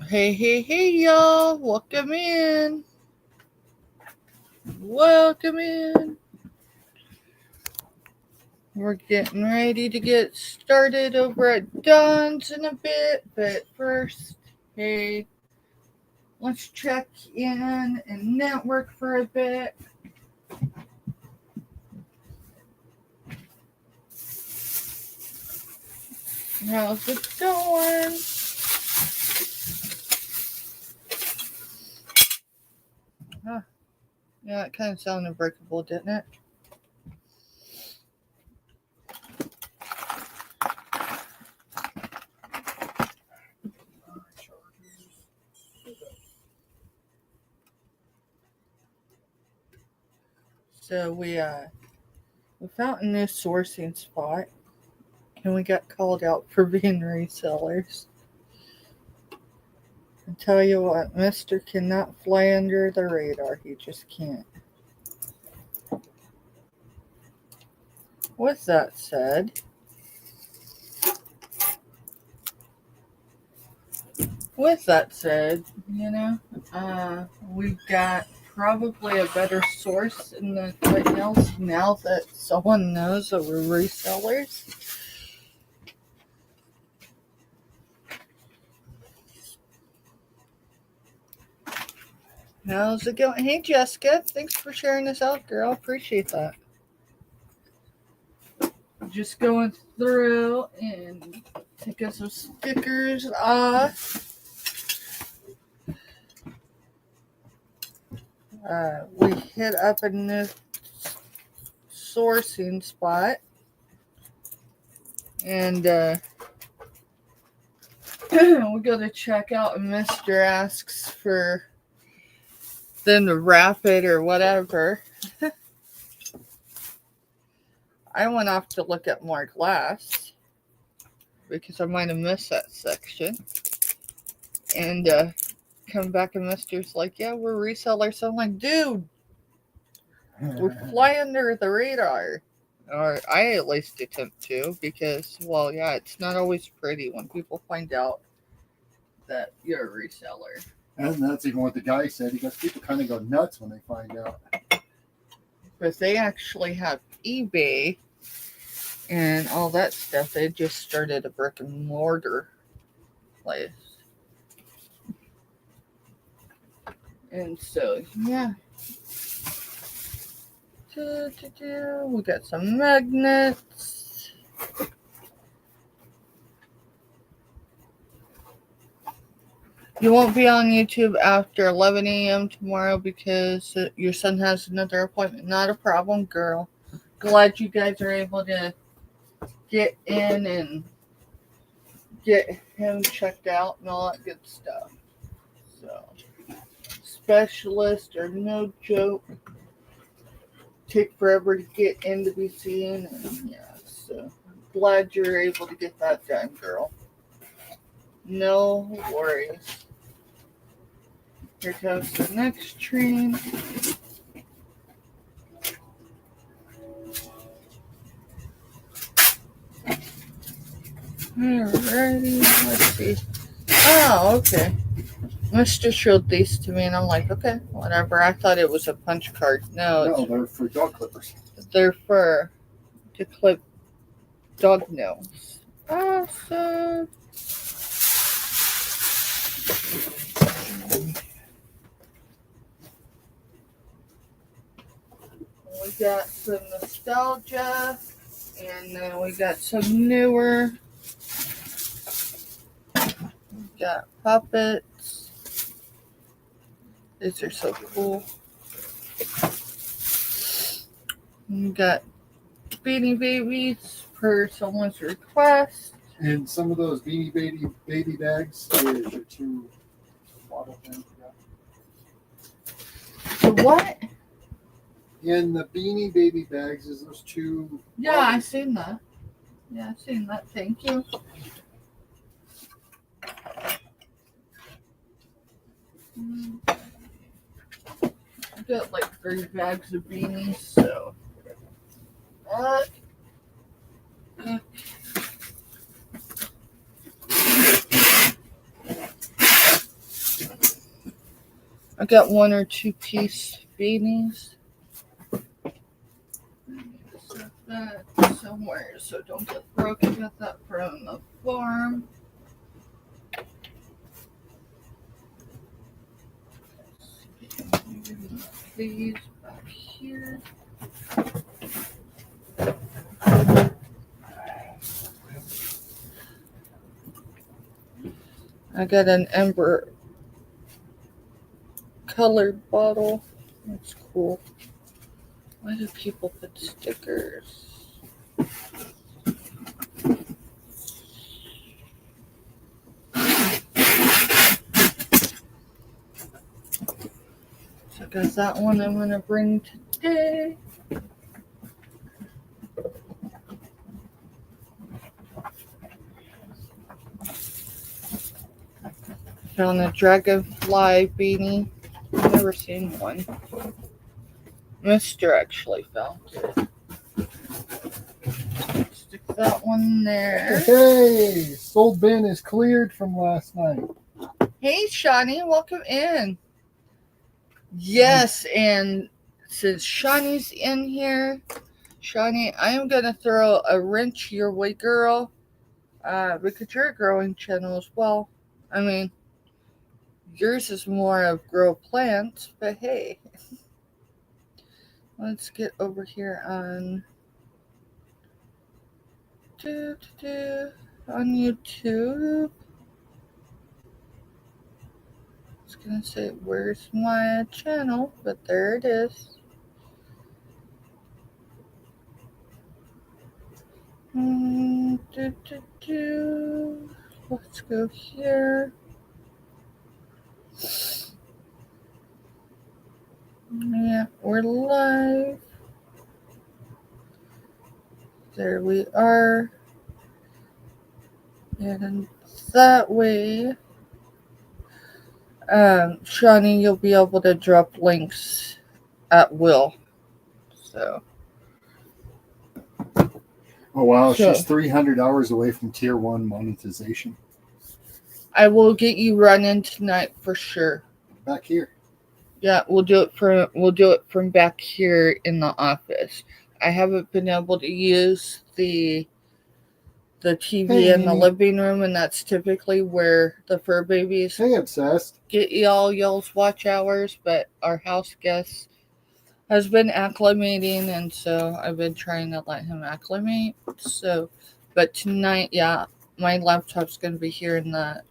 Hey, y'all. Welcome in. Welcome in. We're getting ready to get started over at Don's in a bit, but first, hey, let's check in and network for a bit. How's it going? Huh. Yeah, it kind of sounded breakable, didn't it? So we found a new sourcing spot, and we got called out for being resellers. I tell you what, Mister cannot fly under the radar. He just can't. With that said, we've got probably a better source in the foothills now that someone knows that we're resellers. How's it going? Hey, Jessica. Thanks for sharing this out, girl. Appreciate that. Just going through and taking some stickers off. We hit up a new sourcing spot, and we go to check out, and Mr. asks for them to wrap it or whatever. I went off to look at more glass because I might have missed that section, and come back, and Mr.'s like, yeah, we're resellers. So I'm like, dude, we fly under the radar. Or I at least attempt to, because, well, yeah, it's not always pretty when people find out that you're a reseller. And that's even what the guy said. He goes, people kind of go nuts when they find out. But they actually have eBay and all that stuff. They just started a brick and mortar place. And so, yeah. We got some magnets. You won't be on YouTube after 11 a.m. tomorrow because your son has another appointment. Not a problem, girl. Glad you guys are able to get in and get him checked out and all that good stuff. So, specialist are no joke. Take forever to get in to be seen. And yeah, so glad you're able to get that done, girl. No worries. Here comes the next train. Alrighty, let's see. Oh, okay. Mr. showed these to me, and I'm like, okay, whatever. I thought it was a punch card. No, they're for dog clippers. They're for to clip dog nails. Awesome. We got some nostalgia, and then we got some newer. We got puppets. These are so cool. We got Beanie Babies per someone's request. And some of those Beanie Baby bags is your two bottle things. The what? In the Beanie Baby bags is those two. Yeah, bottles. I seen that. Yeah, I seen that. Thank you. I got like 3 bags of beanies, so. I got 1 or 2 piece beanies. Set that somewhere so don't get broken. Got that from the farm. These back here. I got an ember colored bottle. That's cool. Why do people put stickers? So I guess that one I'm going to bring today. Found a dragonfly beanie. I've never seen one. Mister actually found it. Stick that one there. Hey, sold bin is cleared from last night. Hey, Shawnee, welcome in. Yes, and since Shawnee's in here, Shawnee, I am going to throw a wrench your way, girl, because you're a growing channel as well. I mean, yours is more of grow plants, but hey. Let's get over here on on YouTube. I was gonna say, where's my channel? But there it is. Let's go here. Yeah, we're live. There we are. And that way, Shawnee, you'll be able to drop links at will. So. Oh wow, she's 300 hours away from tier 1 monetization. I will get you running tonight for sure. Back here. Yeah, we'll do it from back here in the office. I haven't been able to use the TV in the living room, and that's typically where the fur babies get y'all's watch hours, but our house guest has been acclimating, and so I've been trying to let him acclimate. So, but tonight, yeah, my laptop's going to be here in the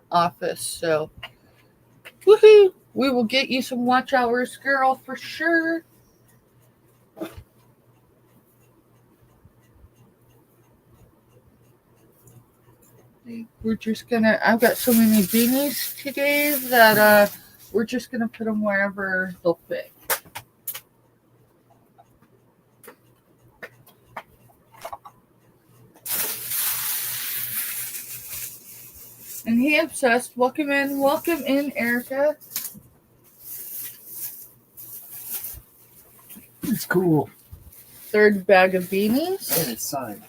office, so woohoo! We will get you some watch hours, girl, for sure. We're just gonna, I've got so many beanies today that we're just gonna put them wherever they'll fit. And hey, Obsessed, welcome in, Erica. It's cool. Third bag of beanies. And it's signed.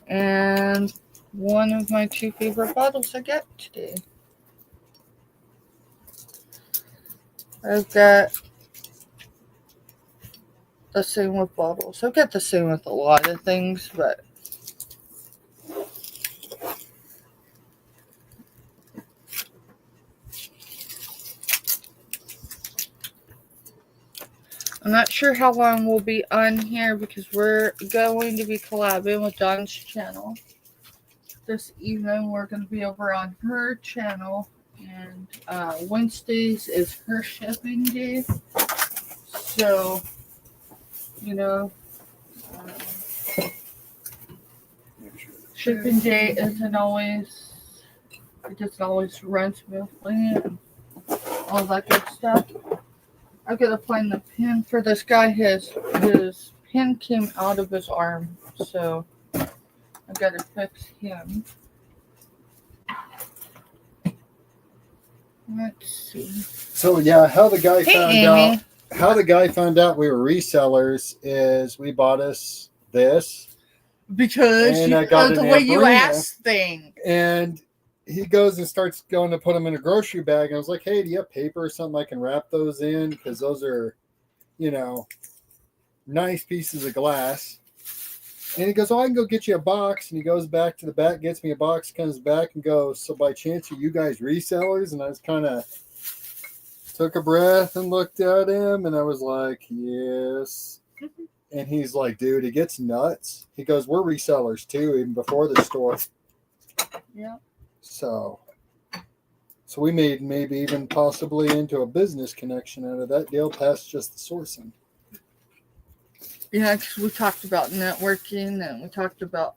And one of my 2 favorite bottles I got today. I've got the same with bottles. I've got the same with a lot of things, but I'm not sure how long we'll be on here because we're going to be collabing with Dawn's channel. This evening we're going to be over on her channel, and Wednesdays is her shipping day. So, you know, shipping day it doesn't always run smoothly and all that good stuff. I gotta find the pin for this guy. His pin came out of his arm, so I gotta fix him. Let's see. So yeah, how the guy found out we were resellers is we bought us this because of the way you asked things. And he goes and starts going to put them in a grocery bag. And I was like, hey, do you have paper or something I can wrap those in? Because those are, nice pieces of glass. And he goes, oh, I can go get you a box. And he goes back to the back, gets me a box, comes back and goes, so by chance are you guys resellers? And I was kind of took a breath and looked at him. And I was like, yes. And he's like, dude, it gets nuts. He goes, we're resellers too, even before the store. Yeah. So we made maybe even possibly into a business connection out of that deal past just the sourcing. Yeah, because we talked about networking and we talked about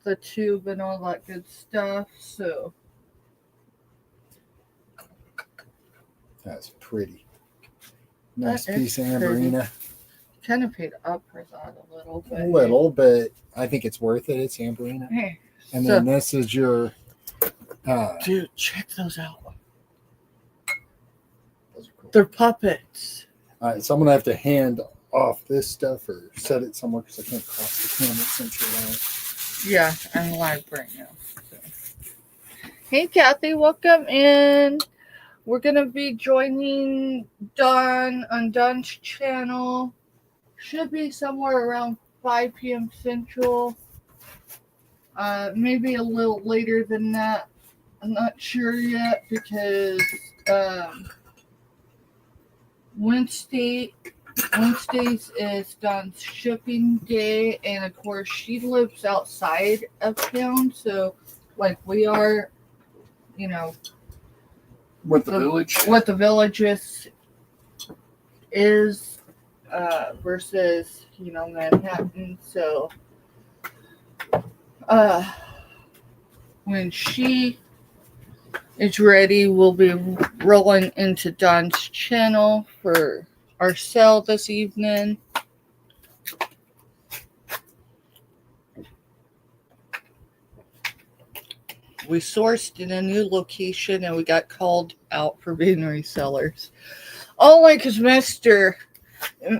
the tube and all that good stuff. So that's pretty. Nice piece of pretty. Amberina. Kind of paid up for that a little bit. A little, but I think it's worth it. It's Amberina. Hey, and then this is your... dude, check those out. Those are cool. They're puppets. All right, so I'm going to have to hand off this stuff or set it somewhere because I can't cross the camera since you're Yeah, I'm live right now. So. Hey, Kathy, welcome in. We're going to be joining Dawn on Dawn's channel. Should be somewhere around 5 p.m. Central. Maybe a little later than that. I'm not sure yet because Wednesdays is Dawn's shipping day, and of course she lives outside of town, so like we are, what the village? What the village is versus, Manhattan. So when she is ready, we'll be rolling into Dawn's channel for our sale this evening. We sourced in a new location and we got called out for being resellers. Only because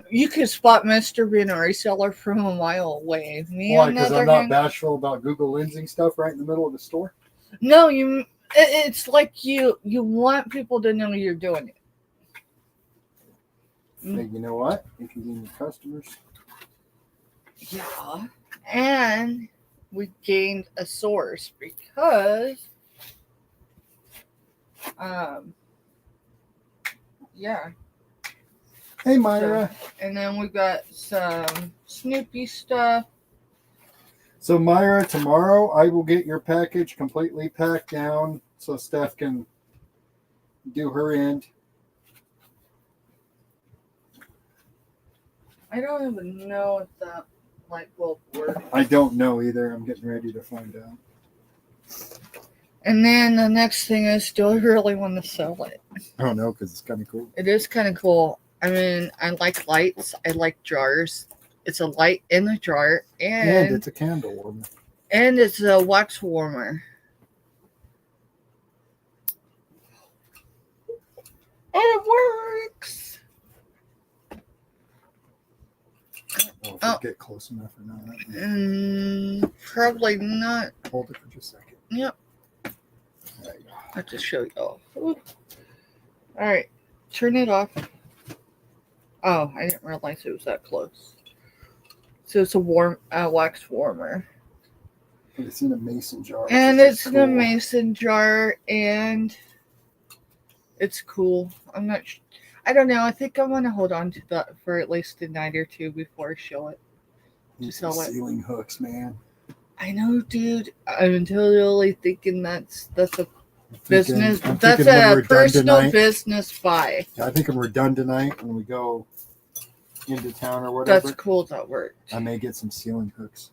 you can spot Mister being a reseller from a mile away. Why? Because I'm not bashful about Google Lensing stuff right in the middle of the store? No, it's like you want people to know you're doing it. Hey, you know what? You can gain your customers. Yeah. And we gained a source because yeah. Hey, Myra. So, and then we got some Snoopy stuff. So, Myra, tomorrow I will get your package completely packed down so Steph can do her end. I don't even know if that will work. I don't know either. I'm getting ready to find out. And then the next thing is, do I really want to sell it? I don't know, because it's kind of cool. It is kind of cool. I mean, I like lights. I like jars. It's a light in a jar. And it's a candle warmer. And it's a wax warmer. And it works. Oh, get close enough or not. Probably not. Hold it for just a second. Yep. There you go. I'll just show you all. All right. Turn it off. Oh, I didn't realize it was that close. So it's a wax warmer. But it's in a mason jar. And it's in a mason jar, and it's cool. I don't know. I think I'm going to hold on to that for at least a night or two before I show it. Ceiling hooks, man. I know, dude. I'm totally thinking that's a business. That's a personal business buy. Yeah, I think when we're done tonight, when we go into town or whatever. That's cool. That worked. I may get some ceiling hooks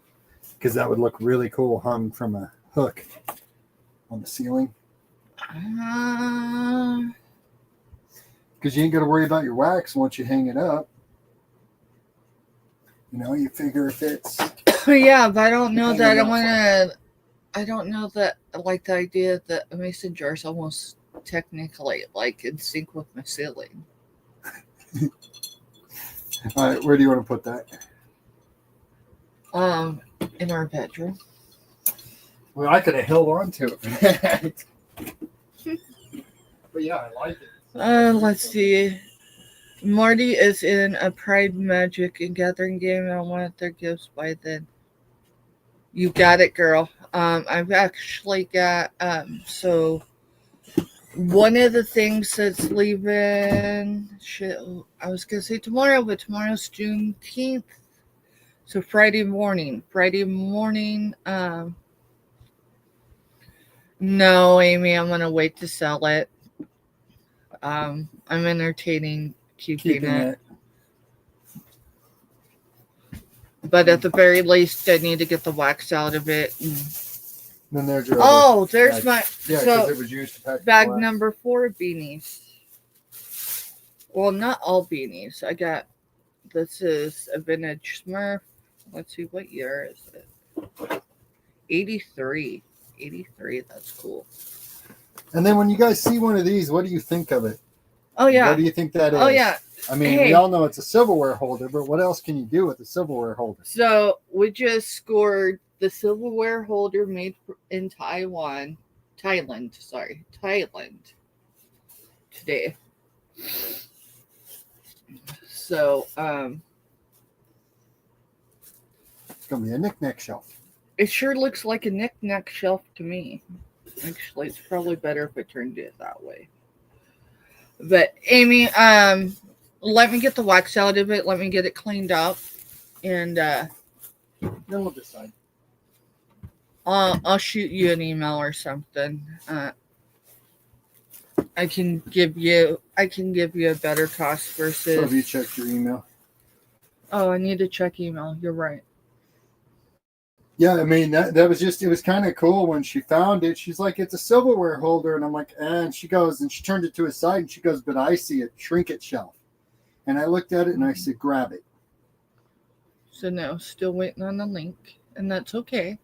because that would look really cool hung from a hook on the ceiling. Because you ain't got to worry about your wax once you hang it up. You figure if it's... Yeah, but I don't know that I don't know that I like the idea that a mason jar is almost technically in sync with my ceiling. All right, where do you want to put that? In our bedroom. Well, I could have held on to it for that. But yeah, I like it. Let's see. Marty is in a Pride Magic and Gathering game, and I want their gifts by then. You got it, girl. I've actually got so one of the things that's leaving. Shit, I was gonna say tomorrow, but tomorrow's Juneteenth, so Friday morning. No, Amy, I'm gonna wait to sell it. I'm entertaining keeping it. But at the very least, I need to get the wax out of it. Then there's your Oh, there's bag. my Yeah, because so it was used to pack the bag wax. number 4 beanies. Well, not all beanies. I got this is a vintage Smurf. Let's see, what year is it? 83. 83. That's cool. And then when you guys see one of these, what do you think of it? Oh yeah. What do you think that is? Oh yeah. I mean, Hey. we all know it's a silverware holder, but what else can you do with a silverware holder? So we just scored the silverware holder made in Thailand today. So It's gonna be a knick-knack shelf. it sure looks like a knick-knack shelf to me. Actually, it's probably better if I turned it that way. But Amy, let me get the wax out of it. Let me get it cleaned up, and Then we'll decide. I'll shoot you an email or something. I can give you a better cost versus. So have you checked your email? Oh, I need to check email. You're right. Yeah, I mean that was just, it was kind of cool when she found it. She's like, it's a silverware holder, and I'm like, and she goes and she turned it to his side and she goes, but I see a trinket shelf, and I looked at it and I said, grab it. So no, still waiting on the link, and that's okay.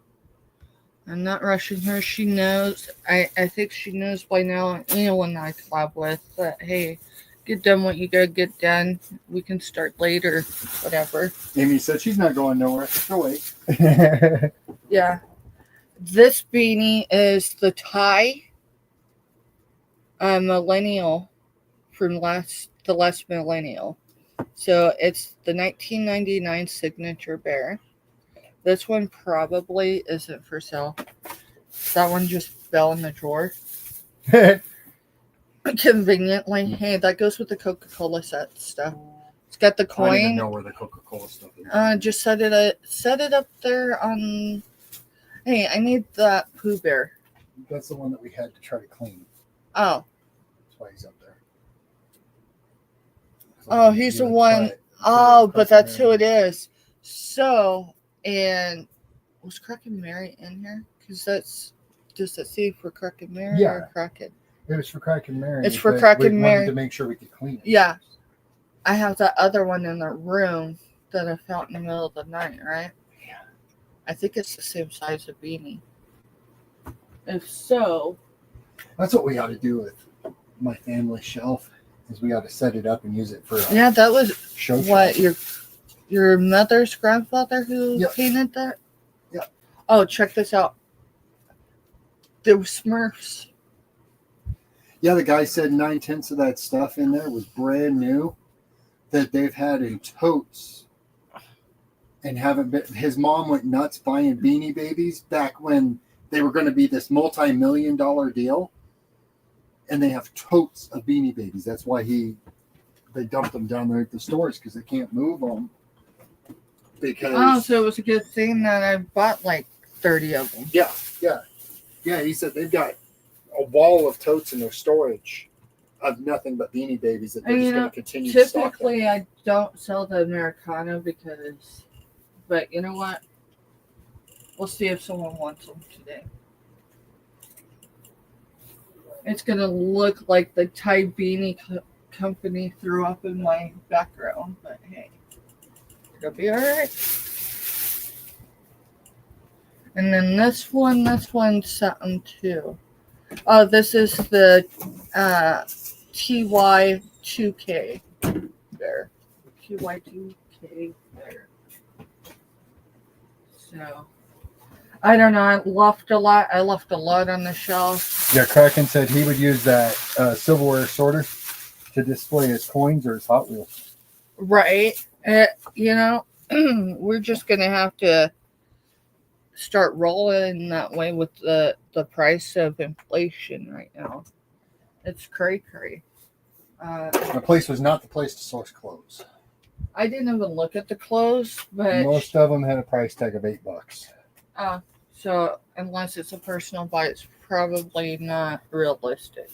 I'm not rushing her. She knows. I think she knows by now. Anyone I collab with that, hey, get done what you gotta get done. We can start later, whatever. Amy said she's not going nowhere. Go wait. Yeah. This beanie is the Thai millennial from the last millennial. So it's the 1999 signature bear. This one probably isn't for sale. That one just fell in the drawer. Conveniently. Hey, that goes with the Coca-Cola set stuff. It's got the I don't even coin. know where the Coca-Cola stuff is. Just set it up there on. Hey, I need that Pooh Bear. That's the one that we had to try to clean. Oh, That's why he's up there. Oh, he's the one. But that's who it is. So, and was Crockett Mary in here? Because does it say for Crockett Mary Yeah. or Crockett? It was for Crack and Mary. It's for but Crack we and wanted Mary. to make sure we could clean it. Yeah. I have that other one in the room that I found in the middle of the night, right? Yeah. I think it's the same size of beanie. If so, That's what we ought to do with my family shelf. Is we ought to set it up and use it for a yeah, that was show what shelf. your mother's grandfather who Yep. painted that? Yep. Oh, check this out. There were Smurfs. Yeah, the guy said 9/10 of that stuff in there was brand new that they've had in totes and haven't been. His mom went nuts buying Beanie Babies back when they were going to be this multi-million-dollar deal, and they have totes of Beanie Babies. That's why they dumped them down there at the stores because they can't move them. Because Oh, so it was a good thing that I bought like 30 of them. yeah. He said they've got a wall of totes in their storage of nothing but Beanie Babies that they're And, just you going know, to continue to stock them. Typically, I don't sell the Americano but you know what? We'll see if someone wants them today. It's going to look like the Thai Beanie Company threw up in my background, but hey, it'll be all right. And then this one's something too. Oh, this is the TY2K there. TY2K there. So, I don't know. I left a lot. I left a lot on the shelf. Yeah, Kraken said he would use that silverware sorter to display his coins or his Hot Wheels. Right. You know, we're just gonna have to start rolling that way with the price of inflation right now. It's cray. The place was not the place to source clothes. I didn't even look at the clothes, but Most of them had a price tag of $8. so unless it's a personal buy, it's probably not realistic.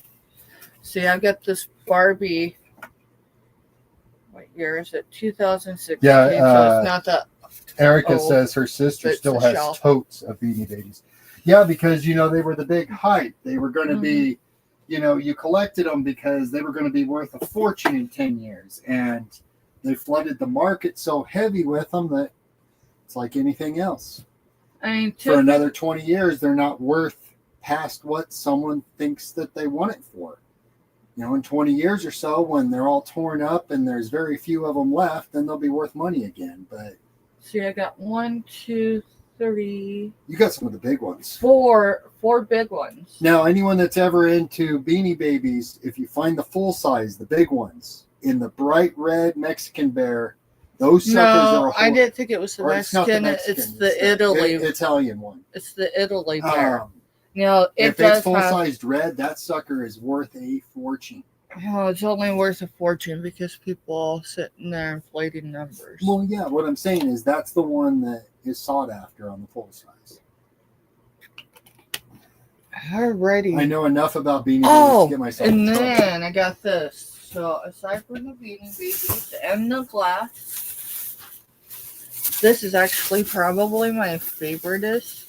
See, I got this Barbie. What year is it? 2016. Yeah, so it's not that. Erica Oh, says her sister it's still a has shelf. totes of Beanie Babies. Yeah, because they were the big hype. They were going to be, you collected them because they were going to be worth a fortune in 10 years, and they flooded the market so heavy with them that it's like anything else. I mean, For another 20 years, they're not worth past what someone thinks that they want it for. In 20 years or so, when they're all torn up and there's very few of them left, then they'll be worth money again. But see, I got 1, 2, 3. You got some of the big ones. Four big ones. Now, anyone that's ever into Beanie Babies, if you find the full size, the big ones, in the bright red Mexican bear, those suckers are a whole... I didn't think it was the Mexican. It's the Italy. Italian one. It's the Italy bear. If it's full-sized red, that sucker is worth a fortune. Oh, it's only worth a fortune because people sitting there inflating numbers. Well, yeah, what I'm saying is that's the one that is sought after on the full size. Alrighty. I know enough about Beanie Babies to get myself in trouble. Then I got this. So aside from the Beanie Babies and the glass, this is actually probably my favoriteest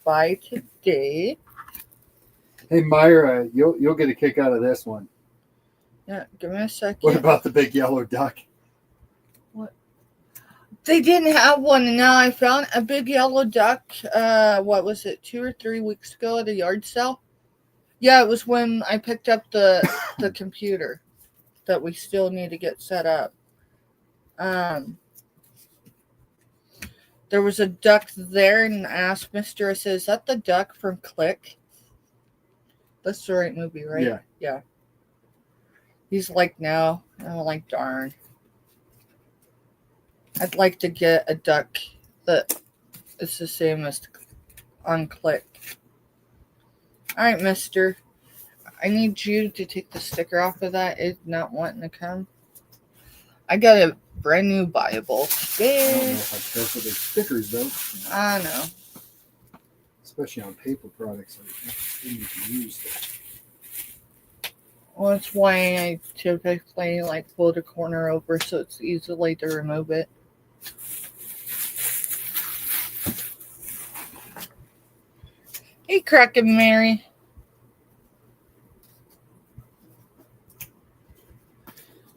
buy today. Hey Myra, you'll get a kick out of this one. Yeah, give me a second. What about the big yellow duck? What? They didn't have one, and now I found a big yellow duck. What was it, 2 or 3 weeks ago at a yard sale? Yeah, it was when I picked up the computer that we still need to get set up. There was a duck there, and I asked Mister, I said, is that the duck from Click? That's the right movie, right? Yeah. He's like, no. I'm like, darn. I'd like to get a duck that is the same as on Click. All right, Mister. I need you to take the sticker off of that. It's not wanting to come. I got a brand new Bible today. I don't know if I care for the stickers, though. I know. Especially on paper products. You can use that. Well, that's why I typically pull the corner over so it's easily to remove it. Hey, Kraken Mary.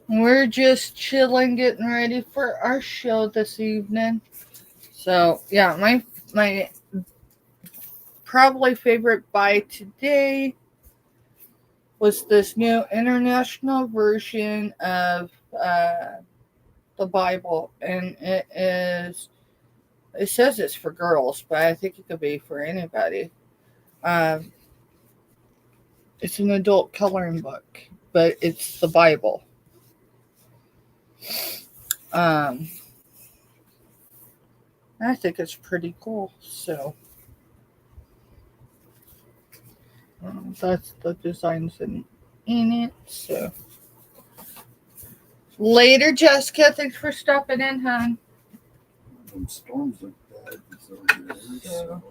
We're just chilling, getting ready for our show this evening. So, yeah, my probably favorite buy today was this new international version of the Bible, and it says it's for girls, but I think it could be for anybody. It's an adult coloring book, but it's the Bible. I think it's pretty cool. So that's the designs in it. So later, Jessica. Thanks for stopping in, hon. Them storms look bad. So,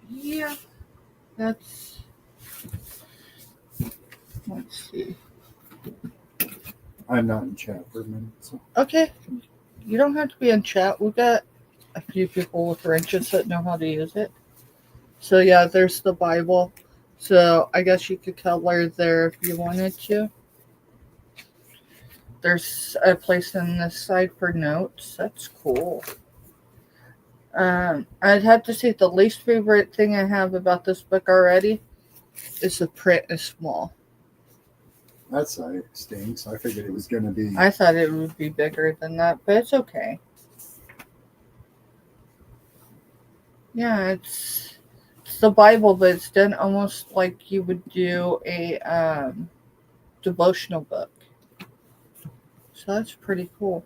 yeah, that's. Let's see. I'm not in chat for a minute. So. Okay, you don't have to be in chat. We got a few people with wrenches that know how to use it. So yeah, there's the Bible. So I guess you could color there if you wanted to. There's a place on this side for notes. That's cool. I'd have to say the least favorite thing I have about this book already is the print is small. That side stinks. I figured it was going to be... I thought it would be bigger than that, but it's okay. Yeah, it's the Bible, but it's done almost like you would do a devotional book. So that's pretty cool.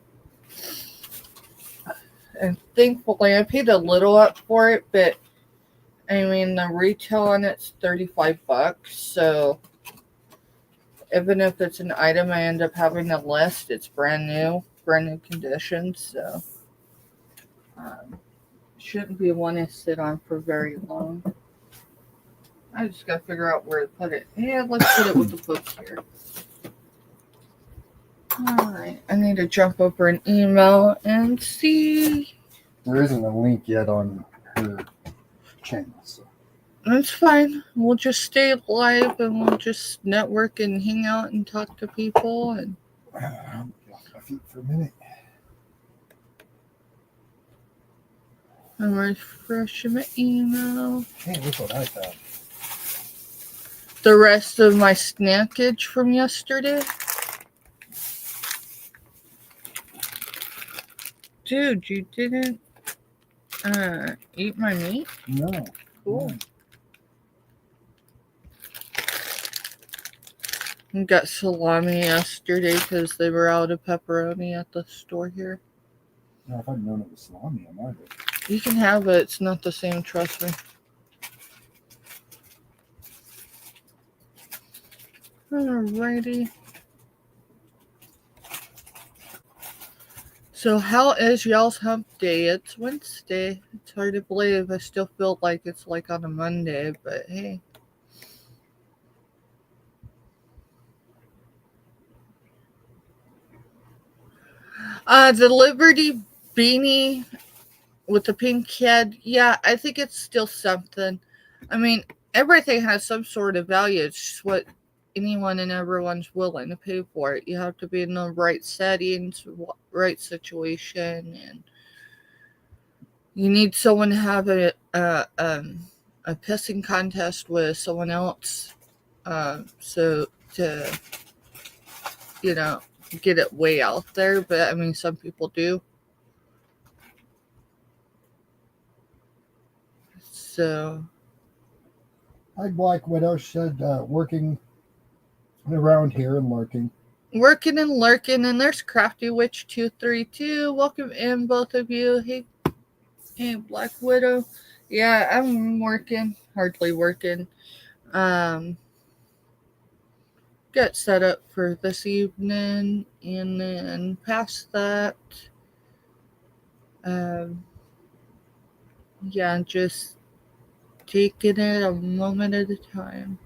And thankfully, I paid a little up for it, but I mean, the retail on it's $35. So even if it's an item I end up having to list, it's brand new condition. So shouldn't be one to sit on for very long. I just gotta figure out where to put it. Yeah, let's put it with the book here. Alright, I need to jump over an email and see. There isn't a link yet on her channel, so That's fine. We'll just stay live and we'll just network and hang out and talk to people. And I'll get off my feet for a minute. I'm refreshing my email. Hey, look what I found. The rest of my snackage from yesterday. Dude, you didn't eat my meat? No. Cool. I got salami yesterday because they were out of pepperoni at the store here. No, if I'd known it was salami, I might have. You can have it. It's not the same, trust me. Alrighty. So how is y'all's hump day? It's Wednesday. It's hard to believe. I still feel like it's like on a Monday, but hey. The Liberty beanie with the pink head. Yeah, I think it's still something. I mean, everything has some sort of value. It's just what anyone and everyone's willing to pay for it. You have to be in the right settings, right situation, and you need someone to have a pissing contest with someone else, so to get it way out there. But I mean, some people do. So, Hi, Black Widow said working around here and lurking. working and lurking, and there's Crafty Witch 232. Welcome in, both of you. Hey, Black Widow. Yeah, I'm working, hardly working. Get set up for this evening, and then past that, yeah, just taking it a moment at a time.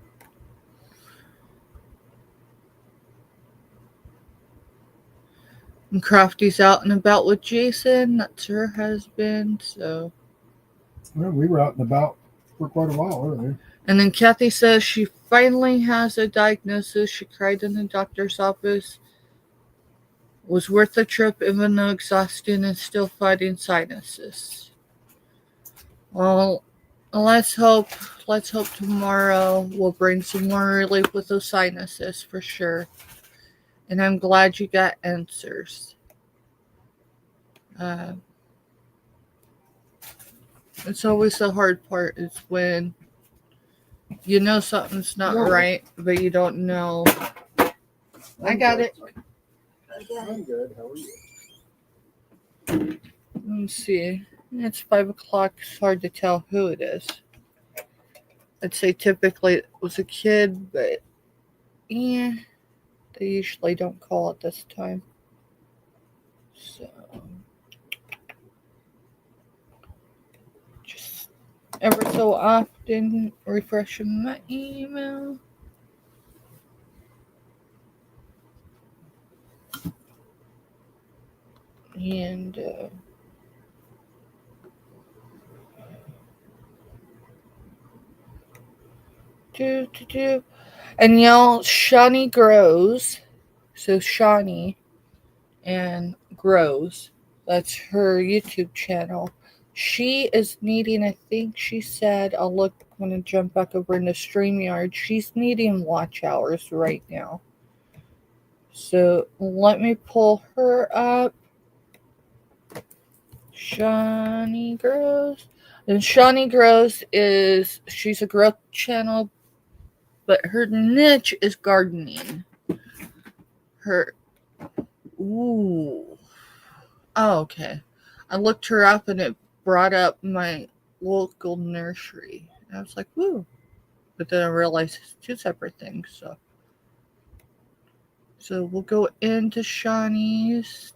And Crafty's out and about with Jason. That's her husband. So, Well, we were out and about for quite a while earlier. and then Kathy says she finally has a diagnosis. She cried in the doctor's office. Was worth the trip, even though exhausting and still fighting sinuses. Well, let's hope tomorrow will bring some more relief with those sinuses for sure. And I'm glad you got answers. It's always the hard part is when you know something's not right, but you don't know. I got it. I'm good. How are you? Let me see. It's 5 o'clock. It's hard to tell who it is. I'd say typically it was a kid, but yeah, they usually don't call at this time. So, just ever so often refreshing my email. And and y'all, Shawnee Grows. So Shawnee and Grows. That's her YouTube channel. She is needing, I think she said, I'm going to jump back over into StreamYard. She's needing watch hours right now. So let me pull her up. Shawnee Grows. And Shawnee Grows she's a growth channel, but her niche is gardening. Oh, okay. I looked her up and it brought up my local nursery. And I was like, woo. But then I realized it's two separate things. So we'll go into Shawnee's.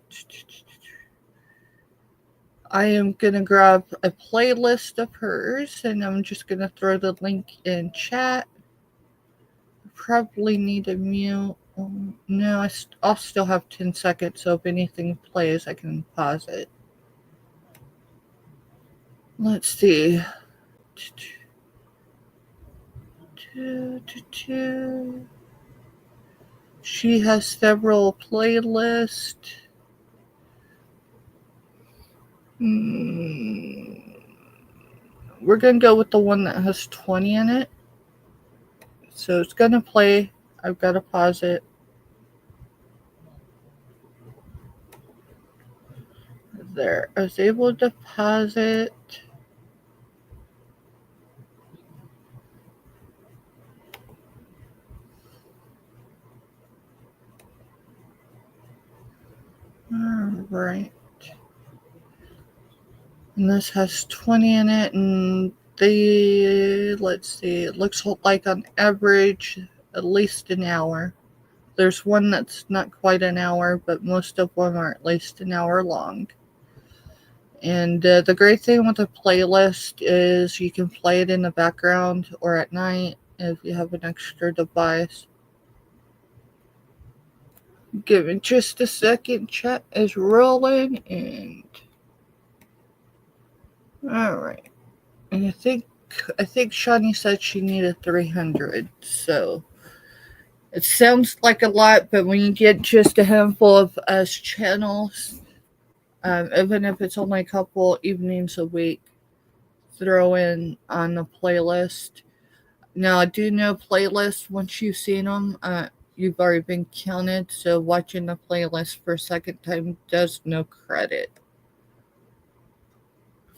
I am going to grab a playlist of hers and I'm just going to throw the link in chat. Probably need to mute. No, I'll still have 10 seconds, so if anything plays, I can pause it. Let's see. She has several playlists. We're going to go with the one that has 20 in it. So it's going to play. I've got to pause it. There. I was able to pause it. All right. And this has 20 in it, and let's see, it looks like on average at least an hour. There's one that's not quite an hour, but most of them are at least an hour long. And the great thing with a playlist is you can play it in the background or at night if you have an extra device. Give it just a second. Chat is rolling, and all right. And I think Shawnee said she needed 300. So it sounds like a lot, but when you get just a handful of us channels, even if it's only a couple evenings a week, throw in on the playlist. Now, I do know playlists, once you've seen them, you've already been counted. So watching the playlist for a second time does no credit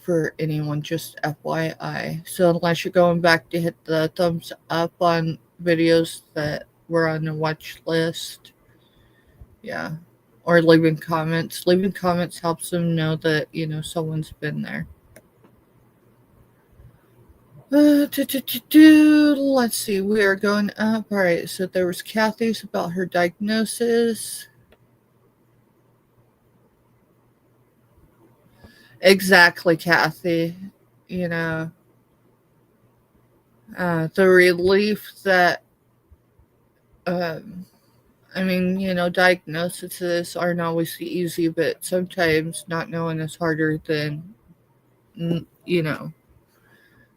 for anyone, just FYI. So unless you're going back to hit the thumbs up on videos that were on the watch list, yeah, or leaving comments helps them know that someone's been there. Let's see, we are going up. All right, so there was Kathy's about her diagnosis. Exactly, Kathy. The relief that, diagnoses aren't always easy, but sometimes not knowing is harder than,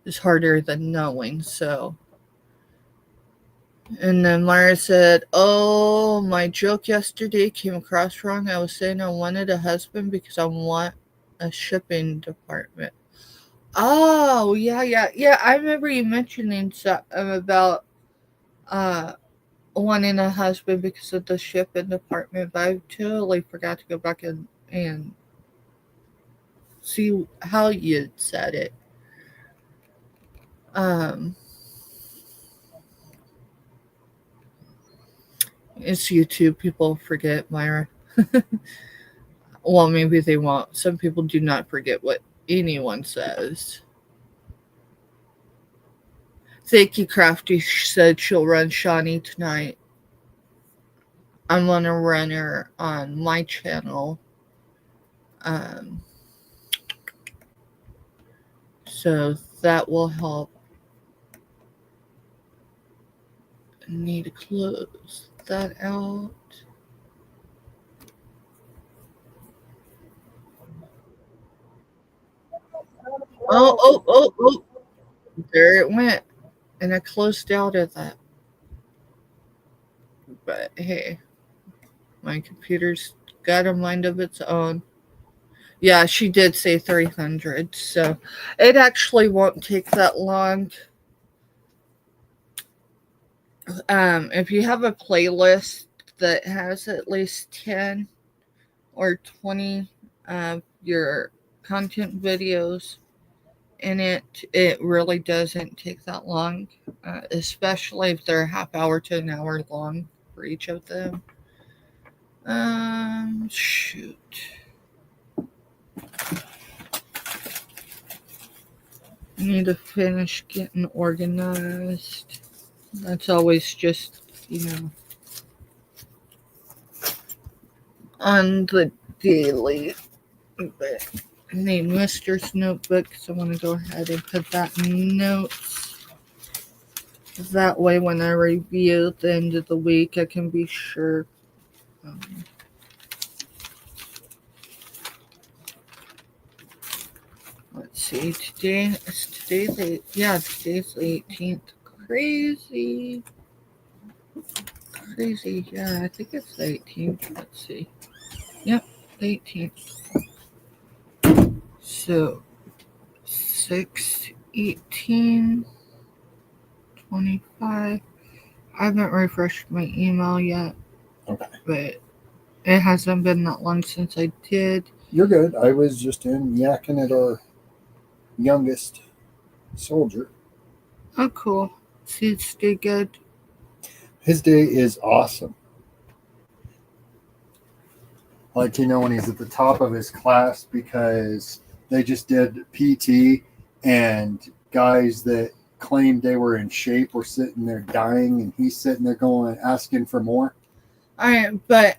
is harder than knowing. So, and then Mara said, oh, my joke yesterday came across wrong. I was saying I wanted a husband because I want a shipping department. Oh, yeah. I remember you mentioning about wanting a husband because of the shipping department, but I totally forgot to go back and see how you said it. It's YouTube. People forget, Myra. Well, maybe they won't. Some people do not forget what anyone says. Thank you, Crafty. She said she'll run Shawnee tonight. I'm going to run her on my channel. So that will help. I need to close that out. Oh. There it went. And I closed out of that. But hey, my computer's got a mind of its own. Yeah, she did say 300. So it actually won't take that long. If you have a playlist that has at least 10 or 20 of your content videos and it really doesn't take that long, especially if they're a half hour to an hour long for each of them. Shoot. Need to finish getting organized. That's always just, on the daily. But I need Mister's notebook, so I want to go ahead and put that in notes. That way, when I review at the end of the week, I can be sure. Let's see. Today's the 18th. Crazy. Yeah, I think it's the 18th. Let's see. Yep, the 18th. So 6/18/25. I haven't refreshed my email yet. Okay. But it hasn't been that long since I did. You're good. I was just in yakking at our youngest soldier. Oh, cool. Seeds stay good. His day is awesome. I like to know when he's at the top of his class because they just did PT and guys that claimed they were in shape were sitting there dying and he's sitting there going asking for more. But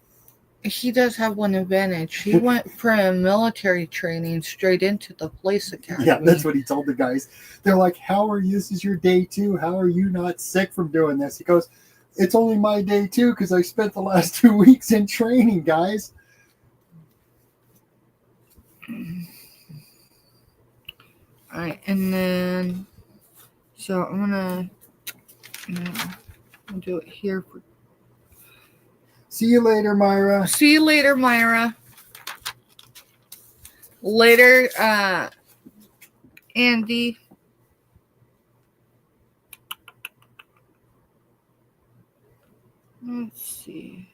he does have one advantage. He went from military training straight into the police academy. Yeah, that's what he told the guys. They're like, how are you? This is your day 2. How are you not sick from doing this? He goes, it's only my day 2 because I spent the last 2 weeks in training, guys. All right, and then, so I'm gonna do it here. See you later, Myra. See you later, Myra. Later, Andy. Let's see.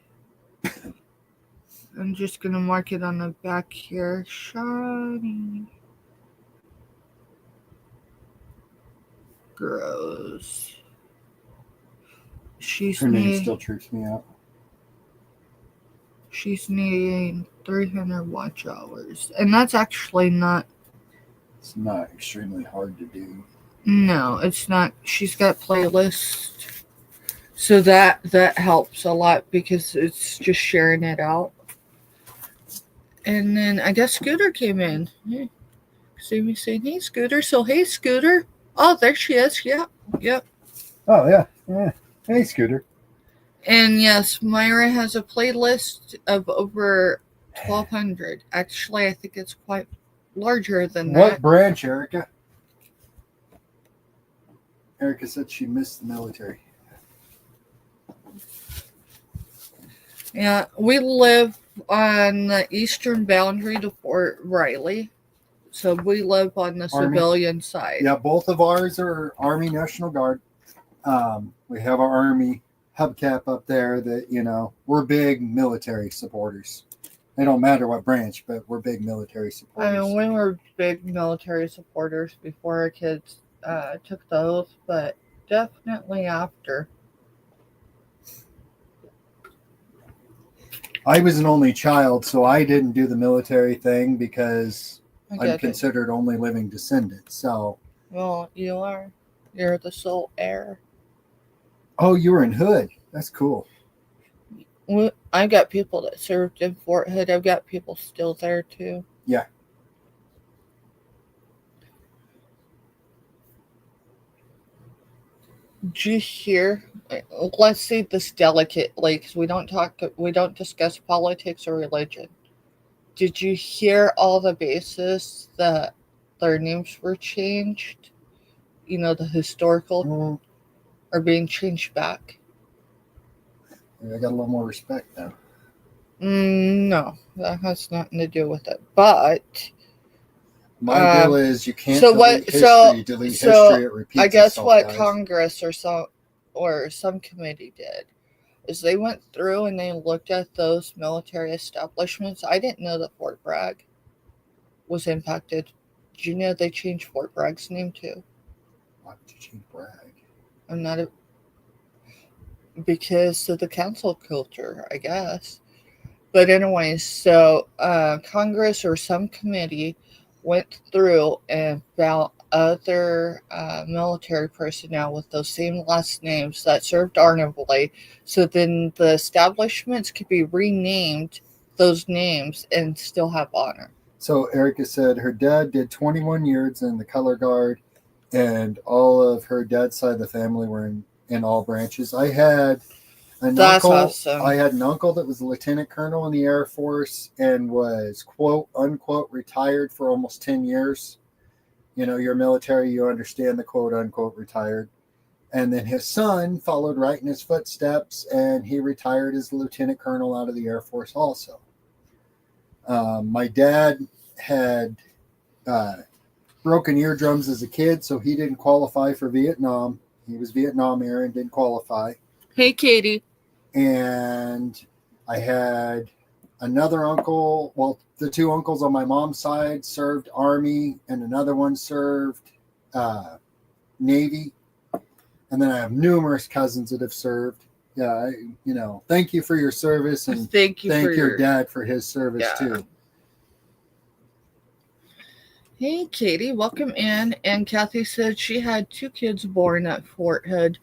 I'm just gonna mark it on the back here. Shiny. Gross. Her name still trips me out. She's needing 300 watch hours. And that's actually not... It's not extremely hard to do. No, it's not. She's got playlists. So that helps a lot because it's just sharing it out. And then I guess Scooter came in. Yeah. See me saying, hey, Scooter. So, hey, Scooter. Oh, there she is. Yep. Oh, yeah. Hey, Scooter. And yes, Myra has a playlist of over 1,200. Actually, I think it's quite larger than that. What branch, Erica? Erica said she missed the military. Yeah, we live on the eastern boundary to Fort Riley. So we live on the Army. Civilian side. Yeah, both of ours are Army National Guard. We have our Army hubcap up there that, we're big military supporters. It don't matter what branch, but we're big military supporters. I mean, we were big military supporters before our kids took the oath, but definitely after. I was an only child, so I didn't do the military thing because I'm considered only living descendant. So, well, you are. You're the sole heir. Oh, you were in Hood. That's cool. I got people that served in Fort Hood. I've got people still there too. Yeah. Did you hear? Let's say this delicately, because we don't discuss politics or religion. Did you hear all the bases that their names were changed? The historical are being changed back. I got a little more respect now. No, that has nothing to do with it. But my deal is you can't delete history. It repeats I guess itself, what guys. Congress or some committee did is they went through and they looked at those military establishments. I didn't know that Fort Bragg was impacted Did you know they changed Fort Bragg's name too? Why would you change Bragg? I'm not a because of the council culture, I guess. But anyways, so Congress or some committee went through and found other military personnel with those same last names that served honorably, so then the establishments could be renamed those names and still have honor. So Erica said her dad did 21 years in the color guard, and all of her dad's side of the family were in all branches. I had That's awesome. I had an uncle that was a lieutenant colonel in the Air Force and was quote unquote retired for almost 10 years. You know, you're military, you understand the quote unquote retired. And then his son followed right in his footsteps, and he retired as a lieutenant colonel out of the Air Force also. My dad had broken eardrums as a kid, so he didn't qualify for Vietnam. He was Vietnam era and didn't qualify. Hey, Katie. And I had another uncle. Well, the two uncles on my mom's side served Army, and another one served Navy. And then I have numerous cousins that have served. Yeah, thank you for your service, and thank your dad for his service too. Hey, Katie, welcome in. And Kathy said she had 2 kids born at Fort Hood.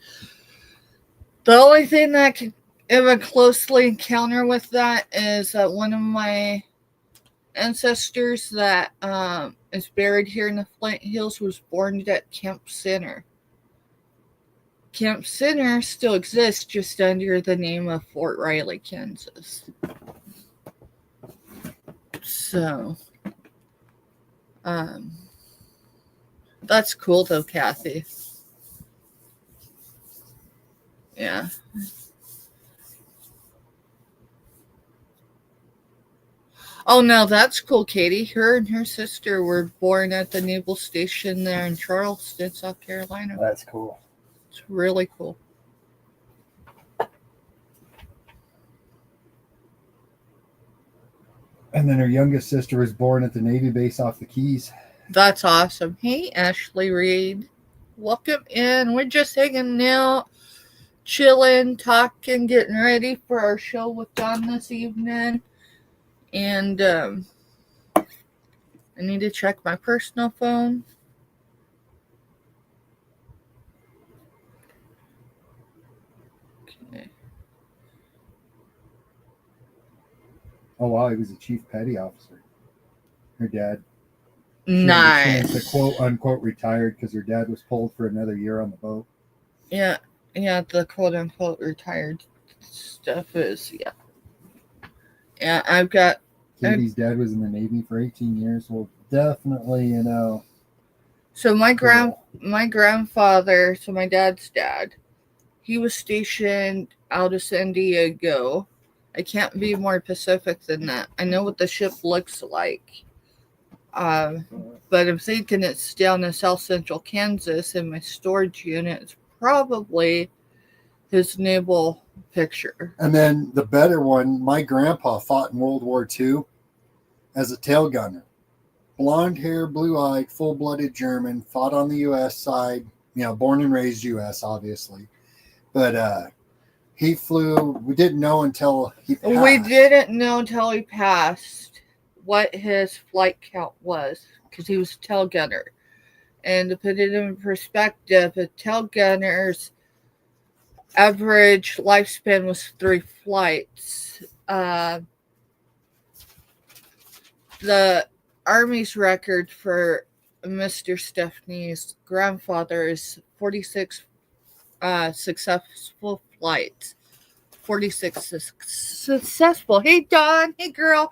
The only thing that I can ever closely encounter with that is that one of my ancestors that is buried here in the Flint Hills was born at Camp Center. Camp Center still exists, just under the name of Fort Riley, Kansas. So, that's cool though, Kathy. Yeah. Oh no, that's cool, Katie. Her and her sister were born at the naval station there in Charleston, South Carolina. That's cool. It's really cool. And then her youngest sister was born at the Navy base off the Keys. That's awesome. Hey, Ashley Reed. Welcome in. We're just hanging out, chilling, talking, getting ready for our show with Don this evening. And I need to check my personal phone. Okay. Oh wow, he was a chief petty officer. Her dad. Nice. The quote unquote retired because her dad was pulled for another year on the boat. Yeah, the quote unquote retired stuff is Yeah, I've got. Katie's dad was in the Navy for 18 years. Well, definitely, So my grandfather, so my dad's dad, he was stationed out of San Diego. I can't be more Pacific than that. I know what the ship looks like. But I'm thinking it's down in South Central Kansas, and my storage unit is probably his naval picture. And then the better one, my grandpa fought in World War II as a tail gunner. Blonde hair, blue-eyed, full-blooded German, fought on the U.S. side, born and raised U.S., obviously. But he flew, we didn't know until he passed. We didn't know until he passed what his flight count was, because he was a tail gunner. And to put it in perspective, a tail gunner's average lifespan was 3 flights. The Army's record for Mr. Stephanie's grandfather is 46 successful flights. 46 successful. Hey, Dawn. Hey, girl.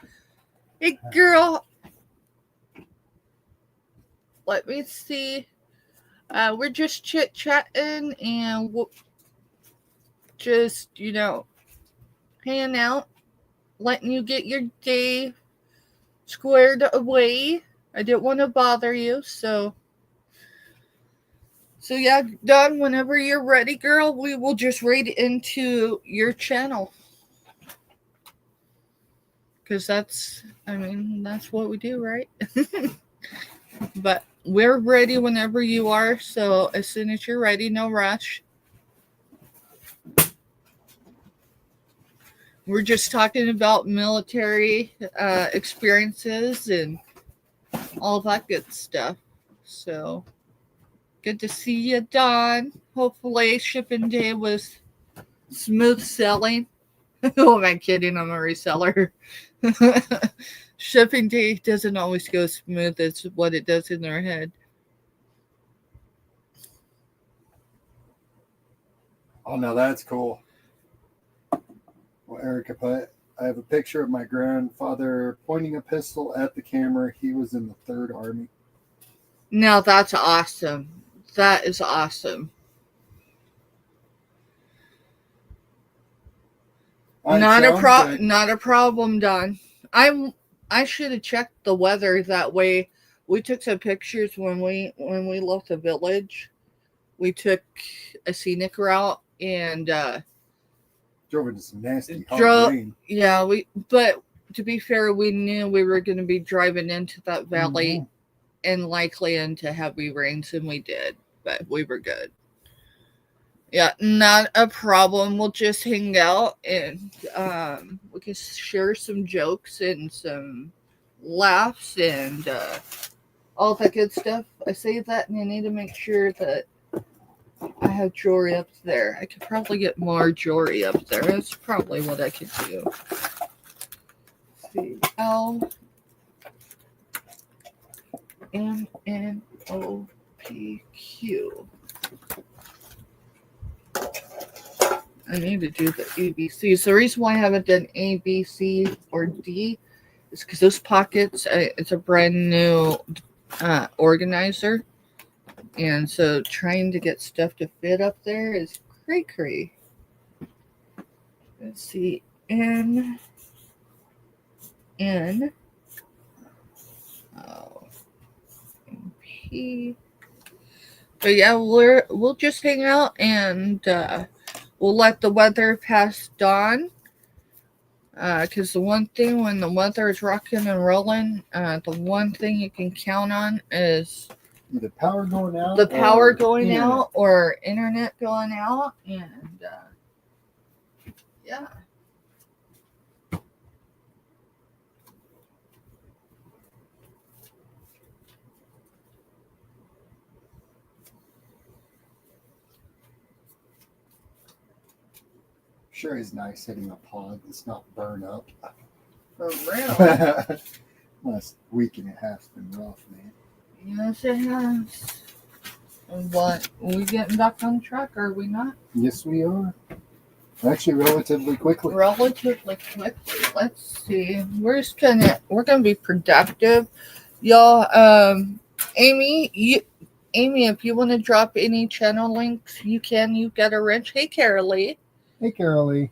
Hey, girl. Let me see. We're just chit-chatting and we'll just, hanging out, letting you get your day squared away. I didn't want to bother you, so yeah, Dawn, whenever you're ready, girl, we will just raid into your channel. Because that's what we do, right? But we're ready whenever you are. So as soon as you're ready, no rush. We're just talking about military experiences and all that good stuff. So good to see you, Don. Hopefully, shipping day was smooth sailing. Who am I kidding? I'm a reseller. Shipping day doesn't always go smooth as what it does in their head. Oh, no, that's cool. Well, Erica put, I have a picture of my grandfather pointing a pistol at the camera. He was in the Third Army. Now that's awesome. That is awesome. Not a problem, Don. I should have checked the weather that way. We took some pictures when we left the village. We took a scenic route and drove into some nasty hard rain. Yeah, but to be fair, we knew we were going to be driving into that valley and likely into heavy rains, and we did, but we were good. Yeah, not a problem. We'll just hang out and we can share some jokes and some laughs and all that good stuff. I say that and I need to make sure that I have jewelry up there. I could probably get more jewelry up there. That's probably what I could do. Let's see. LMNOPQ. I need to do the ABCs. The reason why I haven't done A, B, C, or D is because those pockets, it's a brand new organizer. And so trying to get stuff to fit up there is cray-cray. Let's see. N. Oh. P. But yeah, we'll just hang out and we'll let the weather pass dawn. Because the one thing when the weather is rocking and rolling, the one thing you can count on is the power going out. The power going out or internet going out. And yeah. Sure is nice hitting a pod that's not burn up. For real. Last week and a half's been rough, man. Yes, it has. And what? Are we getting back on track, or are we not? Yes, we are. Actually, relatively quickly. Let's see. We're gonna be productive, y'all. Amy, if you want to drop any channel links, you can. You've got a wrench. Hey, Carolee. Hey, Carolee.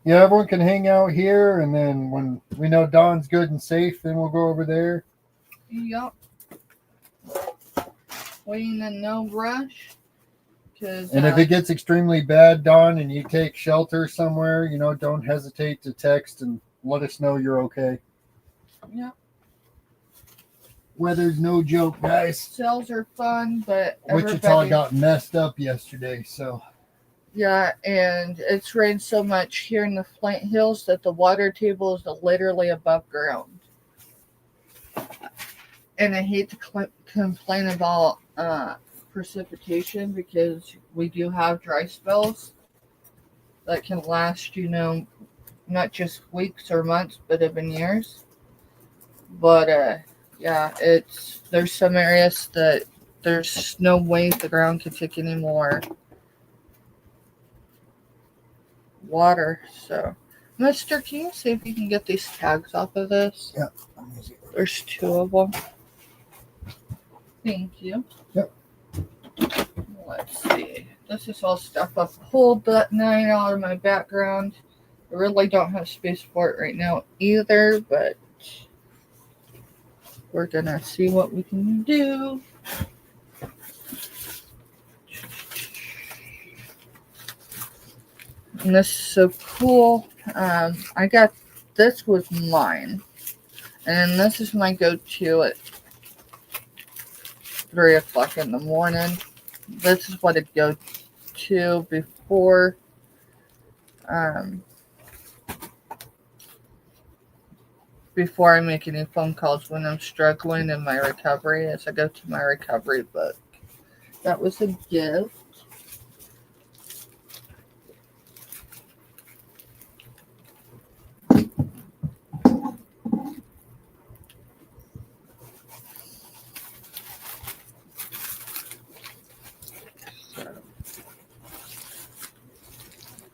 Yeah, everyone can hang out here, and then when we know Don's good and safe, then we'll go over there. Yep. Waiting in no rush. And if it gets extremely bad, Don, and you take shelter somewhere, don't hesitate to text and let us know you're okay. Yep. Weather's no joke, guys. Sales are fun, but Wichita got messed up yesterday, so. Yeah, and it's rained so much here in the Flint Hills that the water table is literally above ground. And I hate to complain about precipitation because we do have dry spells that can last, not just weeks or months, but even years. But yeah, there's some areas that there's no way the ground can take any more water. So, Mister, can you see if you can get these tags off of this? Yeah. There's 2 of them. Thank you. Yep. Let's see. This is all stuff I pulled that night out of my background. I really don't have space for it right now either, but we're gonna see what we can do. And this is so cool. I got this was mine, and this is my go-to. 3 o'clock in the morning. This is what I'd go to before I make any phone calls when I'm struggling in my recovery, as I go to my recovery book. That was a gift.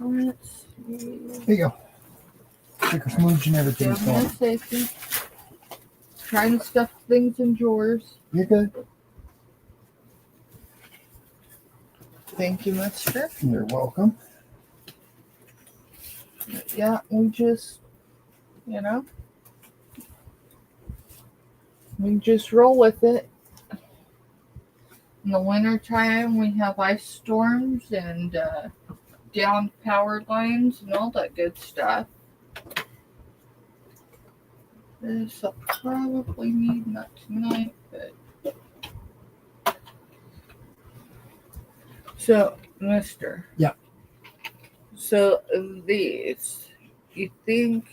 Let's see. There you go. Take a smooch and everything. Family safety. Trying to stuff things in drawers. You're good. Thank you, mister. You're welcome. Yeah, we just, we just roll with it. In the wintertime, we have ice storms and downed power lines and all that good stuff. This I'll probably need, not tonight, but. So, mister. Yeah. So, these, you think,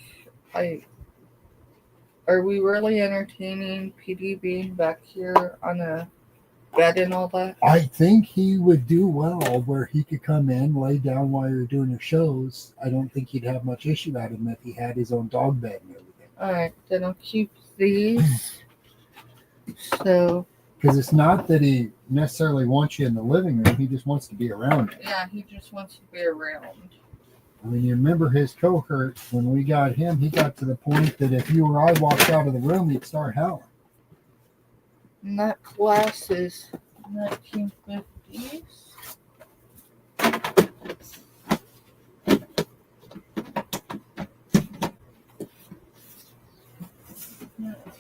are we really entertaining PD being back here on a bed and all that? I think he would do well where he could come in, lay down while you're doing your shows. I don't think he'd have much issue out of him if he had his own dog bed and everything. Alright, then I'll keep these. So, because it's not that he necessarily wants you in the living room. He just wants to be around you. yeah, he just wants to be around. I mean, you remember his cohort when we got him, he got to the point that if you or I walked out of the room, he'd start howling. And that class is 1950s.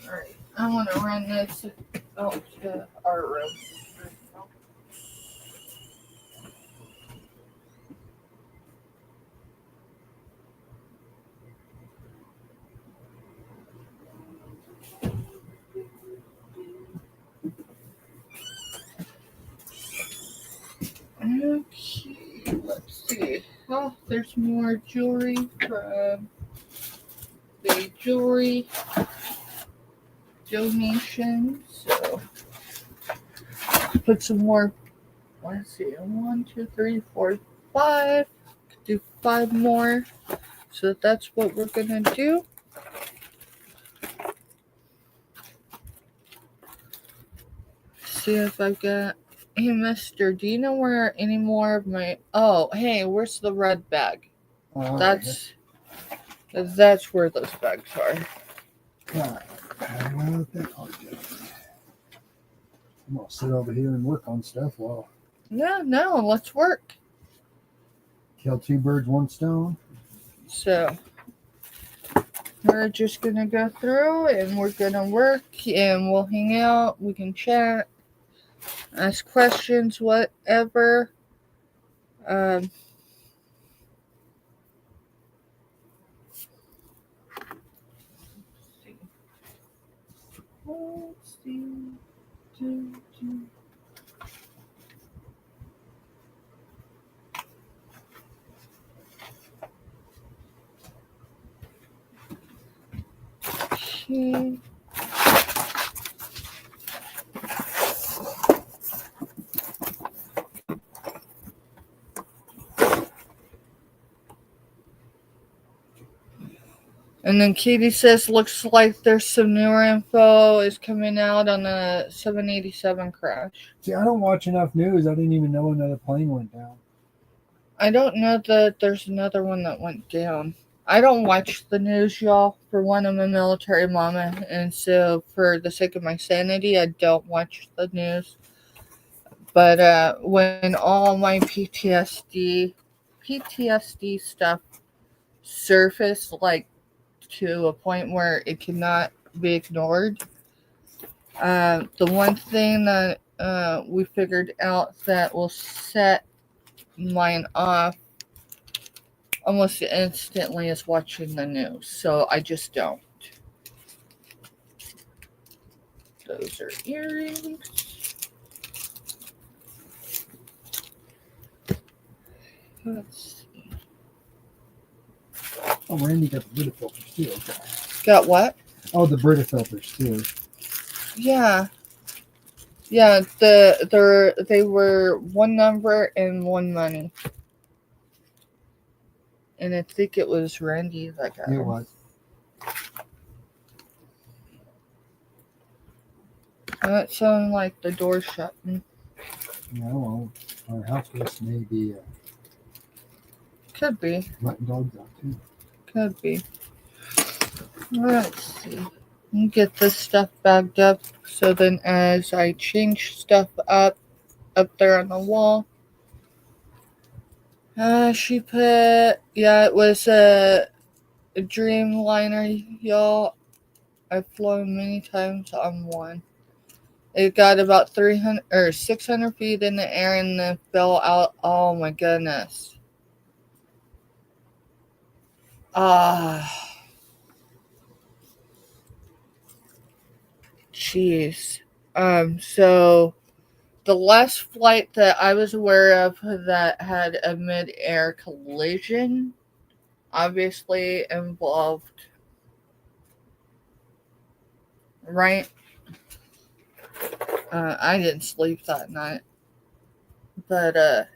Alright, I want to run this out to our room. Okay, let's see. Oh, there's more jewelry from the jewelry donation. So put some more. Let's see. 1, 2, 3, 4, 5. Do 5 more. So that's what we're gonna do. See if I got. Hey, mister, do you know where any more of my... Oh, hey, where's the red bag? That's where those bags are. Well, I'm gonna sit over here and work on stuff while Yeah, no, let's work. kill 2 birds, 1 stone. So, we're just gonna go through and we're gonna work and we'll hang out. We can chat, ask questions, whatever. Let's see. Okay. And then Katie says, looks like there's some newer info is coming out on the 787 crash. See, I don't watch enough news. I didn't even know another plane went down. I don't know that there's another one that went down. I don't watch the news, y'all. For one, I'm a military mama, and so for the sake of my sanity, I don't watch the news. But when all my PTSD stuff surfaced, like to a point where it cannot be ignored, the one thing that we figured out that will set mine off almost instantly is watching the news. So I just don't. Those are earrings. Let's see. Oh, Randy got the Brita filters too. Okay. Got what? Oh, the Brita filters too. Yeah. Yeah, they were one number and one money. And I think it was Randy that got It them. was. That sounded like the door shutting. Yeah, well, our house guests may be Could be. letting dogs out too. Could be. Let's see. Get this stuff bagged up so then as I change stuff up there on the wall. She put, yeah, it was a Dreamliner, y'all. I've flown many times on one. It got about 300 or 600 feet in the air and then fell out. Oh my goodness. Jeez. So the last flight that I was aware of that had a mid-air collision obviously involved, right? I didn't sleep that night. But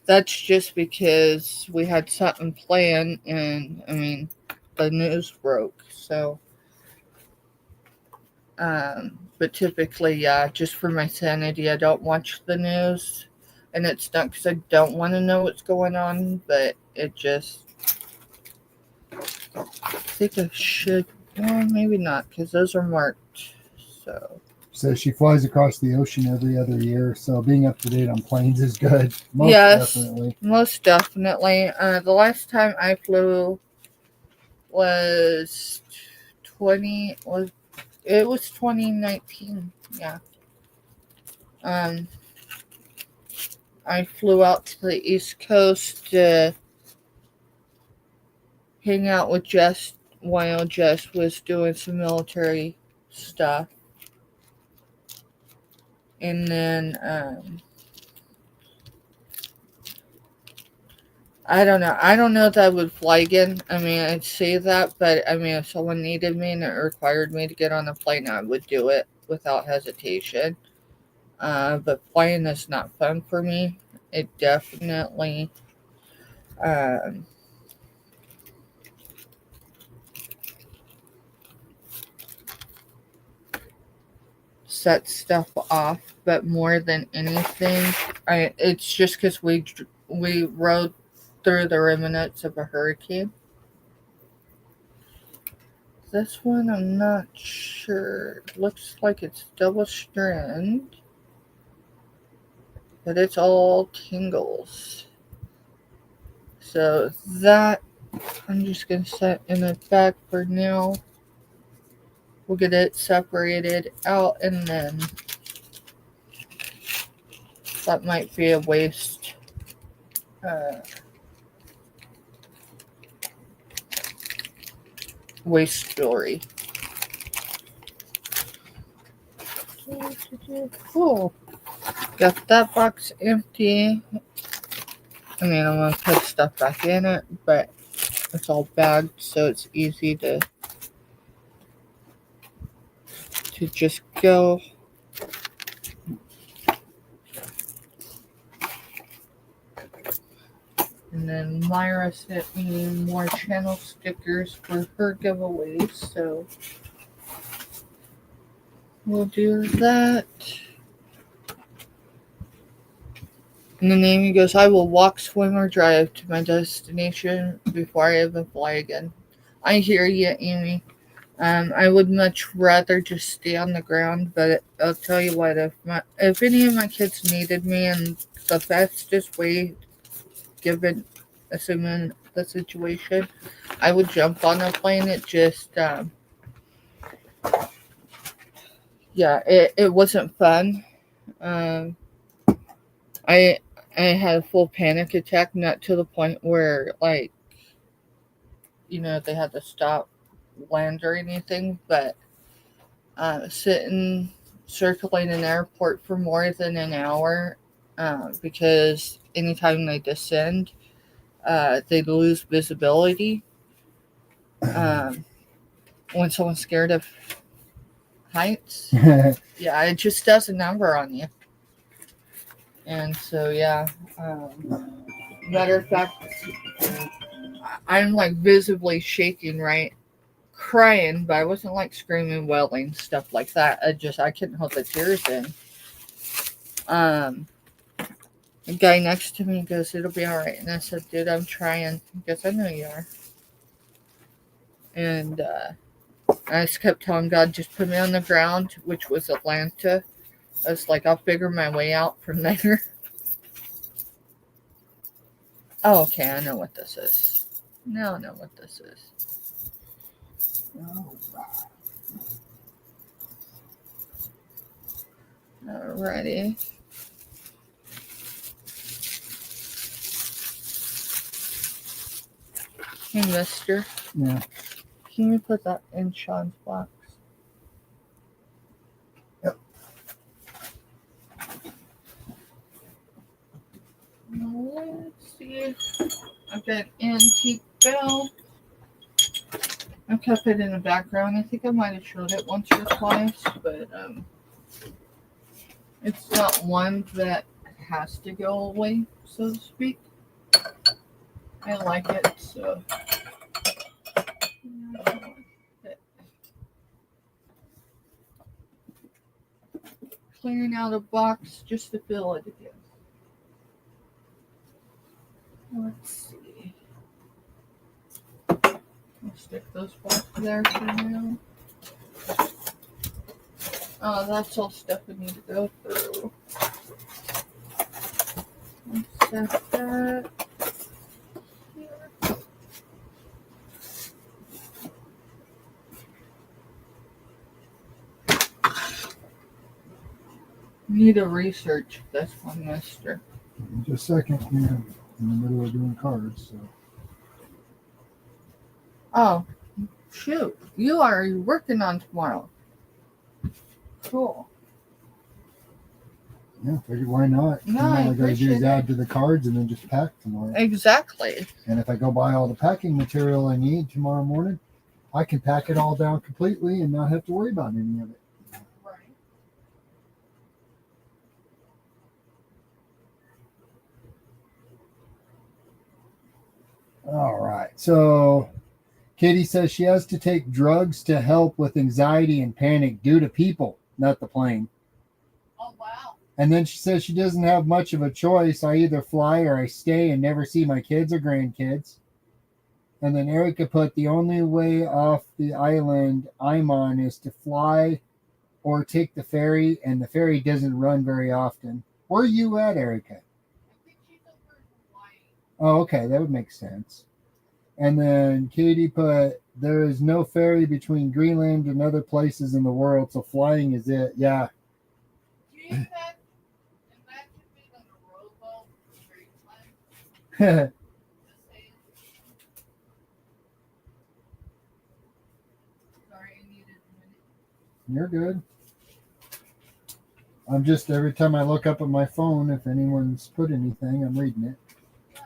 that's just because we had something planned and I mean the news broke, so but typically, yeah, just for my sanity, I don't watch the news. And it's not because I don't want to know what's going on, but it just, I think I should, well, maybe not, because those are marked, so. So she flies across the ocean every other year, so being up to date on planes is good. Most Yes, definitely. most definitely. The last time I flew was 2019, yeah. I flew out to the East Coast to hang out with Jess while Jess was doing some military stuff. And then, I don't know. I don't know if I would fly again. I mean, I'd say that, but I mean, if someone needed me and it required me to get on a plane, I would do it without hesitation. But flying is not fun for me. It definitely, set stuff off, but more than anything, it's just because we rode through the remnants of a hurricane. This one I'm not sure. Looks like it's double strand, but it's all tingles. So that I'm just gonna set in the back for now. We'll get it separated out and then that might be a waste. Waste jewelry. Cool. Got that box empty. I mean, I'm gonna put stuff back in it, but it's all bagged, so it's easy to just go. And then Myra sent me more channel stickers for her giveaways, so we'll do that. And then Amy goes, I will walk, swim, or drive to my destination before I even fly again. I hear you, Amy. I would much rather just stay on the ground, but I'll tell you what, if any of my kids needed me and the fastest way, given assuming the situation, I would jump on a plane. It just, yeah, it wasn't fun. I had a full panic attack, not to the point where, like, you know, they had to stop, land or anything, but sitting, circling an airport for more than an hour because anytime they descend, they lose visibility. When someone's scared of heights, yeah, it just does a number on you. And so, yeah. Matter of fact, I'm like visibly shaking, right? Crying, but I wasn't like screaming, wailing, stuff like that. I couldn't hold the tears in. The guy next to me goes, "It'll be all right." And I said, "Dude, I'm trying." He goes, "I know you are." And I just kept telling God, "Just put me on the ground," which was Atlanta. I was like, "I'll figure my way out from there." Oh, okay, I know what this is. Now I know what this is. Alrighty. Hey, mister. Yeah. Can you put that in Sean's box? Yep. Let's see. I've got an antique bell. I kept it in the background. I think I might have showed it once or twice, but it's not one that has to go away, so to speak. I like it, so. Clearing out a box just to fill it again. Let's see. I'll stick those back there for now. Oh, that's all stuff we need to go through. Let's set that here. Need a research this one, mister. Just a second. Yeah, in the middle of doing cards. So. Oh, shoot. You are working on tomorrow. Cool. Yeah, figured why not? No, all I I gotta do appreciate is it. add to the cards and then just pack tomorrow. Exactly. And if I go buy all the packing material I need tomorrow morning, I can pack it all down completely and not have to worry about any of it. Right. All right. So Katie says she has to take drugs to help with anxiety and panic due to people, not the plane. Oh, wow. And then she says she doesn't have much of a choice. I either fly or I stay and never see my kids or grandkids. And then Erica put the only way off the island I'm on is to fly or take the ferry, and the ferry doesn't run very often. Where are you at, Erica? I think she's over in Hawaii. Oh, okay, that would make sense. And then Katie put, there is no ferry between Greenland and other places in the world, so flying is it. Yeah. Imagine being on a rowboat straight line. Sorry, I needed a minute. You're good. I'm just, every time I look up at my phone, if anyone's put anything, I'm reading it. Yeah.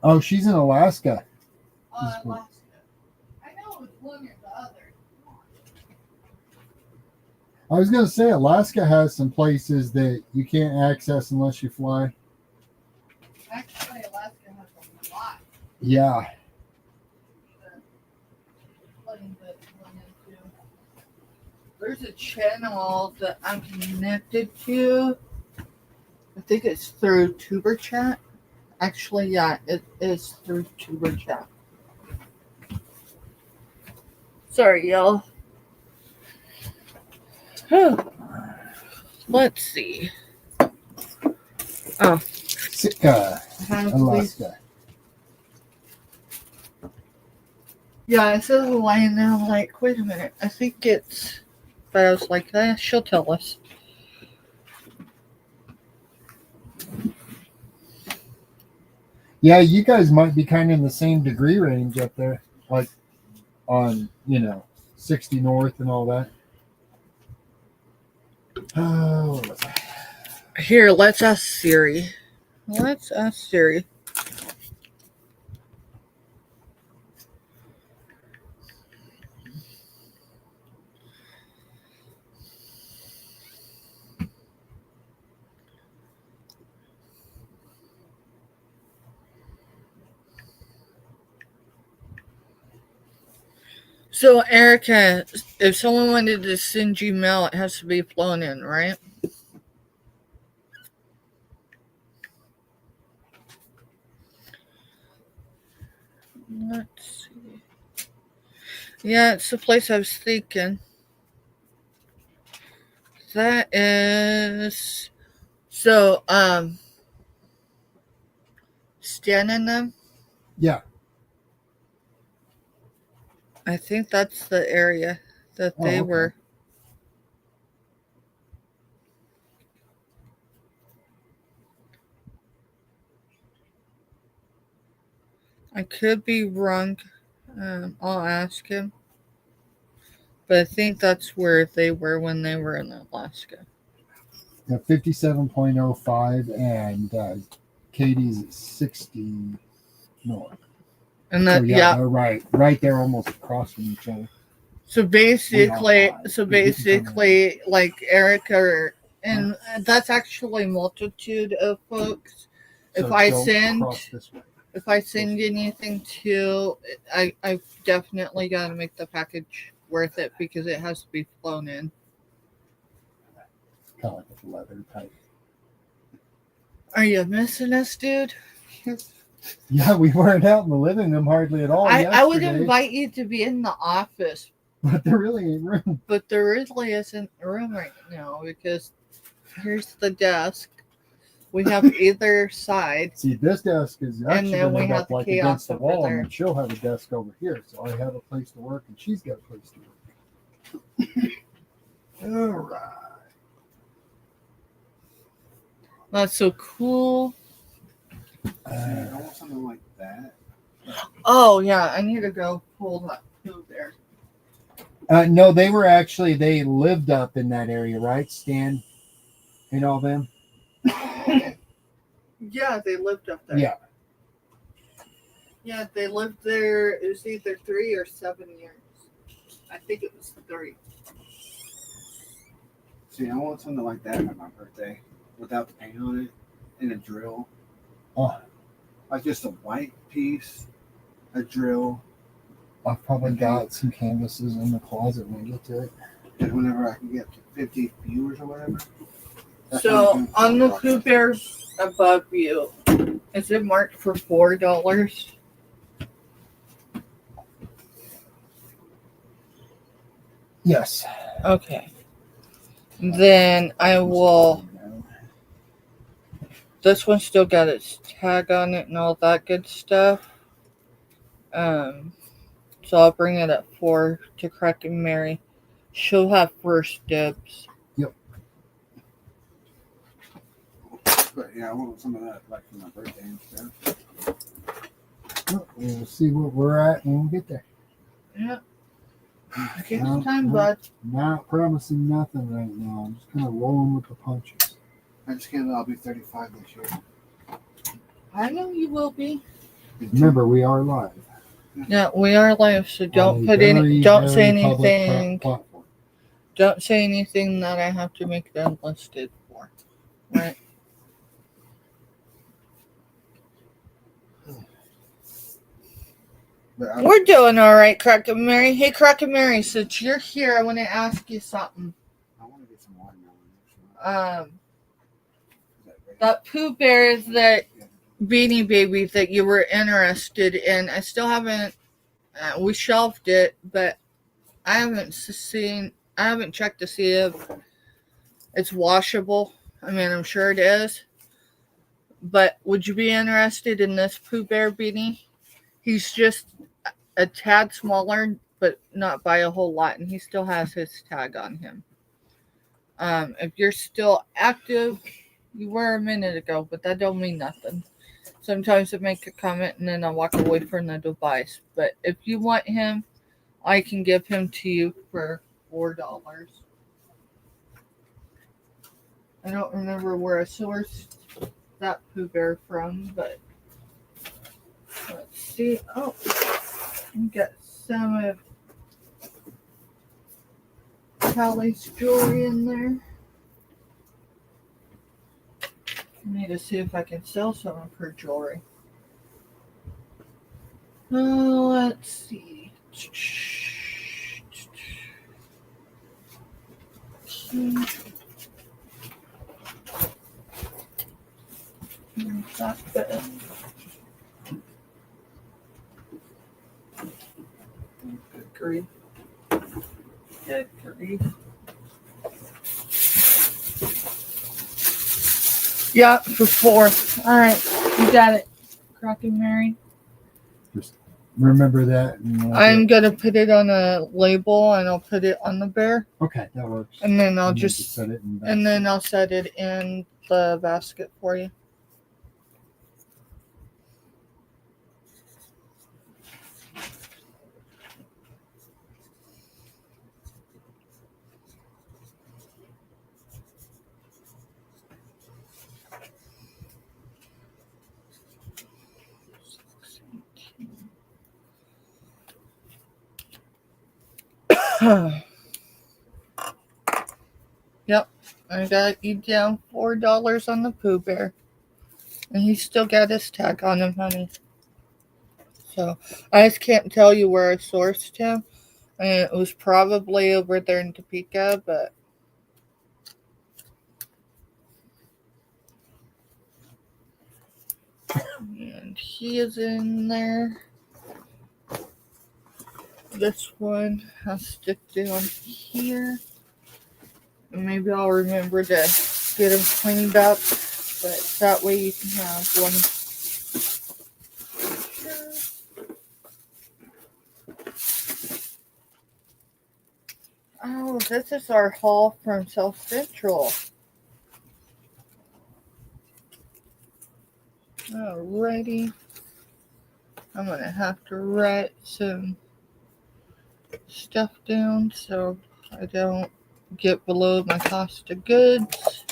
Oh, she's in Alaska. Alaska. I know it's one or the other. I was going to say, Alaska has some places that you can't access unless you fly. Actually, Alaska has a lot. Yeah. There's a channel that I'm connected to. I think it's through Tuber Chat. Actually, yeah, it is through Tuber Chat. Sorry, y'all. Let's see. Oh, Sitka, have Alaska. Yeah, it says Hawaii now. I'm like, wait a minute. I think it's. But I was like, she'll tell us. Yeah, you guys might be kind of in the same degree range up there, like on 60 north and all that. Oh, what was I? Here, let's ask Siri. Let's ask Siri. So, Erica, if someone wanted to send you mail, it has to be flown in, right? Let's see. Yeah, it's the place I was thinking. That is. So, standing them. Yeah. I think that's the area that they okay. were. I could be wrong. I'll ask him. But I think that's where they were when they were in Alaska. Yeah, 57.05 and Katie's at 60 north. And that, So yeah, they're right there, almost across from each other. So basically, like Erica, and that's actually a multitude of folks. So If I don't send, cross this way. if I send anything to, I definitely got to make the package worth it because it has to be flown in. Kind of like a leather type. Are you missing us, dude? Yeah, we weren't out in the living room hardly at all. I would invite you to be in the office, but there really ain't room. but there really isn't room right now because here's the desk. We have either side. See, this desk is actually then we going to end up up like chaos against the over wall, there. and then she'll have a desk over here. So I have a place to work, and she's got a place to work. All right. That's so cool. I want something like that. Oh yeah, I need to go pull that food there. No, they lived up in that area, right? Stan and all them. Yeah, they lived up there. Yeah. Yeah, they lived there. It was either 3 or 7 years. I think it was 3. See, I want something like that for my birthday, without the paint on it, and a drill. Oh. Like just a white piece, a drill. I've probably got some canvases in the closet when we get to it. And whenever I can get to 50 viewers or whatever. So on the Pooh Bear above you, is it marked for $4? Yes. Okay. Then I will. This one still got its tag on it and all that good stuff. So I'll bring it at 4 to Crack and Mary. She'll have first dibs. Yep. But yeah, I want some of that like for my birthday and stuff. Well, we'll see what we're at when we get there. Yeah. Take your time, bud. Not promising nothing right now. I'm just kind of rolling with the punches. I just can't. I'll be 35 this year. I know you will be. Remember, we are live. Yeah, we are live, so don't say anything. Don't say anything that I have to make them listed for. Right? We're doing all right, Crack and Mary. Hey, Crack and Mary, since you're here, I want to ask you something. I want to get some watermelon. That Pooh Bear is that Beanie Baby that you were interested in. I still haven't. We shelved it, but I haven't checked to see if it's washable. I mean, I'm sure it is. But would you be interested in this Pooh Bear beanie? He's just a tad smaller, but not by a whole lot, and he still has his tag on him. If you're still active, you were a minute ago, but that don't mean nothing. Sometimes I make a comment and then I walk away from the device. But if you want him, I can give him to you for $4. I don't remember where I sourced that Pooh Bear from, but let's see. Oh, we got some of Callie's jewelry in there. I need to see if I can sell some of her jewelry. Let's see. That bit. Good grief. Good grief. Yeah, for $4. All right, you got it, Crockett Mary. Just remember that. And I'm gonna put it on a label, and I'll put it on the bear, okay, that works. and then I'll And then just set it in the and then basket. I'll set it in the basket for you. Yep, I got you down $4 on the Pooh Bear, and he's still got his tag on him, honey. So I just can't tell you where I sourced him. And it was probably over there in Topeka, but and he is in there. This one I'll stick down here. And maybe I'll remember to get them cleaned up, but that way you can have one. Oh, this is our haul from South Central. Alrighty. I'm going to have to write some stuff down so I don't get below my cost of goods.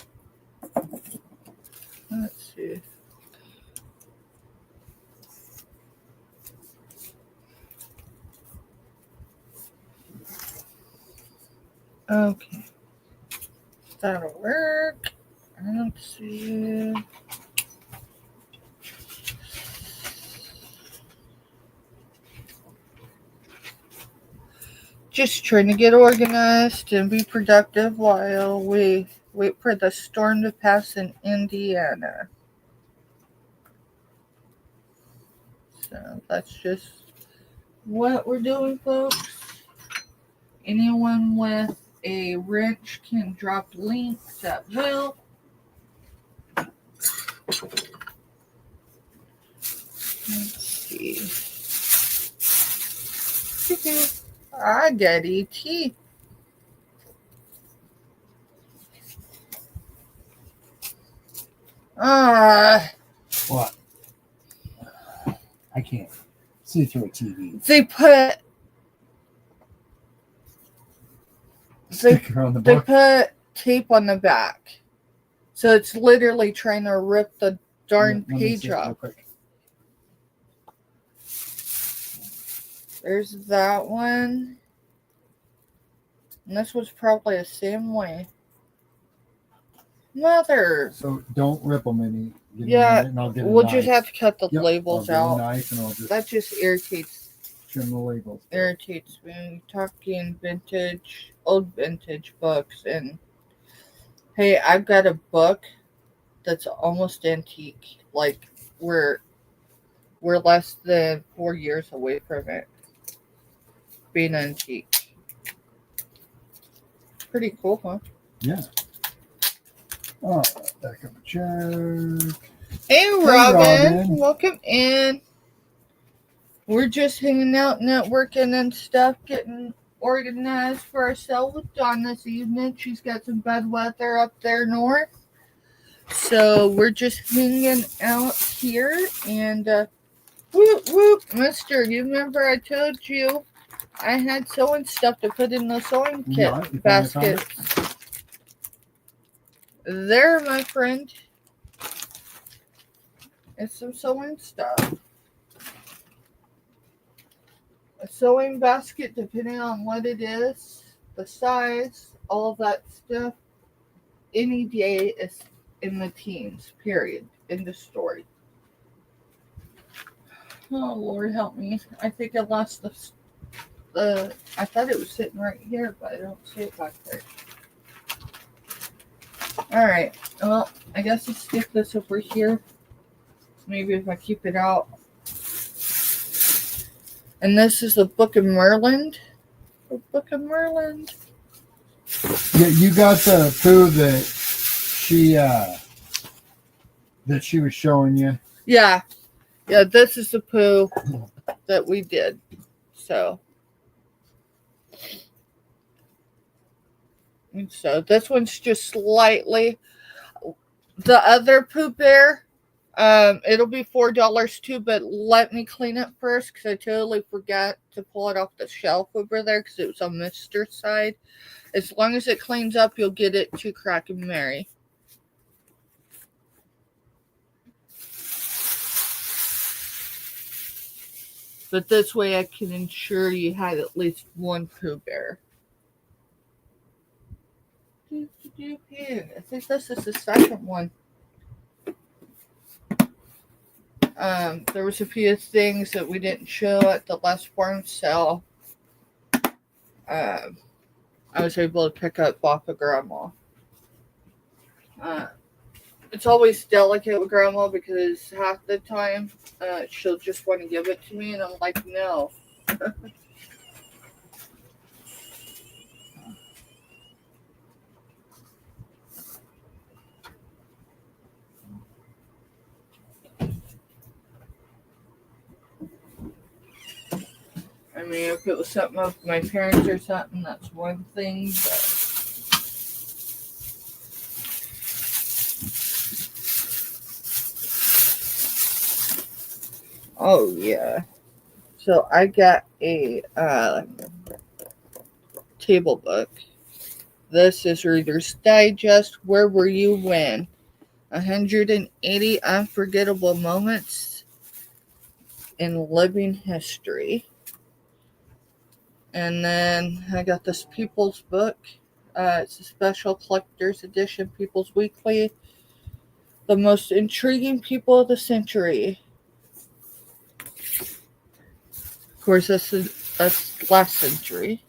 Let's see. Okay. That'll work. Let's see. Just trying to get organized and be productive while we wait for the storm to pass in Indiana. So that's just what we're doing, folks. Anyone with a wrench can drop links at will. Let's see. I got ET. What? I can't see through a TV. They put Sticker on the they book. put tape on the back, so it's literally trying to rip the darn Let me see page it real off. quick. There's that one, and this was probably the same way. Mother. So don't rip them any. Get Yeah, them and I'll get a we'll knife. just have to cut the Yep, labels I'll get a out. knife and I'll just That just irritates trim the labels. me. Talking old vintage books, and hey, I've got a book that's almost antique. Like we're less than 4 years away from it being antique. Pretty cool, huh? Yeah. All right, back up a check. Hey, Robin. Robin. Welcome in. We're just hanging out, networking and stuff, getting organized for our sale with Dawn this evening. She's got some bad weather up there north. So we're just hanging out here and whoop whoop, mister. You remember I told you I had sewing stuff to put in the sewing kit Yeah, you finally found basket. There, my friend. It's some sewing stuff. A sewing basket, depending on what it is, the size, all of that stuff. Any day is in the teens, period. End of story. Oh, Lord help me. I think I lost the I thought it was sitting right here, but I don't see it back there. Alright, well, I guess let's stick this over here. Maybe if I keep it out. And this is the Book of Merlin. The Book of Merlin. Yeah, you got the poo that she was showing you. Yeah. Yeah, this is the poo that we did. So. And so this one's just slightly. The other Pooh Bear, it'll be $4 too, but let me clean it first because I totally forgot to pull it off the shelf over there because it was on Mr. side. As long as it cleans up, you'll get it to Crack and Mary. But this way I can ensure you had at least one Pooh Bear. I think this is the second one. There was a few things that we didn't show at the last farm sale. I was able to pick up off of Grandma. It's always delicate with Grandma because half the time she'll just want to give it to me, and I'm like, no. I mean, if it was something of my parents or something, that's one thing, but. Oh, yeah. So I got a table book. This is Reader's Digest. Where Were You When? 180 Unforgettable Moments in Living History. And then I got this People's Book. It's a special collector's edition, People's Weekly. The Most Intriguing People of the Century. Of course, that's last century.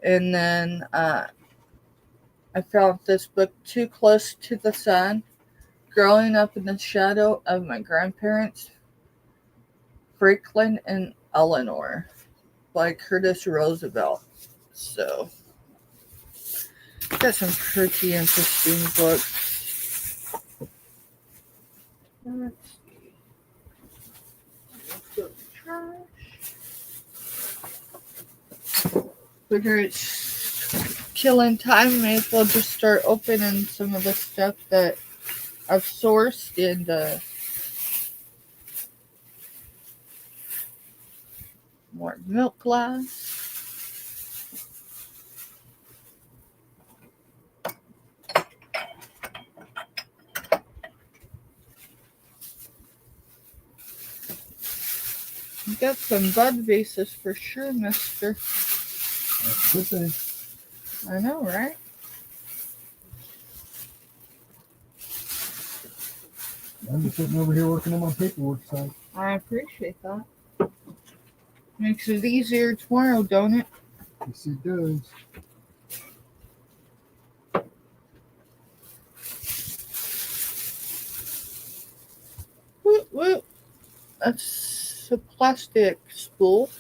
And then I found this book, Too Close to the Sun. Growing Up in the Shadow of My Grandparents, Franklin and Eleanor, by Curtis Roosevelt. So, got some pretty interesting books. Let's see. Let's go to trash. Figure it's killing time. May as well just start opening some of the stuff that I've sourced and more milk glass. You got some bud vases for sure, mister. That's a good thing. I know, right? I'm just sitting over here working on my paperwork side. I appreciate that. Makes it easier tomorrow, don't it? Yes, it does. Whoop. That's a plastic spool.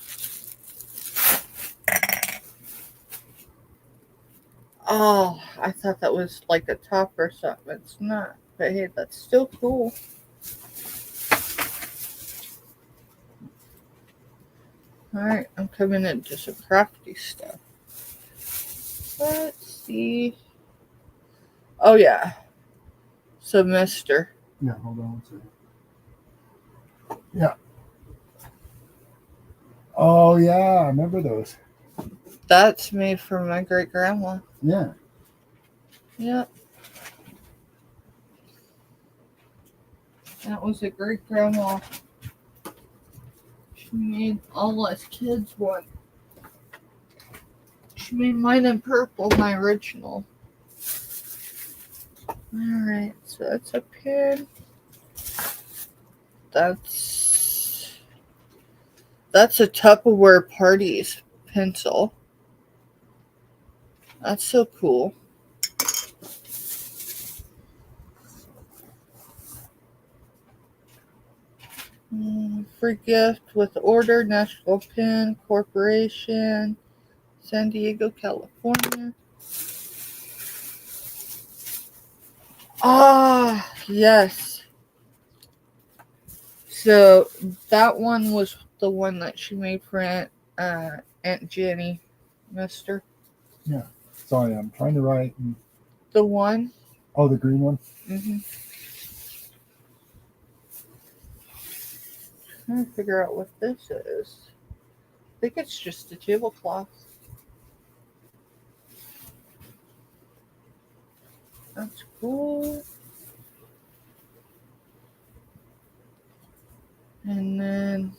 Oh, I thought that was like a top or something. It's not. But hey, that's still cool. Alright, I'm coming into some crafty stuff. Let's see. Oh, yeah. So, mister. Yeah, hold on one second. Yeah. Oh, yeah, I remember those. That's made for my great grandma. Yeah. Yep. That was a great grandma. She made all us kids one. She made mine in purple, my original. Alright, so that's a pin. That's a Tupperware Parties pencil. That's so cool. Free gift with order, National Pen Corporation, San Diego, California. Ah, yes. So that one was the one that she made for Aunt Jenny, mister. Yeah. Sorry, I'm trying to write. The one? Oh, the green one? Mm-hmm. Trying to figure out what this is. I think it's just a tablecloth. That's cool. And then,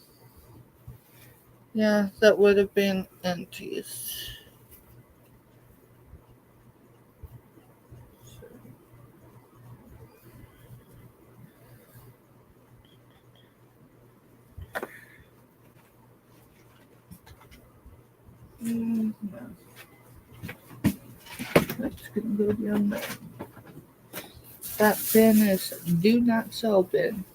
yeah, that would have been empties. No. That's going to go down there. That bin is do not sell bin.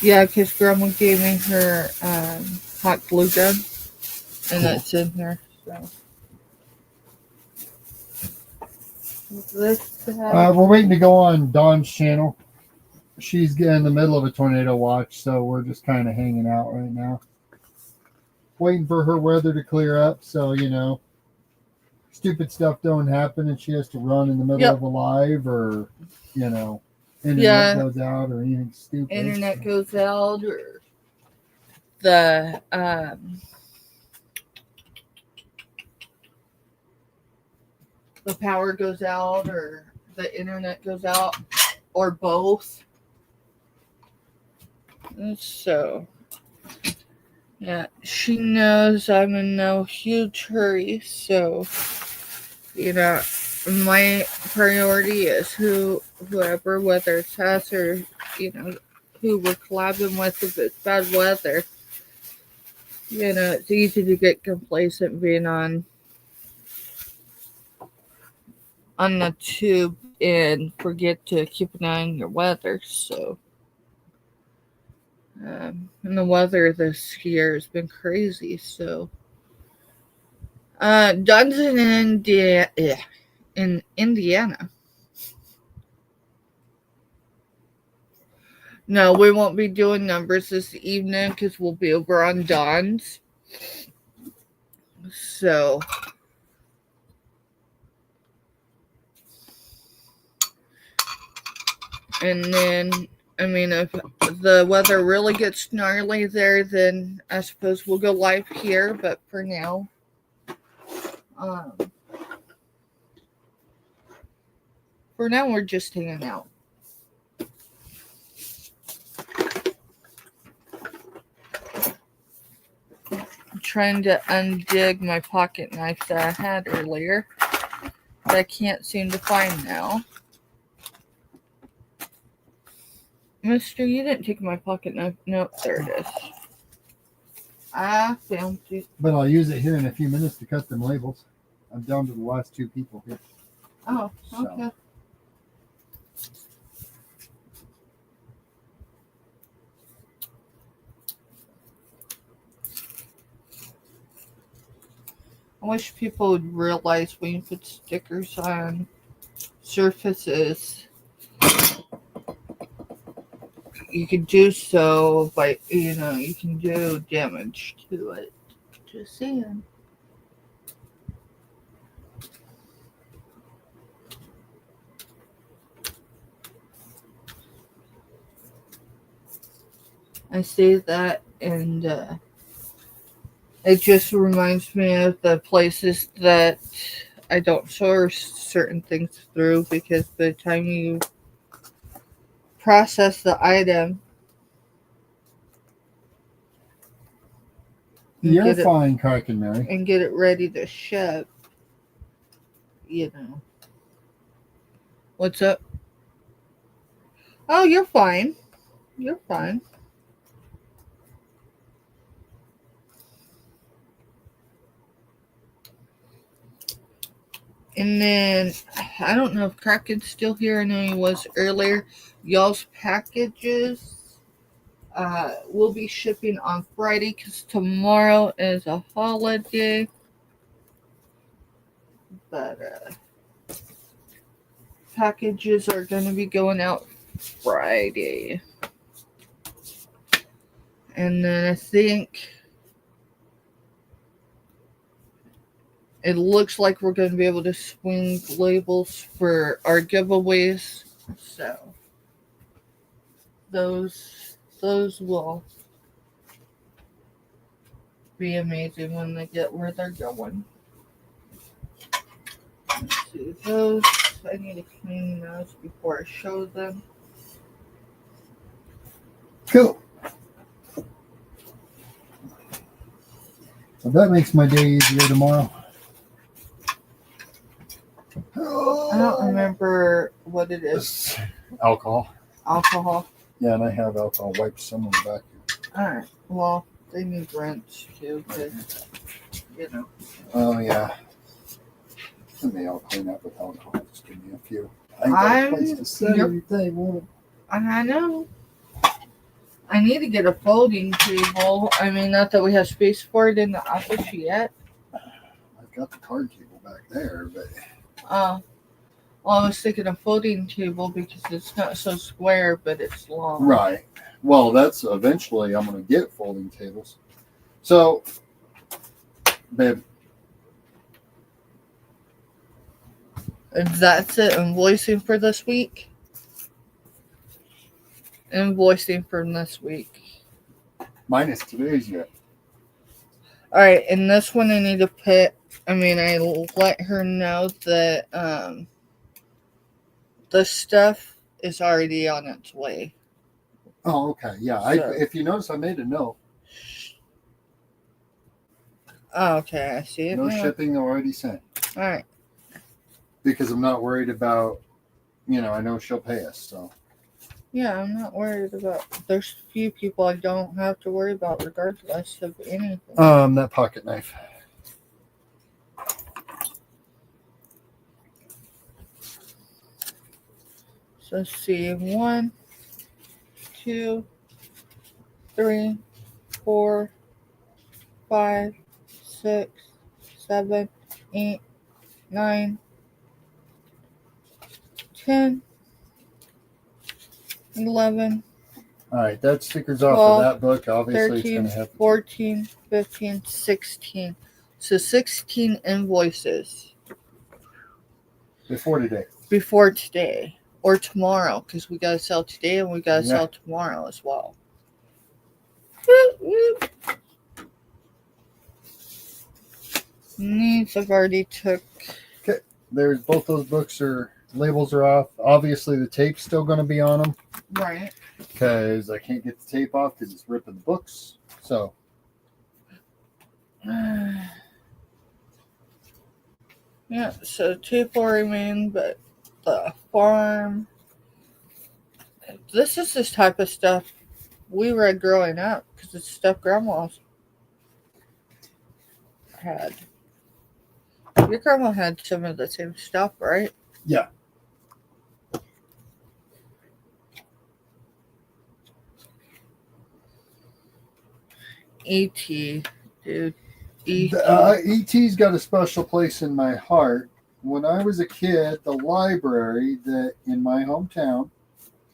Yeah, because Grandma gave me her hot glue gun, and Cool. it's in here. So this We're waiting to go on Dawn's channel. She's in the middle of a tornado watch, so we're just kind of hanging out right now. Waiting for her weather to clear up, so, stupid stuff don't happen and she has to run in the middle of a live or, internet goes out or anything stupid. Internet goes out or the power goes out or the internet goes out or both. So, yeah, she knows I'm in no huge hurry. So, my priority is whoever, whether it's us or, who we're collabing with if it's bad weather. It's easy to get complacent being on the tube and forget to keep an eye on your weather. So, and the weather this year has been crazy. So, Dawn's in Indiana. No, we won't be doing numbers this evening because we'll be over on Dawn's. So, and then, if the weather really gets gnarly there, then I suppose we'll go live here. But for now, we're just hanging out. I'm trying to undig my pocket knife that I had earlier that I can't seem to find now. Mister, you didn't take my pocket knife. Nope, there it is. I found it. But I'll use it here in a few minutes to cut them labels. I'm down to the last two people here. Oh, okay. I wish people would realize when you put stickers on surfaces, you can do so by, you can do damage to it. Just saying. I say that, and it just reminds me of the places that I don't source certain things through, because by the time you process the item, and You're get it fine, Kraken Mary. and get it ready to ship, you know. What's up? Oh, you're fine. You're fine. And then, I don't know if Kraken's still here. I know he was earlier. Y'all's packages will be shipping on Friday, because tomorrow is a holiday. But packages are going to be going out Friday. And then I think it looks like we're going to be able to swing labels for our giveaways. So those will be amazing when they get where they're going. Let's see, those, I need to clean those before I show them. Cool. So that makes my day easier tomorrow. I don't remember what it is. It's alcohol. Alcohol. Yeah, and I have alcohol wipes somewhere back here. Alright, well, they need rinse too, because, Oh, yeah. Maybe I'll clean up with alcohol. Just give me a few. I ain't got a place to set Yep. anything. Won't I know. I need to get a folding table. I mean, not that we have space for it in the office yet. I've got the card table back there, but Well, I was thinking a folding table because it's not so square, but it's long. right. Well, that's eventually I'm going to get folding tables. So, babe, And that's it. Invoicing for this week. Invoicing for this week. minus today's yet. Alright, and this one I need to put, I let her know that the stuff is already on its way. Oh, okay. Yeah. So- If you notice, I made a note. Oh, okay, I see it No now. shipping already sent. Alright. Because I'm not worried about, I know she'll pay us. So, Yeah, I'm not worried about. There's few people I don't have to worry about, regardless of anything. that pocket knife. So let's see, 1, 2, 3, 4, 5, 6, 7, 8, 9, 10, 11, All right, that sticker's off 12, of that book. Obviously, it's 13, going to have 14, 15, 16. So 16 invoices before today. before today or tomorrow, because we got to sell today and we got to Yeah. sell tomorrow as well. Whoop, whoop. These I've already took. There's both those books labels are off. Obviously, the tape's still going to be on them Right. because I can't get the tape off because it's ripping the books. So, Yeah, so tape will remain, but the farm. This is this type of stuff we read growing up, because it's stuff grandma's had. Your grandma had some of the same stuff, right? yeah. E.T., dude. E.T. E.T.'s got a special place in my heart. When I was a kid, the library that in my hometown,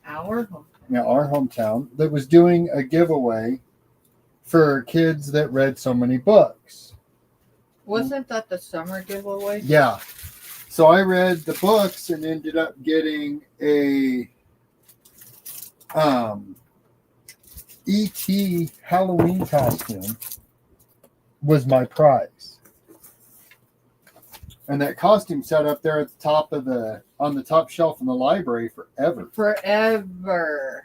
Our home. our hometown, that was doing a giveaway for kids that read so many books. Wasn't that the summer giveaway? Yeah. So I read the books and ended up getting a E.T. Halloween costume was my prize. And that costume sat up there at the top of on the top shelf in the library forever. Forever.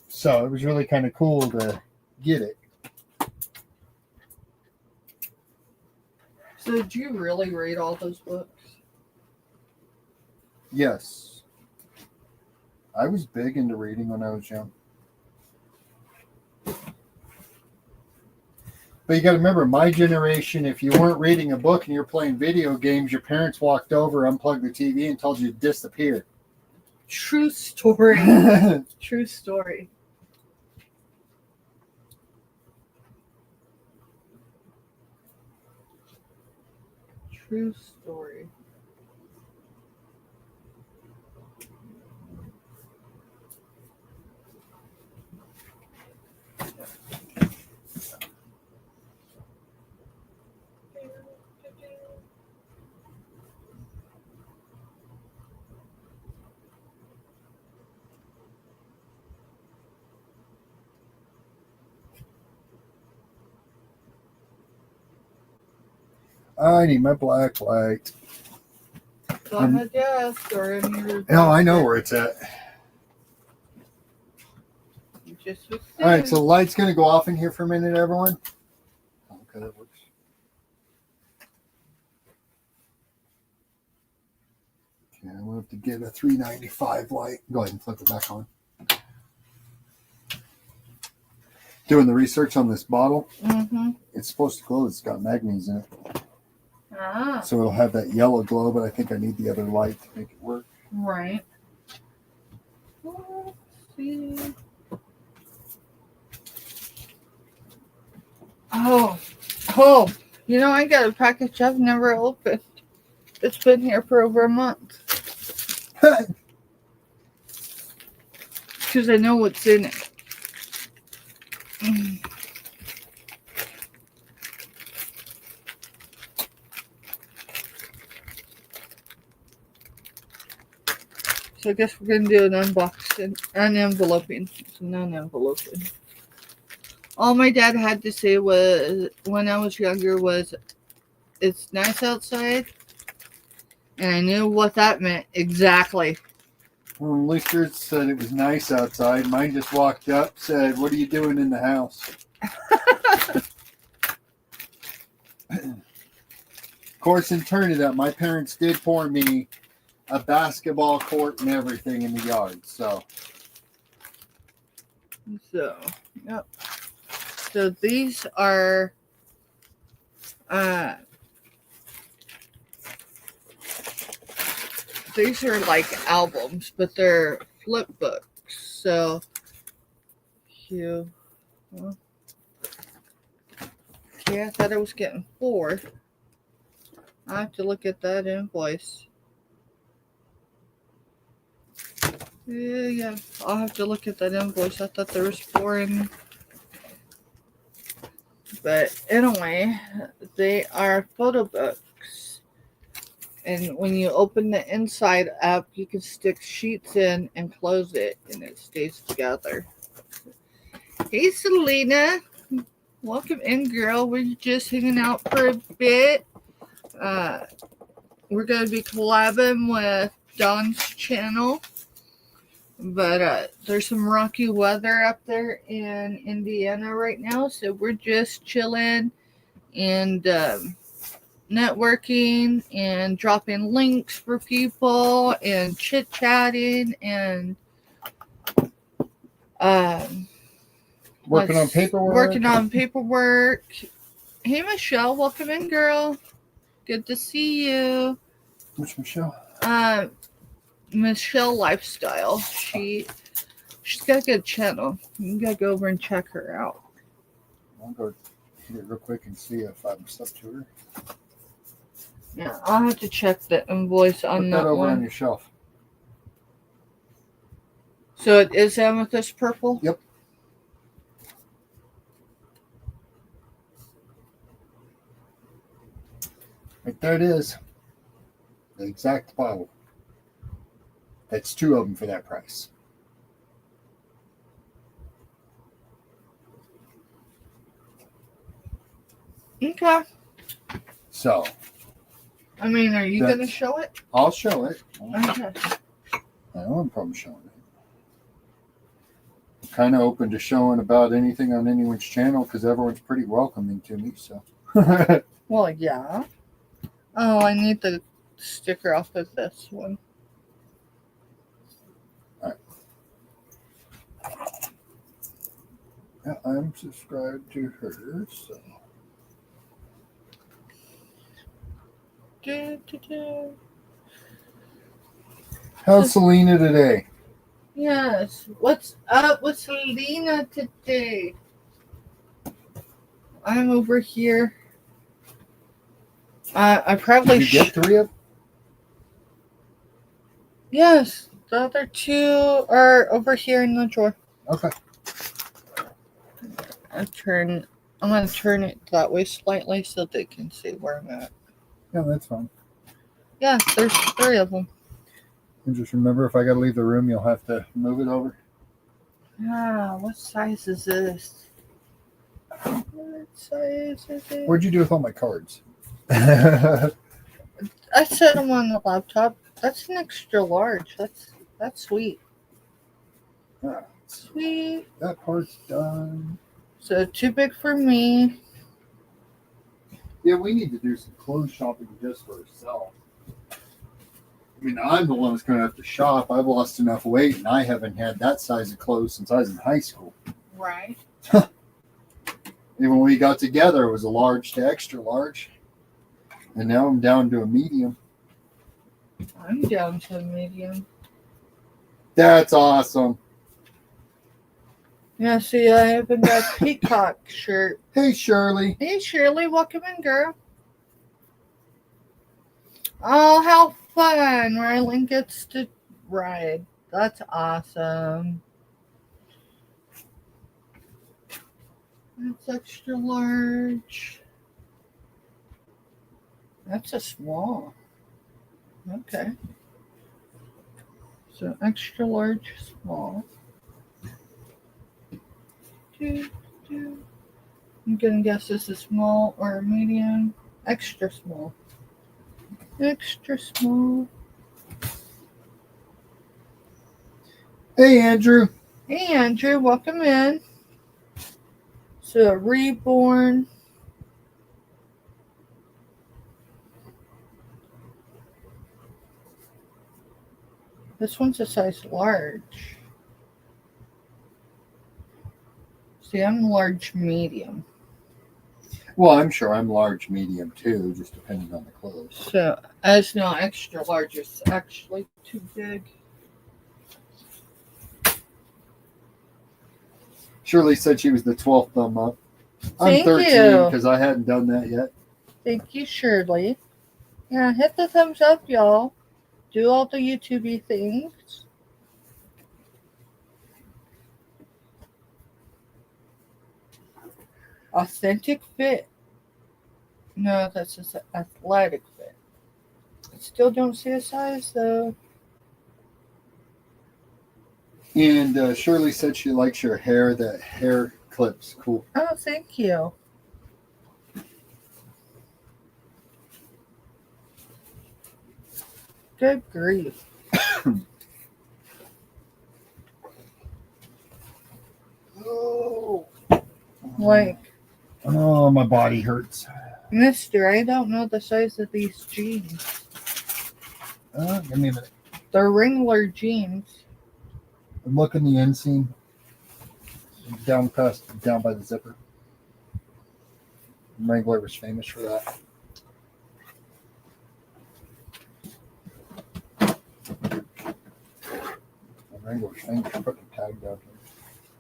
So it was really kind of cool to get it. So did you really read all those books? Yes. I was big into reading when I was young. But you got to remember, my generation, if you weren't reading a book and you're playing video games, your parents walked over, unplugged the TV, and told you to disappear. True story. True story. True story. I need my black light. It's on the desk or in your. Oh, I know where it's at. You just was All right, saying. so the light's going to go off in here for a minute, everyone. Okay, that works. Okay, I'm going to have to get a 395 light. Go ahead and flip it back on. Doing the research on this bottle. Mm-hmm. It's supposed to glow. It's got magnesium in it. Ah, So it'll have that yellow glow, but I think I need the other light to make it work. right. Let's see. Oh, you know, I got a package I've never opened. It's been here for over a month. Because I know what's in it. Mm. So I guess we're going to do an unboxing, unenveloping, so non-enveloping. All my dad had to say was, when I was younger, was, it's nice outside. And I knew what that meant exactly. Well, at least yours said it was nice outside. Mine just walked up, said, "What are you doing in the house?" Of course, in turn to that, my parents did pour me a basketball court and everything in the yard. So, Yep. So these are like albums, but they're flip books. So you okay, I thought I was getting 4. I have to look at that invoice. Yeah, I'll have to look at that invoice. I thought there was 4 in. But anyway, they are photo books. And when you open the inside up, you can stick sheets in and close it, and it stays together. Hey, Selena. Welcome in, girl. We're just hanging out for a bit. We're going to be collabing with Dawn's channel. But there's some rocky weather up there in Indiana right now, so we're just chilling and networking and dropping links for people and chit-chatting and working on paperwork. Hey, Michelle, welcome in, girl. Good to see you. Which Michelle? Michelle Lifestyle. She's got a good channel. You gotta go over and check her out. I'll go Get it real quick and see if I'm stuck to her. Yeah, I'll have to check the invoice Put on that that over one. on your shelf. So it is amethyst purple? Yep. Right there it is. The exact bottle. That's 2 of them for that price. Okay. So I mean, are you going to That's- show it? I'll show it. Okay. I don't have a problem showing it. I'm kind of open to showing about anything on anyone's channel because everyone's pretty welcoming to me. So Well, yeah. Oh, I need the sticker off of this one. yeah, I'm subscribed to her. So Do. how's Selena today? Yes. What's up with Selena today? I'm over here. I probably Did you get 3 of them? Yes. The other 2 are over here in the drawer. Okay. I'm gonna turn it that way slightly so they can see where I'm at. Yeah, that's fine. Yeah, there's 3 of them. And just remember, if I got to leave the room, you'll have to move it over. Ah, what size is this? What size is it? What'd you do with all my cards? I set them on the laptop. That's an extra large. That's sweet. Ah, Sweet. that part's done. So too big for me. Yeah, we need to do some clothes shopping just for ourselves. I mean, I'm the one that's going to have to shop. I've lost enough weight, and I haven't had that size of clothes since I was in high school. Right. Even when we got together, it was a large to extra large. And now I'm down to a medium. I'm down to a medium. That's awesome. Yeah, see, I even got a peacock shirt. Hey, Shirley. Hey, Shirley, welcome in, girl. Oh, how fun. Rylan gets to ride. That's awesome. That's extra large. That's a small. Okay. So extra large, small. I'm gonna guess this is small or medium. Extra small. Extra small. Hey, Andrew. Hey, Andrew, welcome in. So, reborn. This one's a size large. See, I'm large medium. Well, I'm sure I'm large medium too, just depending on the clothes. So, as no extra large is actually too big. Shirley said she was the 12th thumb up. I'm Thank 13 you. because I hadn't done that yet. Thank you, Shirley. Yeah, hit the thumbs up, y'all. Do all the YouTube things. Authentic fit. No, that's just athletic fit. I still don't see a size though. And Shirley said she likes your hair. That hair clip's cool. Oh, thank you. Good grief. Oh. Like, Oh, my body hurts. mister, I don't know the size of these jeans. Give me a minute. They're Wrangler jeans. I'm looking the inseam. Down by the zipper. Wrangler was famous for that. Wrangler was famous for putting a tag down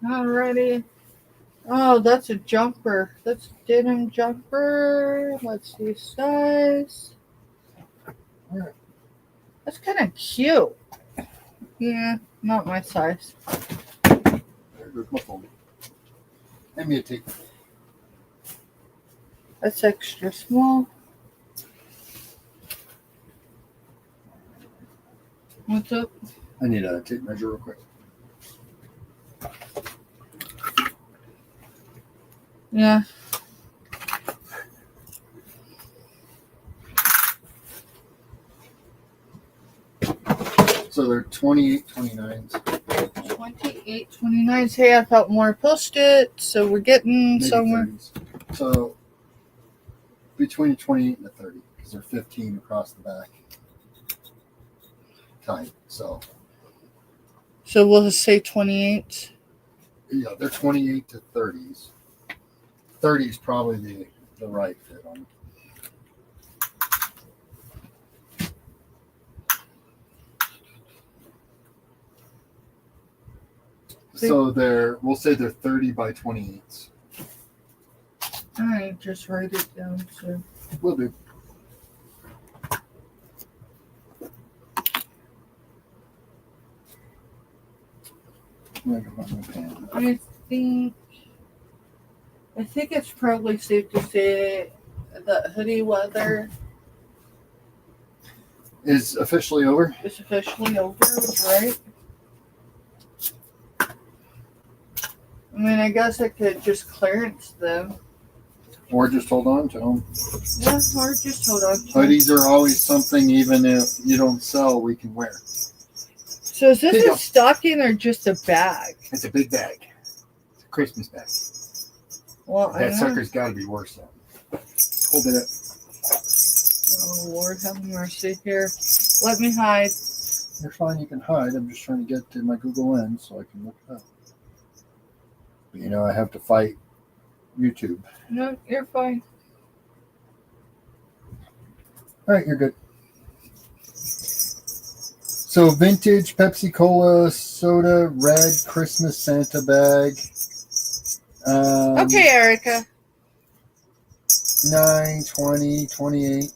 here. Alrighty. Oh, that's a jumper. That's a denim jumper. Let's see size. That's kind of cute. Yeah, not my size. There goes my phone. Hand me a tape. That's extra small. What's up? I need a tape measure real quick. Yeah. So they're 28, 29s. 28, 29. Hey, I thought more post-it, so we're getting Maybe somewhere. 30s. So between a 28 and a 30, because they're 15 across the back. Tight. So So we'll just say 28. yeah, they're 28 to 30s. 30 is probably the right fit on them. So we'll say they're 30 by 28s. All right, just write it down. So Will do. Where do I put my pen? I think it's probably safe to say that hoodie weather Is officially over. is officially over, right? I mean, I guess I could just clearance them. Or just hold on to them. Yeah, or just hold on to them. Hoodies are always something, even if you don't sell, we can wear. So is this There you a go. stocking or just a bag? It's a big bag. It's a Christmas bag. Well, I That know. sucker's got to be worse than. Hold it up. Oh, Lord have mercy here. Let me hide. You're fine. You can hide. I'm just trying to get to my Google Lens so I can look it up. But, you know, I have to fight YouTube. No, you're fine. All right, you're good. So vintage Pepsi Cola soda red Christmas Santa bag. Okay, Erica. 9, 20, 28.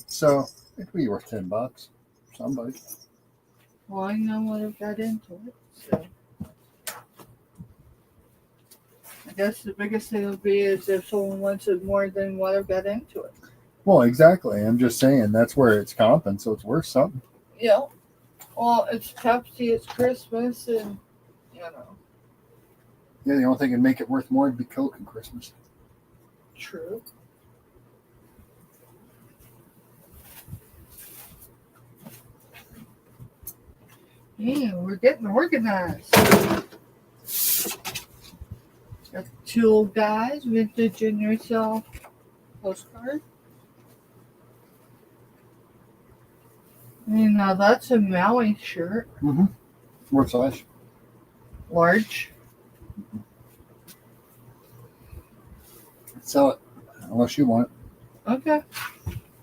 So it could be worth $10. Somebody. Well, I know what I've got into it, so. I guess the biggest thing would be is if someone wants it more than what I've got into it. Well, exactly. I'm just saying that's where it's comping, so it's worth something. Yeah. Well, it's Pepsi, it's Christmas, and, you know, Yeah, the only thing that would make it worth more would be Coke and Christmas. true. Yeah, we're getting organized. Got the two old guys, vintage and yourself postcard. And now that's a Maui shirt, What size? large. Sell it. Unless you want it. Okay.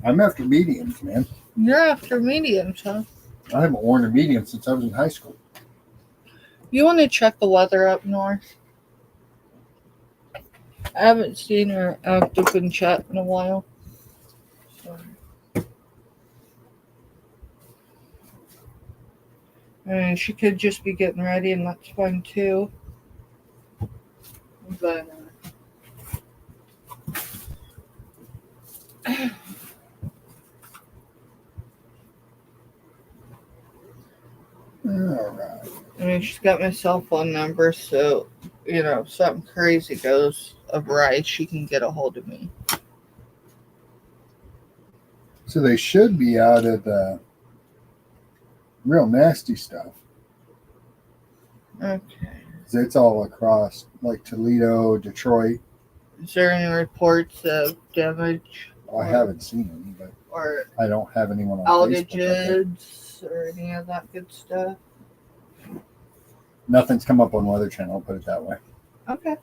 I'm after mediums, man. You're after mediums, huh? I haven't worn a medium since I was in high school. You want to check the weather up north? I haven't seen her active in chat in a while. So. I mean, she could just be getting ready, and that's fine too. But All right. I mean, she's got my cell phone number, so you know, if something crazy goes awry, she can get a hold of me. So they should be out of the real nasty stuff. Okay. 'Cause it's all across, like Toledo, Detroit. Is there any reports of damage I haven't seen any, but or I don't have anyone on Facebook. outages or any of that good stuff? Nothing's come up on Weather Channel, I'll put it that way. Okay.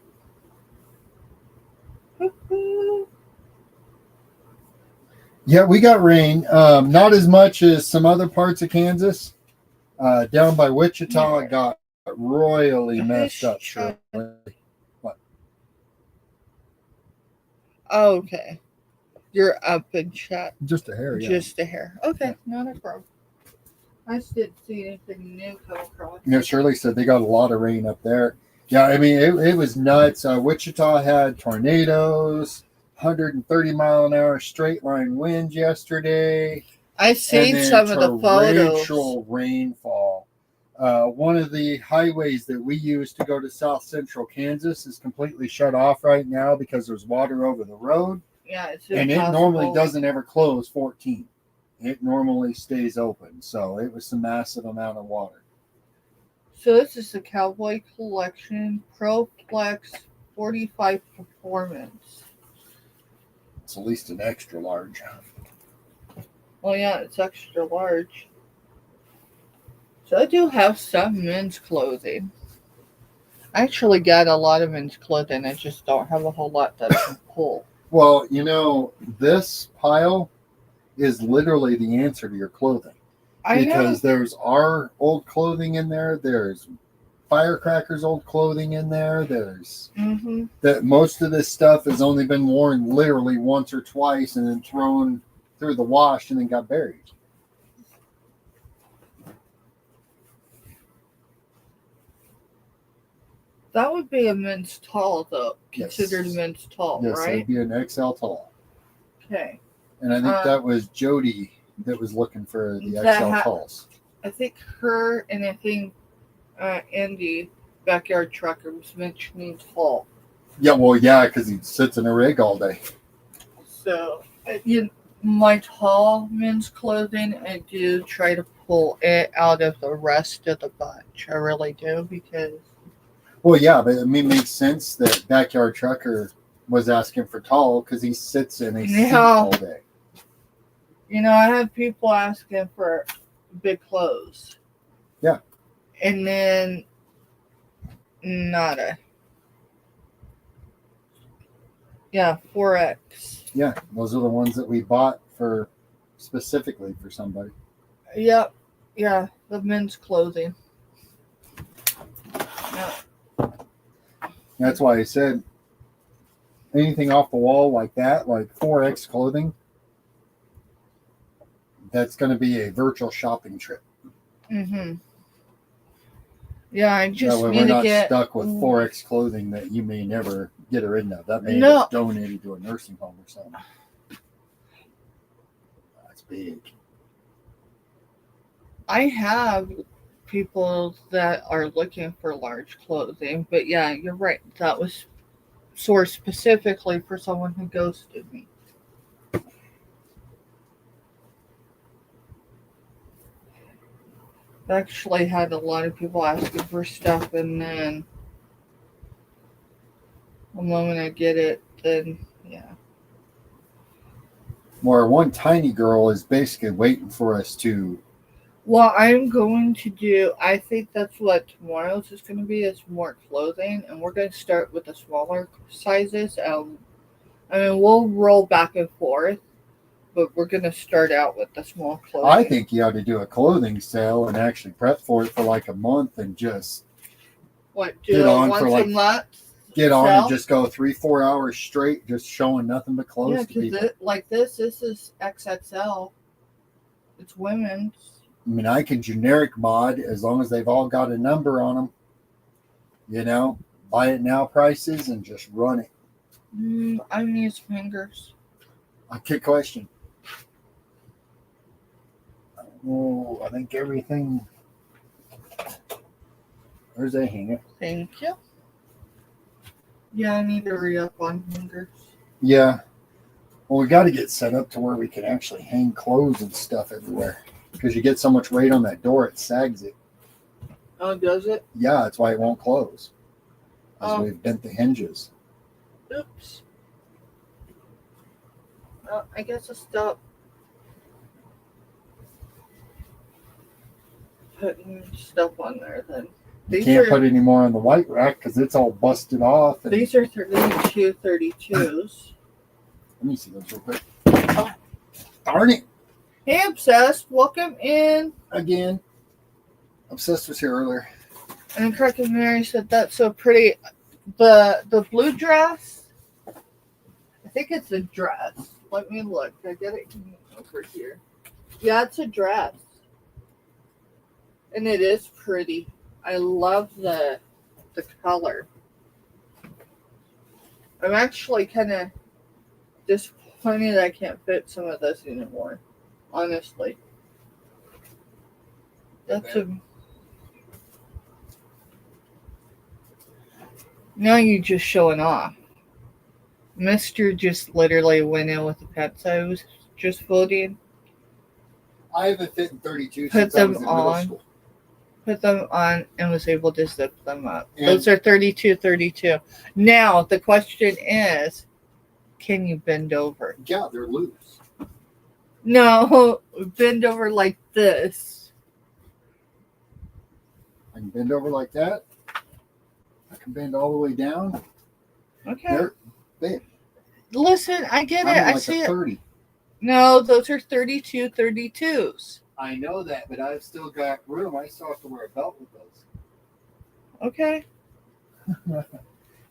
Woo-hoo. Yeah, we got rain. Not as much as some other parts of Kansas. Down by Wichita, it got royally messed up, Shirley. Shirley. What? Oh, okay. You're up in chat. Just a hair, yeah. Just a hair. Okay, not a problem. I just didn't see anything new come across. Shirley said they got a lot of rain up there. Yeah, I mean, it was nuts. Wichita had tornadoes, 130 mile an hour straight line winds yesterday. I've seen some of the photos. Torrential rainfall. One of the highways that we use to go to south central Kansas is completely shut off right now because there's water over the road. Yeah, it's and impossible. it normally doesn't ever close 14. It normally stays open. So it was a massive amount of water. So this is the Cowboy Collection ProFlex 45 Performance. It's at least an extra large. Well, yeah, it's extra large. So I do have some men's clothing. I actually got a lot of men's clothing. I just don't have a whole lot that I can pull. Well, this pile is literally the answer to your clothing. Because there's our old clothing in there. There's Firecracker's old clothing in there. There's that most of this stuff has only been worn literally once or twice and then thrown through the wash and then got buried. That would be a men's tall, though. Considered Yes. men's tall, Yes, right? it'd be an XL tall. Okay. And I think that was Jody that was looking for the XL talls. I think her and I think Andy, Backyard Trucker, was mentioning tall. Yeah, well, yeah, because he sits in a rig all day. So, my tall men's clothing, I do try to pull it out of the rest of the bunch. I really do, because... Well, yeah, but I mean, it makes sense that Backyard Trucker was asking for tall because he sits in a seat all day. I have people asking for big clothes. Yeah. And then nada. Yeah, 4X. Yeah, those are the ones that we bought for specifically for somebody. Yep. Yeah, the men's clothing. Yeah. That's why I said anything off the wall like that, like 4X clothing, that's going to be a virtual shopping trip. Yeah, I just we're need to not get stuck with 4X clothing that you may never get rid of. That may be donated to a nursing home or something. That's big. I have people that are looking for large clothing, but yeah, you're right. That was sourced specifically for someone who ghosted me. I actually had a lot of people asking for stuff, and then the moment I get it, then yeah. Where one tiny girl is basically waiting for us to. Well, I'm going to do, I think that's what tomorrow's is going to be, is more clothing, and we're going to start with the smaller sizes. I mean, we'll roll back and forth, but we're going to start out with the small clothing. I think you ought to do a clothing sale and actually prep for it for like a month and just do it once a month? Get on and just go 3-4 hours straight, just showing nothing but clothes to people. Like this is XXL. It's women's. I mean, I can generic mod as long as they've all got a number on them. Buy it now prices and just run it. I use fingers. Good question. Oh, I think everything. Where's that hanger? Thank you. Yeah, I need to re-up on fingers. Yeah. Well, we got to get set up to where we can actually hang clothes and stuff everywhere. Because you get so much weight on that door, it sags it. Oh, does it? Yeah, that's why it won't close. Because we've bent the hinges. Oops. Well, I guess I'll stop putting stuff on there then. You can't put any more on the white rack because it's all busted off. These are 32s. Let me see those real quick. Oh, darn it. Hey, Obsessed. Welcome in. Again. Obsessed was here earlier. And Cracker Mary said that's so pretty. The blue dress, I think it's a dress. Let me look. I get it over here. Yeah, it's a dress. And it is pretty. I love the color. I'm actually kind of disappointed I can't fit some of this anymore. Honestly. That's a... Now you're just showing off. Mister just literally went in with the pants I was just folding. I haven't fit in 32 Put since I them was in middle on. school. Put them on and was able to zip them up. And- Those are 32. Now the question is, can you bend over? Yeah, they're loose. No, bend over like this. I can bend over like that. I can bend all the way down. Okay. They're big. Listen, I get I'm it. I like see a it. 30. No, those are 32s. I know that, but I've still got room. I still have to wear a belt with those. Okay.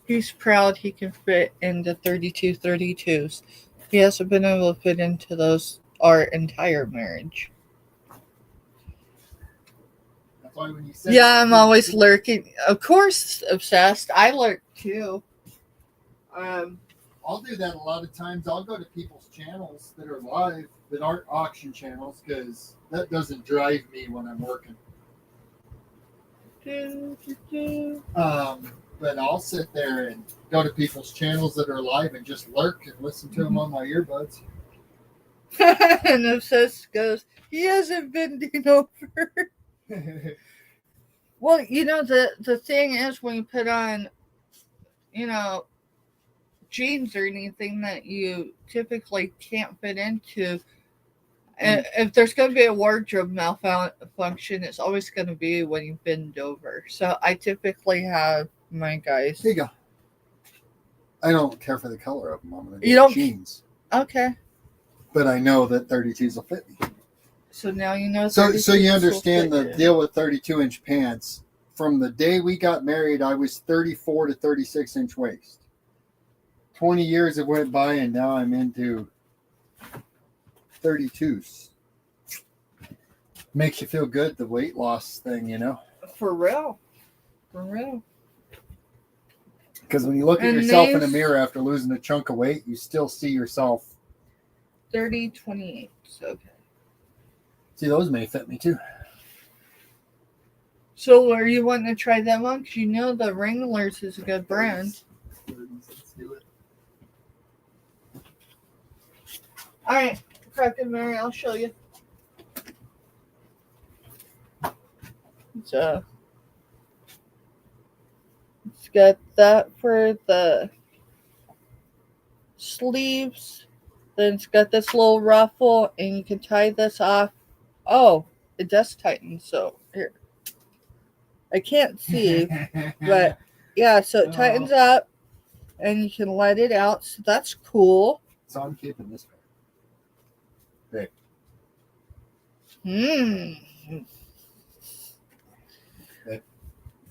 He's proud he can fit into 32s. He hasn't been able to fit into those our entire marriage. That's why when you said Yeah, I'm always lurking. Of course, obsessed. I lurk too. I'll do that a lot of times. I'll go to people's channels that are live that aren't auction channels because that doesn't drive me when I'm working. But I'll sit there and go to people's channels that are live and just lurk and listen to them on my earbuds. And obsessed goes, he hasn't bending over. Well, you know, the thing is when you put on, you know, jeans or anything that you typically can't fit into, if there's going to be a wardrobe malfunction, it's always going to be when you bend over. So I typically have my guys. Here you go. I don't care for the color of them. I'm going to You get don't- jeans. Okay. But I know that 32s will fit me. So now you know. So 32s you will understand fit the you. deal with 32-inch pants. From the day we got married, I was 34 to 36-inch waist. 20 years have went by, and now I'm into 32s. Makes you feel good, the weight loss thing, you know? For real. For real. Because when you look at And yourself in the these- mirror after losing a chunk of weight, you still see yourself. 30-28. Okay. See, those may fit me too. So are you wanting to try them on? Because you know the Wranglers is a good brand. Let's do it. All right, Captain Mary, I'll show you. So it's got that for the sleeves. Then it's got this little ruffle, and you can tie this off. Oh, it does tighten. So here, I can't see, but yeah. So it tightens up, and you can let it out. So that's cool. So I'm keeping this pair. Hmm. Okay.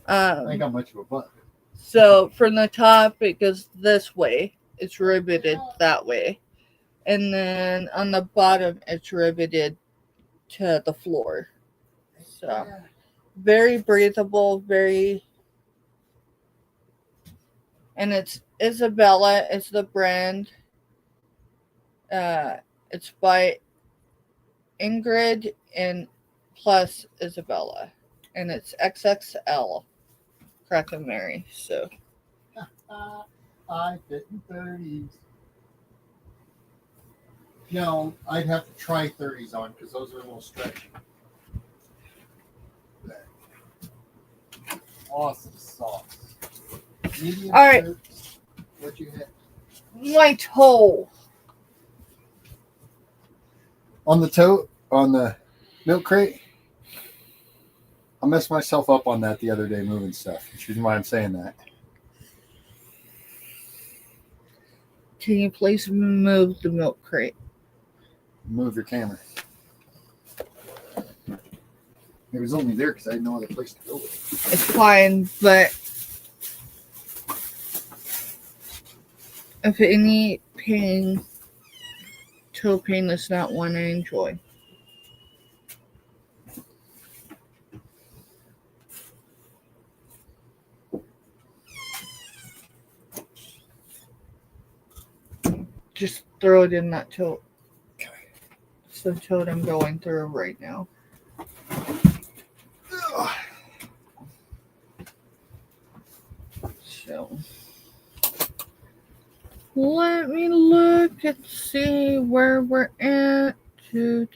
I ain't got much of a butt. So from the top, it goes this way. It's riveted that way. And then on the bottom, it's riveted to the floor. So very breathable, very... And it's Isabella. It's the brand. It's by Ingrid and plus Isabella. And it's XXL. Crack and Mary. So... I fit in 30s. No, I'd have to try 30s on because those are a little stretchy. Awesome sauce. Medium All right. shirts. What you hit? My toe. On the milk crate. I messed myself up on that the other day moving stuff. Which is why I'm saying that. Can you please move the milk crate? Move your camera. It was only there because I had no other place to go with it. It's fine, but if any pain, toe pain is not one I enjoy. Just throw it in that tote. It's the tote I'm going through right now. So let me look and see where we're at. Do.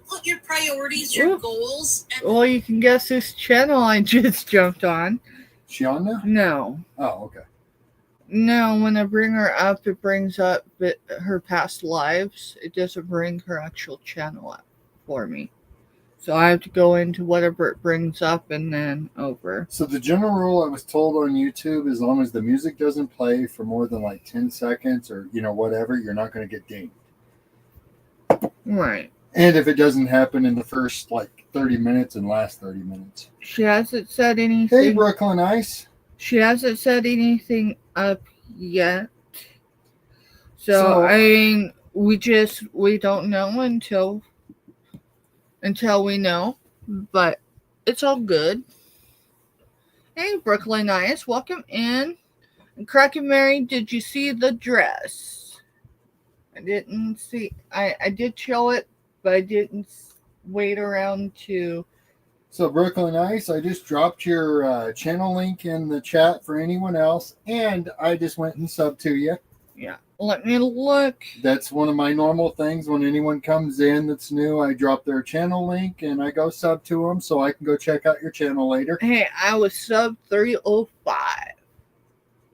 Put your priorities, your Ooh. goals, and Well, you can guess whose channel I just jumped on. She on now? No. Oh, okay. No, when I bring her up, it brings up her past lives. It doesn't bring her actual channel up for me. So I have to go into whatever it brings up and then over. So the general rule I was told on YouTube, as long as the music doesn't play for more than like 10 seconds or, whatever, you're not going to get dinged. Right. And if it doesn't happen in the first like 30 minutes and last 30 minutes. She hasn't said anything. Hey, Brooklyn Ice. She hasn't said anything up yet. So I mean, we don't know until we know. But it's all good. Hey, Brooklyn Ice, welcome in. And Kraken Mary, did you see the dress? I didn't see. I did show it, but I didn't wait around to. So Brooklyn Ice, I just dropped your channel link in the chat for anyone else, and I just went and subbed to you. Yeah, let me look. That's one of my normal things. When anyone comes in that's new, I drop their channel link and I go sub to them so I can go check out your channel later. Hey, I was sub 305.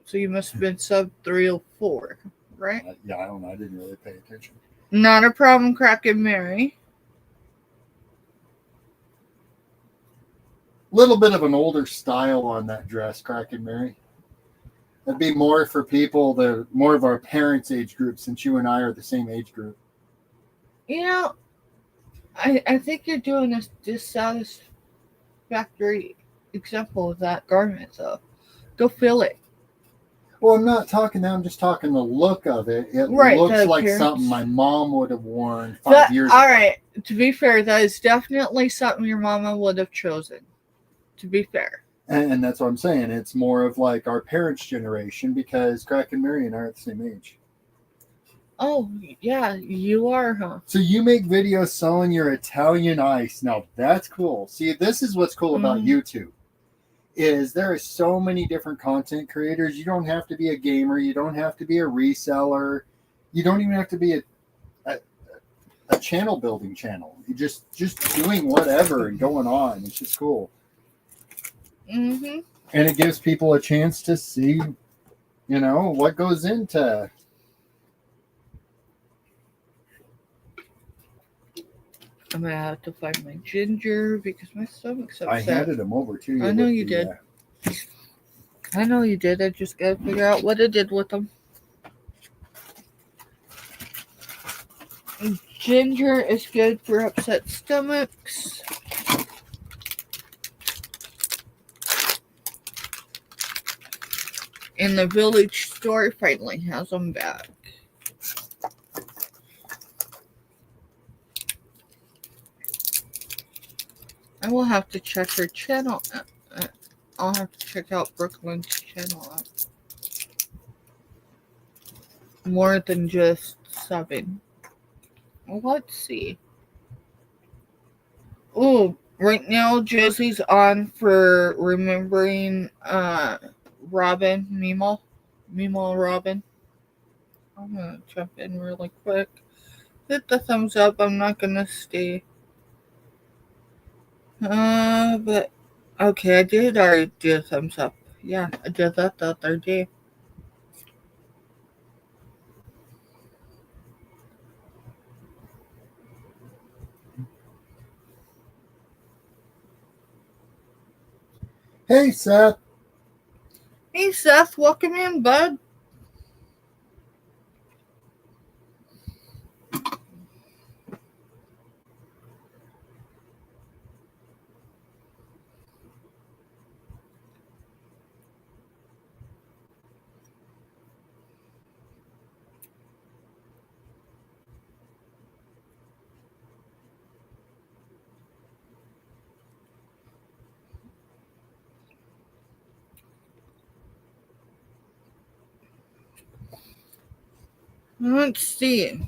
So you must have been sub 304, right? Yeah, I don't know. I didn't really pay attention. Not a problem, Kraken Mary. Little bit of an older style on that dress, Kraken Mary. That'd be more for people that more of our parents' age group, since you and I are the same age group. I think you're doing a dissatisfactory example of that garment, though. Go fill it. Well, I'm not talking that. I'm just talking the look of it. It Right, looks the like appearance. something my mom would have worn 5 years ago. All right. To be fair, that is definitely something your mama would have chosen. To be fair. And that's what I'm saying. It's more of like our parents' generation because Kraken Mary and I are the same age. Oh, yeah, you are, huh? So you make videos selling your Italian ice. Now, that's cool. See, this is what's cool about YouTube. Is there are so many different content creators. You don't have to be a gamer. You don't have to be a reseller. You don't even have to be a channel building channel. You just doing whatever and going on. It's just cool. Mm-hmm. And it gives people a chance to see, what goes into. I'm gonna have to find my ginger because my stomach's upset. I handed them over to you. I know you did. I know you did. I just gotta figure out what I did with them. Ginger is good for upset stomachs. And the village store finally has them back. I will have to check her channel. I'll have to check out Brooklyn's channel out. More than just subbing. Well, let's see. Oh, right now Josie's on for remembering Robin, Mimo Robin. I'm gonna jump in really quick. Hit the thumbs up. I'm not gonna stay. But okay, I did already do a thumbs up. Yeah, I did that the other day. Hey, Seth. Hey, Seth, welcome in, bud. Let's see.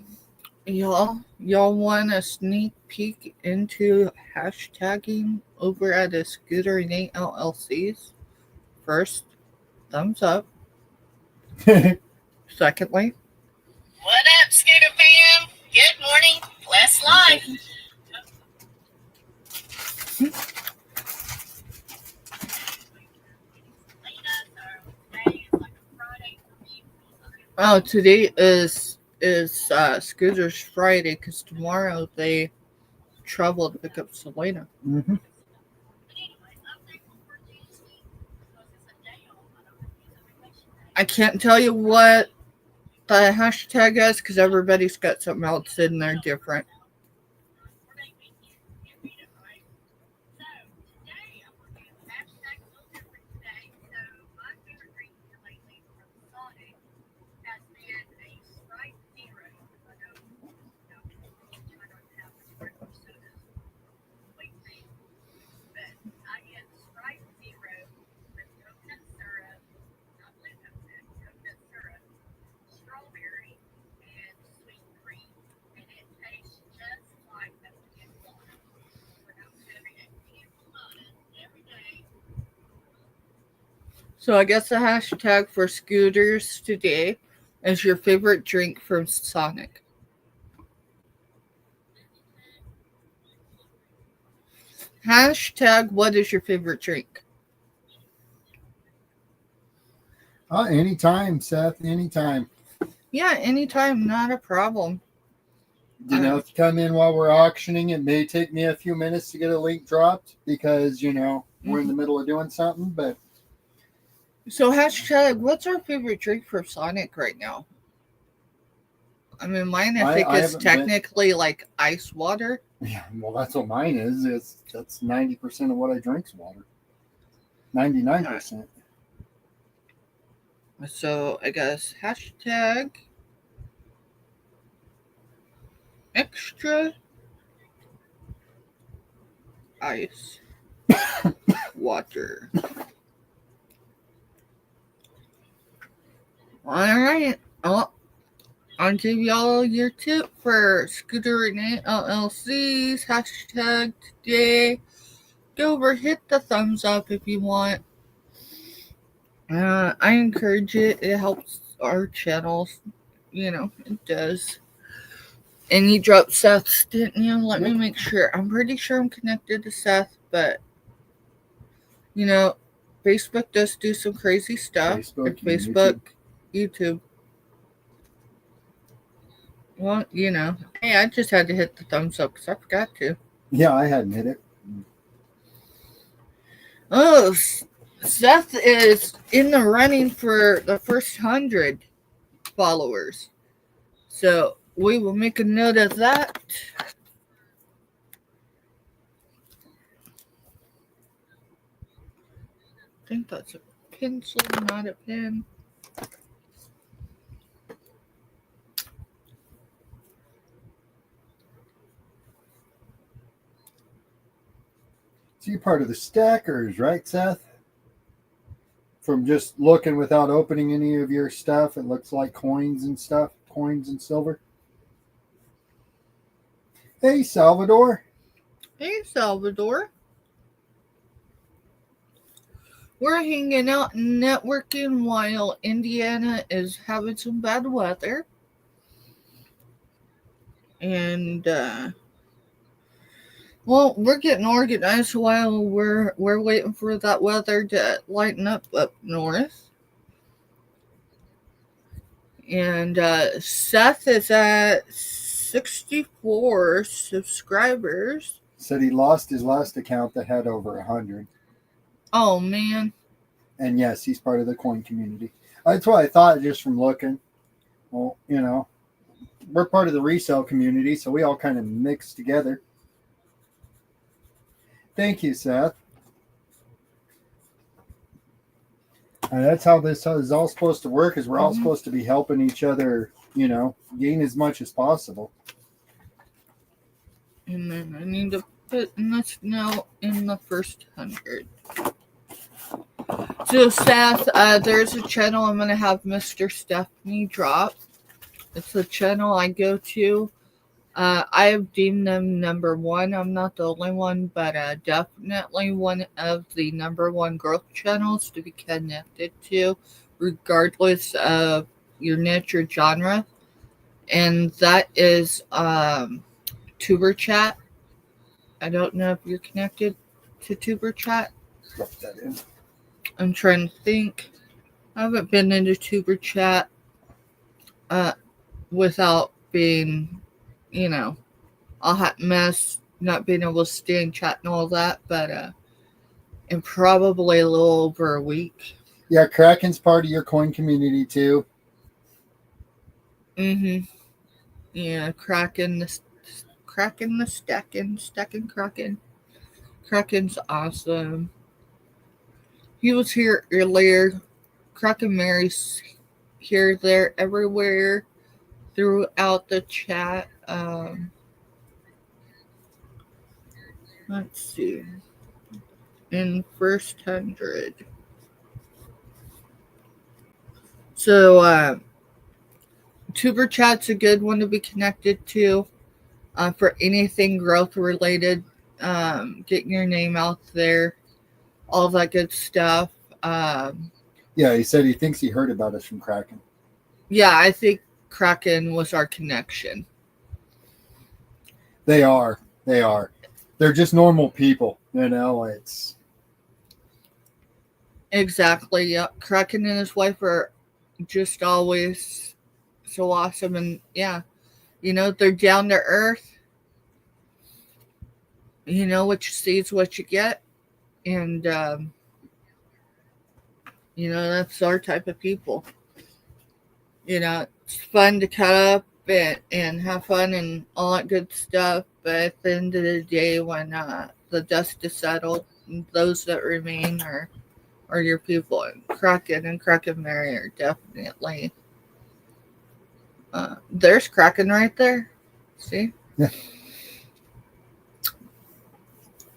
Y'all want a sneak peek into hashtagging over at a Scooter Nate LLC's? First, thumbs up. Secondly, What up, Scooter fam? Good morning. Blessed life. oh, today is Scooter's Friday because tomorrow they travel to pick up Selena. Mm-hmm. I can't tell you what the hashtag is because everybody's got something else in there different. So I guess the hashtag for Scooters today is your favorite drink from Sonic. Hashtag what is your favorite drink? Anytime, Seth. Anytime. Yeah, anytime, not a problem. You know, if you come in while we're auctioning, it may take me a few minutes to get a link dropped because, you know, we're in the middle of doing something. But So hashtag what's our favorite drink from Sonic right now? I mean, mine I think is haven't technically like ice water. yeah, well, that's what mine is. That's 90% of what I drink's water. 99%. So I guess hashtag extra ice water. All right. Oh, I'll give y'all your tip for Scooter Renee LLC's hashtag today. Go over, hit the thumbs up if you want. I encourage it. It helps our channels. You know, it does. And you dropped Seth's, didn't you? Let me make sure. I'm pretty sure I'm connected to Seth, but you know, Facebook does do some crazy stuff. Facebook, YouTube. Well, you know, hey, I just had to hit the thumbs up because I forgot to. Yeah, I hadn't hit it. Oh, Seth is in the running for the first 100 followers. So we will make a note of that. I think that's a pencil, not a pen. So you're part of the stackers, right, Seth? From just looking without opening any of your stuff, it looks like coins and stuff, coins and silver. Hey, Salvador. Hey, Salvador. We're hanging out and networking while Indiana is having some bad weather. And, well, we're getting organized while we're waiting for that weather to lighten up north. And Seth is at 64 subscribers. Said he lost his last account that had over 100. Oh man. And yes, he's part of the coin community. That's what I thought just from looking. Well, we're part of the resale community, so we all kind of mix together. Thank you, Seth. And that's how this is all supposed to work. Is we're all supposed to be helping each other, gain as much as possible. And then I need to put this now in the first 100. So, Seth, there's a channel I'm going to have Mr. Stephanie drop. It's a channel I go to. I have deemed them number one. I'm not the only one, but definitely one of the number one growth channels to be connected to, regardless of your niche or genre. And that is Tuber Chat. I don't know if you're connected to Tuber Chat. Drop that in. I'm trying to think. I haven't been into Tuber Chat without being, a hot mess, not being able to stay in chat and all that, but in probably a little over a week. Yeah, Kraken's part of your coin community too. Mm-hmm. Yeah, Kraken the stacking Kraken. Kraken's awesome. He was here earlier. Kraken Mary's here, there, everywhere throughout the chat. Let's see. In first 100. So, Tuber Chat's a good one to be connected to for anything growth related. Getting your name out there, all that good stuff. Yeah, he said he thinks he heard about us from Kraken. Yeah, I think Kraken was our connection. They are. They're just normal people, It's Exactly. Yeah, Kraken and his wife are just always so awesome, and yeah, they're down to earth. What you see is what you get, and that's our type of people. It's fun to cut up and have fun and all that good stuff, but at the end of the day, when the dust is settled, those that remain are your people. And Kraken Mary are definitely there's Kraken right there. See? Yeah.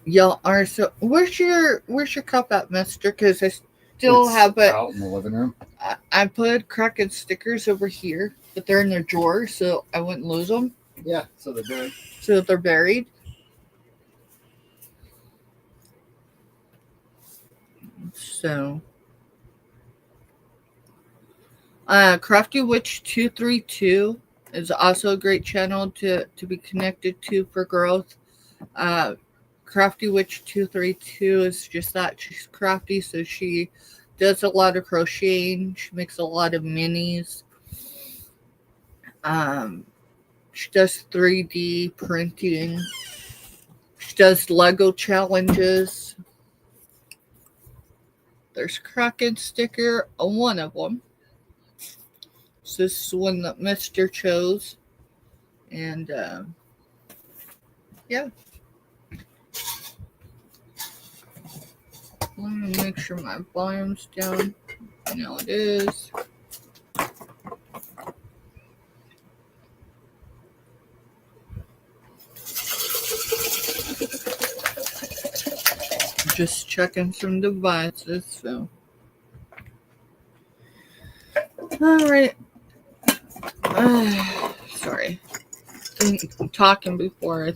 Y'all are so. Where's your cup at, Mister? Because I still have it out in the living room. I put Kraken stickers over here, but they're in their drawer, so I wouldn't lose them. Yeah, so they're buried. So they're buried. So, Crafty Witch 232 is also a great channel to be connected to for growth. Crafty Witch 232 is just that. She's crafty, so she does a lot of crocheting. She makes a lot of minis. She does 3D printing. She does Lego challenges. There's Kraken sticker, one of them. So this is one that Mister chose. And yeah. Let me make sure my volume's down. Now it is. Just checking some devices, so. Alright. Sorry. I'm talking before.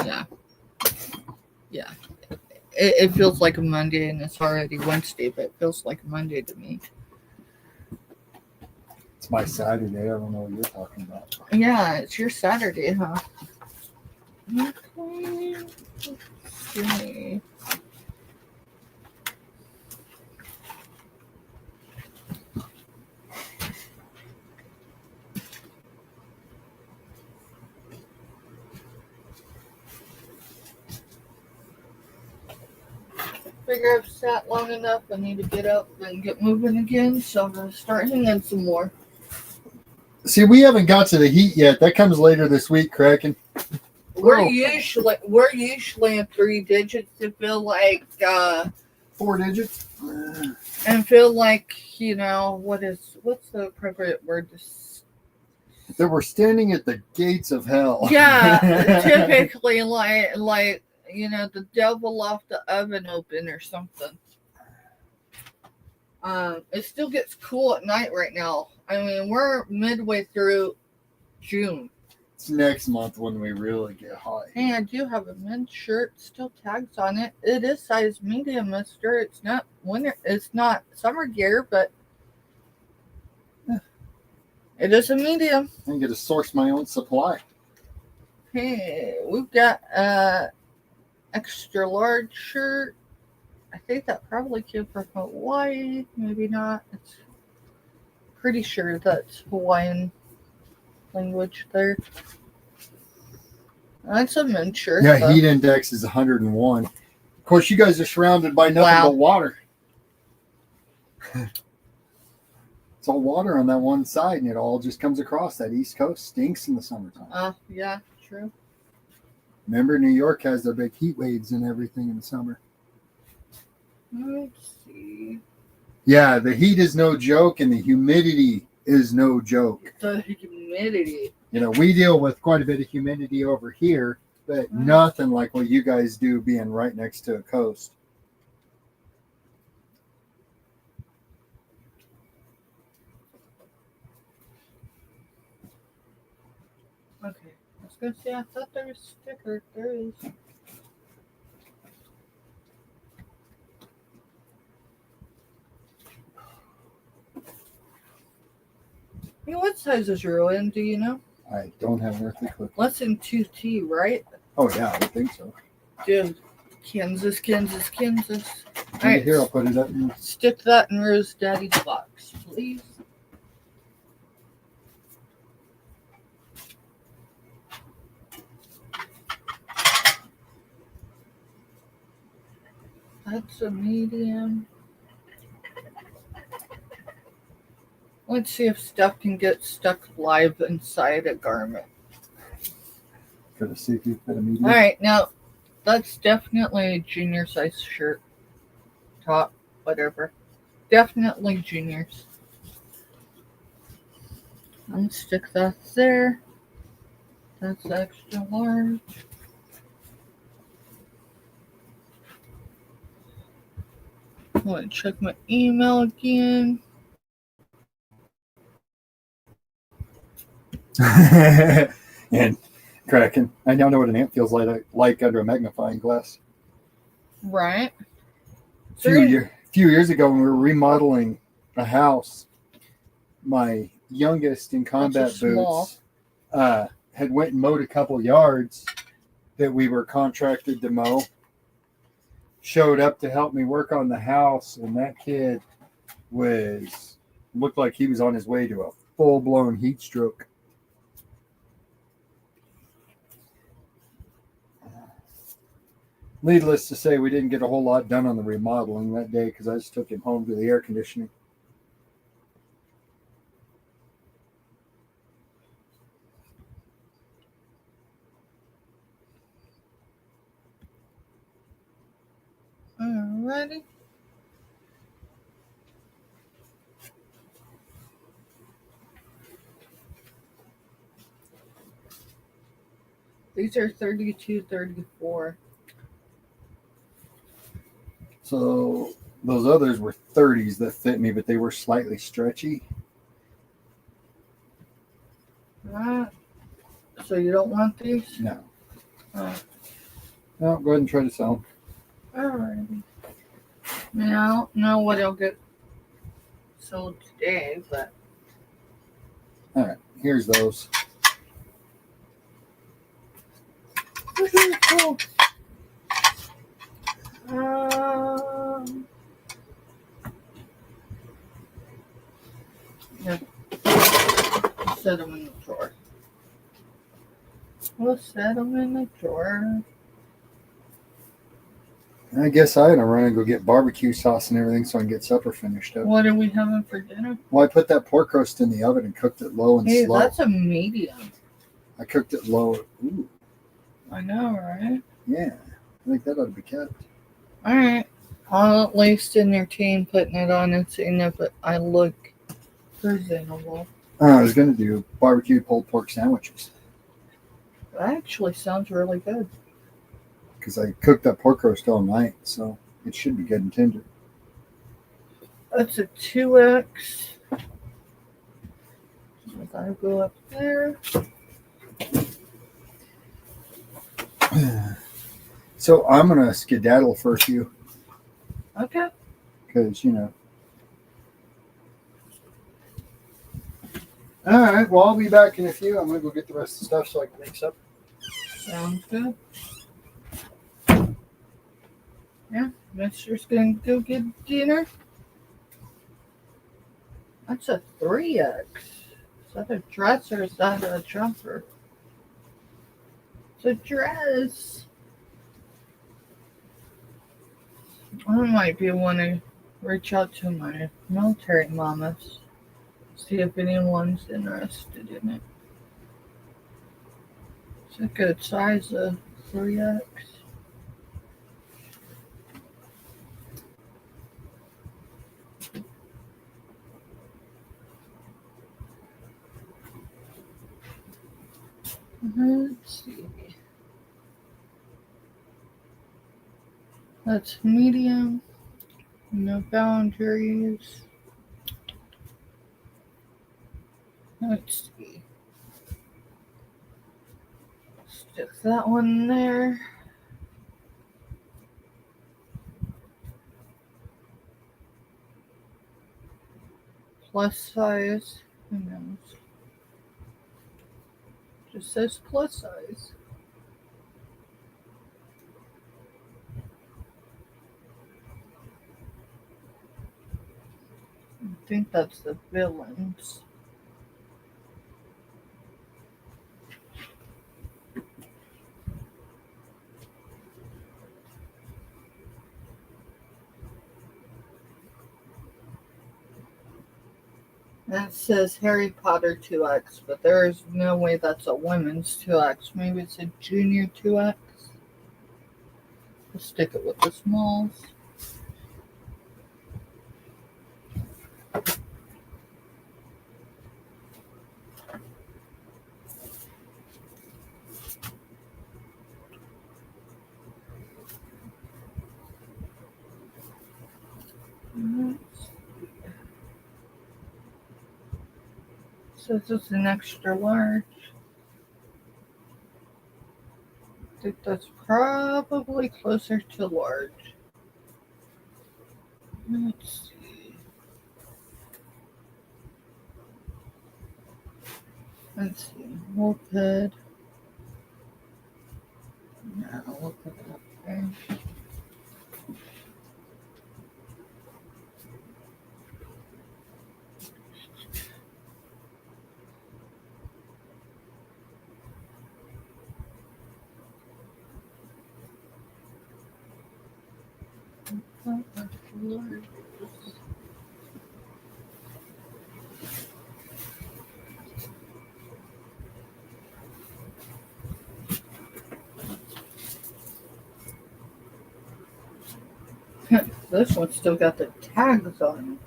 Yeah. It feels like a Monday and it's already Wednesday, but it feels like a Monday to me. It's my Saturday. I don't know what you're talking about. Yeah, it's your Saturday, huh? Okay. Let's see. figure I've sat long enough. I need to get up and get moving again. So I'm gonna start hanging some more. See, we haven't got to the heat yet. That comes later this week, Kraken. We're Oh. usually in 3 digits to feel like 4 digits. and feel like what's the appropriate word to That we're standing at the gates of hell. yeah, typically like the devil left the oven open or something. It still gets cool at night right now. I mean, we're midway through June. It's next month when we really get hot. Hey, I do have a men's shirt, still tags on it. It is size medium, mister. It's not winter, it's not summer gear, but it is a medium. I get to source my own supply. Hey, we've got a extra large shirt. I think that probably came from Hawaii. Maybe not. It's pretty sure that's Hawaiian language there. That's a men's shirt. Yeah, though. heat index is 101. Of course, you guys are surrounded by nothing Wow. but water. It's all water on that one side, and it all just comes across. That East Coast stinks in the summertime. Yeah, true. Remember, New York has their big heat waves and everything in the summer. Let's see. Yeah, the heat is no joke, and the humidity is no joke. The humidity. You know, we deal with quite a bit of humidity over here, but nothing like what you guys do being right next to a coast. Okay. I was going to say, I thought there was a sticker. There is. Hey, what size is your in? Do you know? I don't have an earthly clue. Less than 2T, right? Oh, yeah, I would think so. Dude, Kansas. All Right. right, Here, I'll put it up. In. stick that in Rose Daddy's box, please. That's a medium. Let's see if stuff can get stuck live inside a garment. Gotta see if you fit a medium. All right, now that's definitely a junior size shirt, top, whatever. Definitely juniors. I'm gonna stick that there. That's extra large. I'm gonna check my email again. And Kraken, I now know what an ant feels like under a magnifying glass. Right. Few years ago, when we were remodeling a house, my youngest in combat That's a small. boots had went and mowed a couple yards that we were contracted to mow. Showed up to help me work on the house, and that kid looked like he was on his way to a full-blown heat stroke. Needless to say, we didn't get a whole lot done on the remodeling that day because I just took him home to the air conditioning. Alrighty. These are 32, 34. So those others were 30s that fit me, but they were slightly stretchy. Right. So you don't want these? No. Oh, No, go ahead and try to sell them. alrighty. I mean, I don't know what will get sold today, but All right, here's those. cool. Yeah. Set them in the drawer. We'll set them in the drawer. I guess I had to run and go get barbecue sauce and everything so I can get supper finished up. What are we having for dinner? Well, I put that pork roast in the oven and cooked it low and Hey, slow. that's a medium. I cooked it low. Ooh, I know, right? yeah. I think that ought to be kept. All right. I'll at least entertain putting it on and seeing if I look presentable. I was going to do barbecue pulled pork sandwiches That actually sounds really good. because I cooked that pork roast all night, so it should be good and tender. That's a 2X. I gotta go up there. So I'm going to skedaddle for a few Okay. because, you know. All right. Well, I'll be back in a few. I'm going to go get the rest of the stuff so I can make supper. Sounds good. Yeah, Mister's gonna go get dinner. That's a 3X. Is that a dress or is that a jumper? It's a dress. I might be want to reach out to my military mamas, see if anyone's interested in it. It's a good size of 3X. Let's see. That's medium. No boundaries. Let's see. Stick that one there. Plus size. Who knows? Just says plus size. I think that's the villains. That says Harry Potter 2X, but there is no way that's a women's 2X. Maybe it's a junior 2X. We'll stick it with the smalls. Says it's an extra large. I think that's probably closer to large. Let's see. Let's see. We'll put. No, we'll put it up there. This one's still got the tags on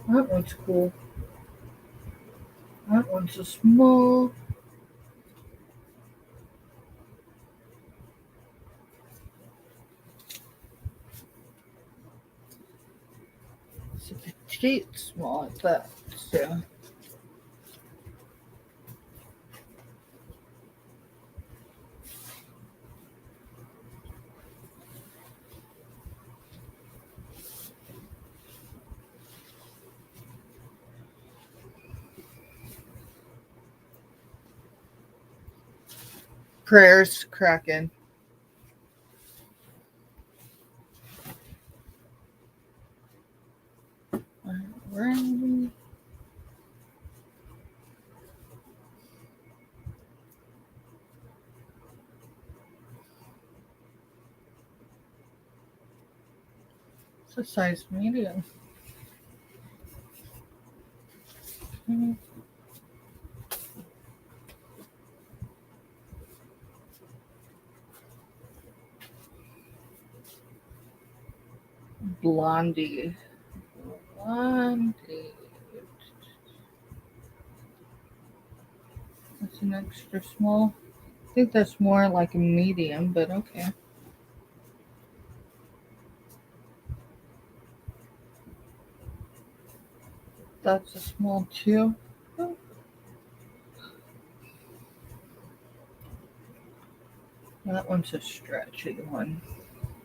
it. That one's cool. That one's a small. It's a petite small at that. So. Prayers cracking. Alrighty. It's a size medium. Mhm. Blondie. Blondie. That's an extra small. I think that's more like a medium, but okay. That's a small too. That one's a stretchy one.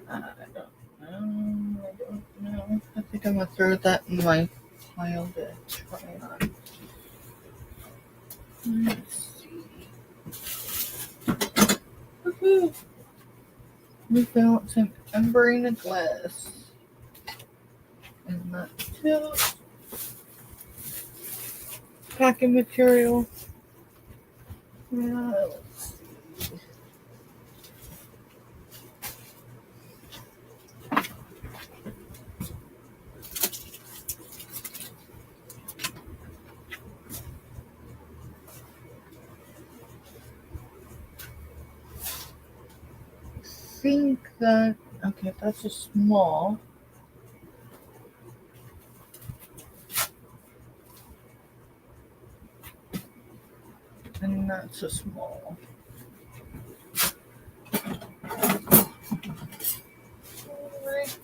I don't know. I think I'm gonna throw that in my pile to try on. Let's see. Woohoo! We found some Umbrina glass. And that too. Packing material. Let's see. I think that, okay, that's a small. And that's a small. Alright.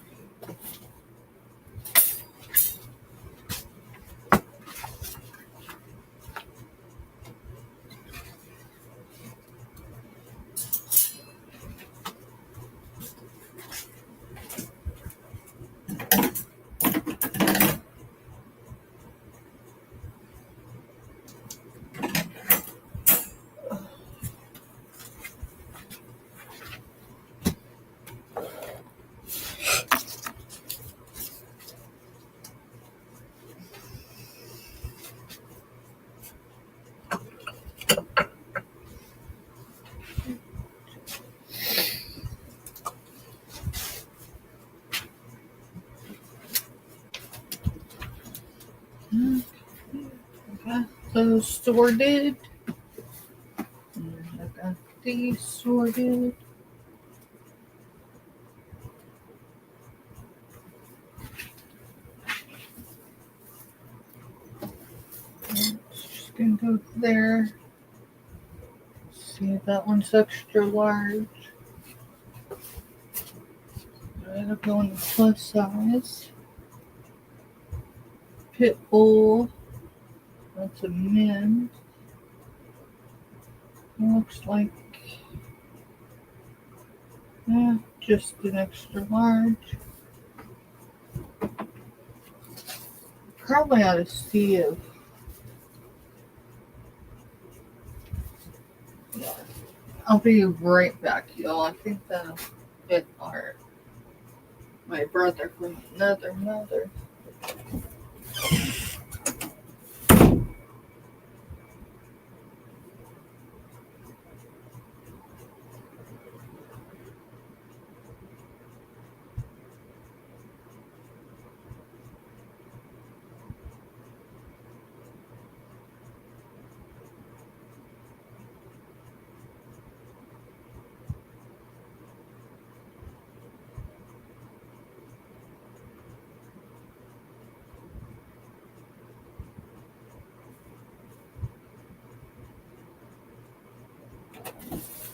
Got those sorted. And I got these sorted. Just gonna go there. See if that one's extra large. That'll go on the plus size. Pitbull. That's a min. Looks like just an extra large. Probably ought to see if I'll be right back, y'all. I think that'll fit my brother from another mother.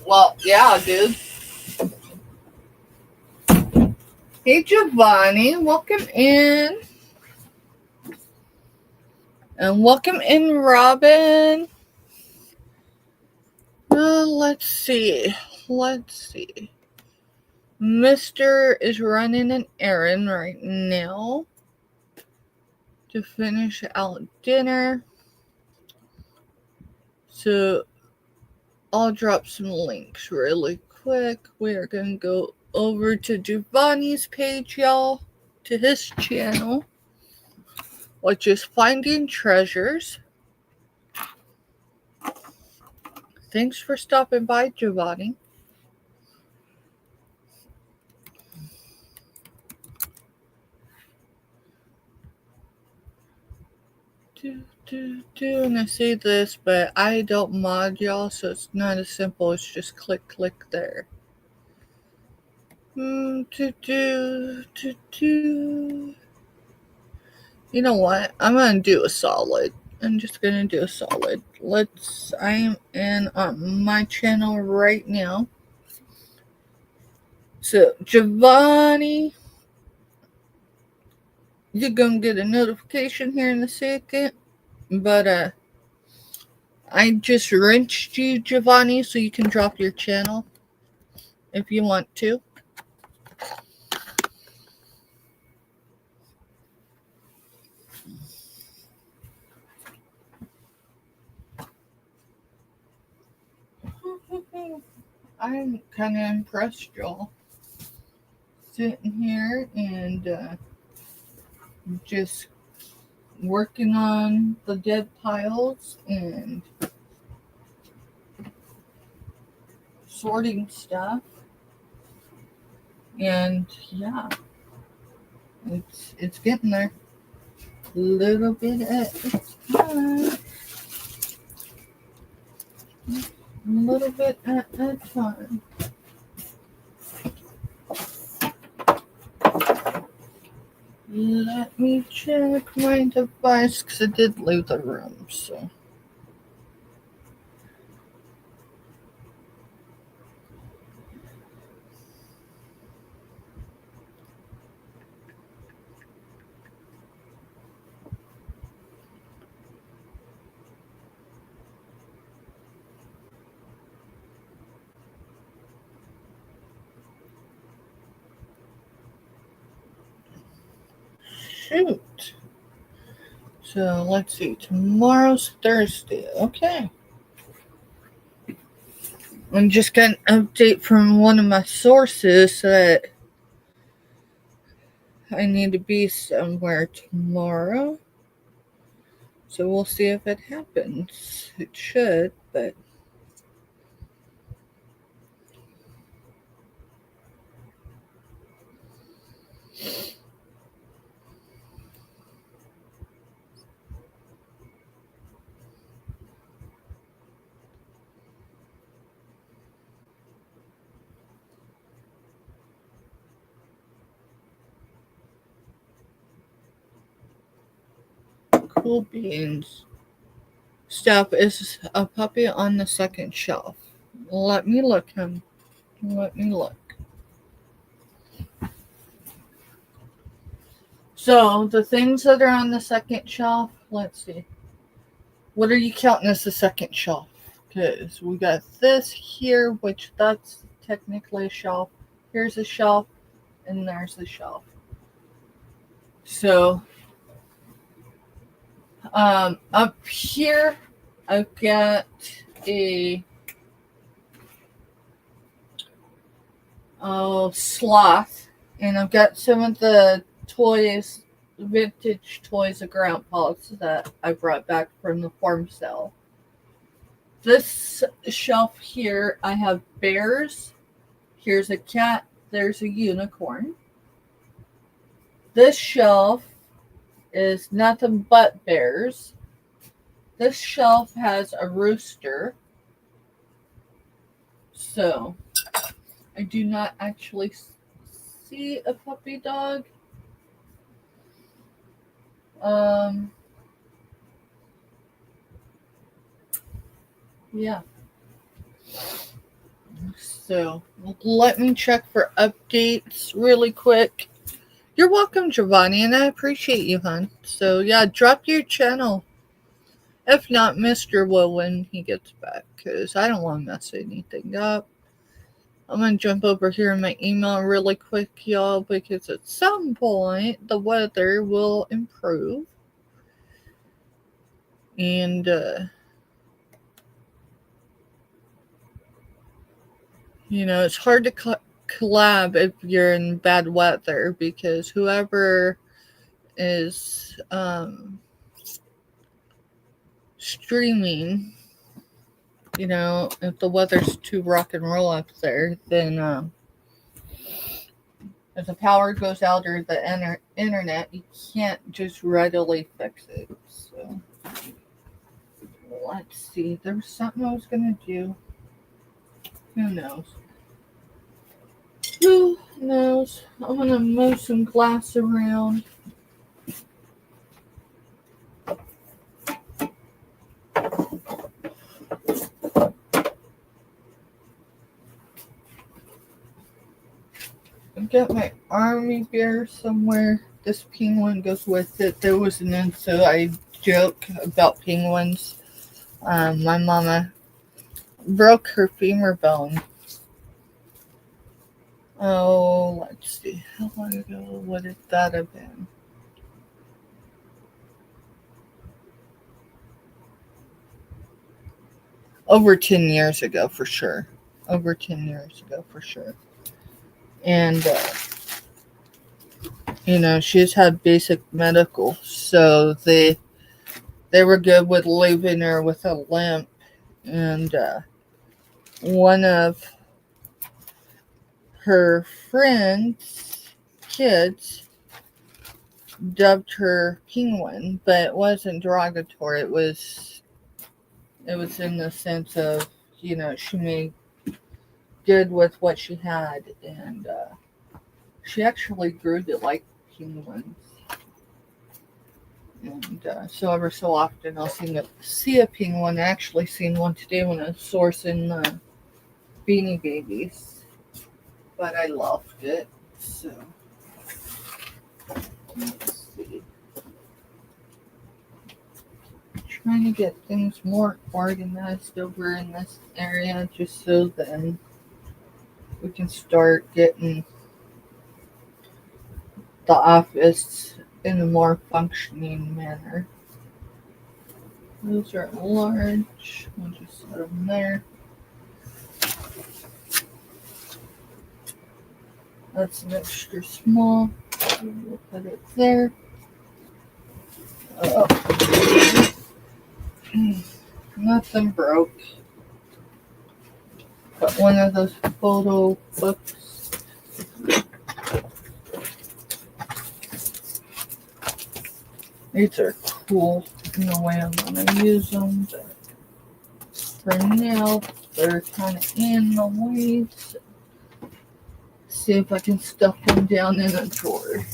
Well, yeah, dude. Hey, Giovanni, welcome in. And welcome in, Robin. Let's see. Mr. is running an errand right now to finish out dinner. So I'll drop some links really quick. We are going to go over to Giovanni's page, y'all, to his channel, which is Finding Treasures. Thanks for stopping by, Giovanni. And I say this, but I don't mod y'all, so it's not as simple as just click there. You know what? I'm gonna do a solid. I'm just gonna do a solid. I am in on my channel right now. So Giovanni, you're gonna get a notification here in a second. But I just rinsed you, Giovanni, so you can drop your channel if you want to. I'm kind of impressed, y'all. Sitting here and just working on the dead piles and sorting stuff. And yeah, it's getting there. A little bit at a time. A little bit at a time. Let me check my device because I did leave the room, so. Shoot. So let's see. Tomorrow's Thursday. Okay. I'm just got an update from one of my sources that I need to be somewhere tomorrow. So we'll see if it happens. It should, but. Cool beans. Step is a puppy on the second shelf. Let me look him. Let me look. So the things that are on the second shelf, let's see. What are you counting as the second shelf? Because we got this here, which that's technically a shelf. Here's a shelf, and there's a shelf. So up here, I've got a sloth, and I've got some of the toys, vintage toys of Grandpa's that I brought back from the farm sale. This shelf here, I have bears. Here's a cat. There's a unicorn. This shelf is nothing but bears. This shelf has a rooster. So, I do not actually see a puppy dog. Yeah. So, let me check for updates really quick. You're welcome, Giovanni, and I appreciate you, hon. So, yeah, drop your channel. If not, Mr. will when he gets back, because I don't want to mess anything up. I'm going to jump over here in my email really quick, y'all, because at some point, the weather will improve. And, it's hard to collab if you're in bad weather, because whoever is streaming, if the weather's too rock and roll up there, then if the power goes out or the internet, you can't just readily fix it. So let's see. There's something I was gonna do. Who knows? Who knows? I'm gonna move some glass around. I've got my army bear somewhere. This penguin goes with it. There was an inside joke about penguins. My mama broke her femur bone. Oh, let's see. How long ago would that have been? Over 10 years ago, for sure. Over 10 years ago, for sure. And, she's had basic medical, so they were good with leaving her with a limp. And one of her friend's kids dubbed her penguin, but it wasn't derogatory. It was in the sense of, she made good with what she had, and she actually grew to like penguins. And so every so often I'll see a penguin. I actually seen one today when I was sourcing Beanie Babies. But I loved it. So let's see. Trying to get things more organized over in this area just so then we can start getting the office in a more functioning manner. Those are large. We'll just set them there. That's an extra small. We'll put it there. Oh. Nothing broke. Got one of those photo books. These are cool in the way I'm going to use them, but for now, they're kind of in the way. So see if I can stuff them down in a drawer.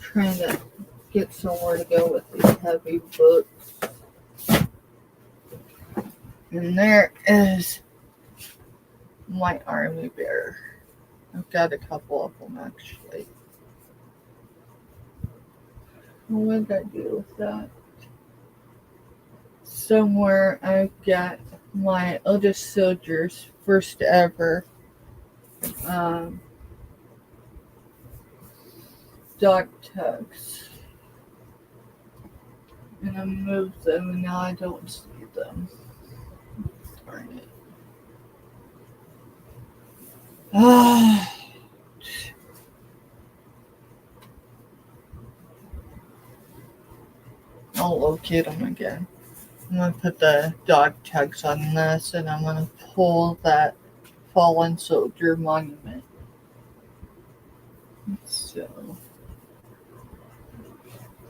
Trying to get somewhere to go with these heavy books. And there is my army bear. I've got a couple of them actually. What did I do with that? Somewhere I've got my oldest soldier's first ever dog tags. And I moved them and now I don't see them. Darn it. I'll locate them again. I'm going to put the dog tags on this and I'm going to pull that fallen soldier monument. So,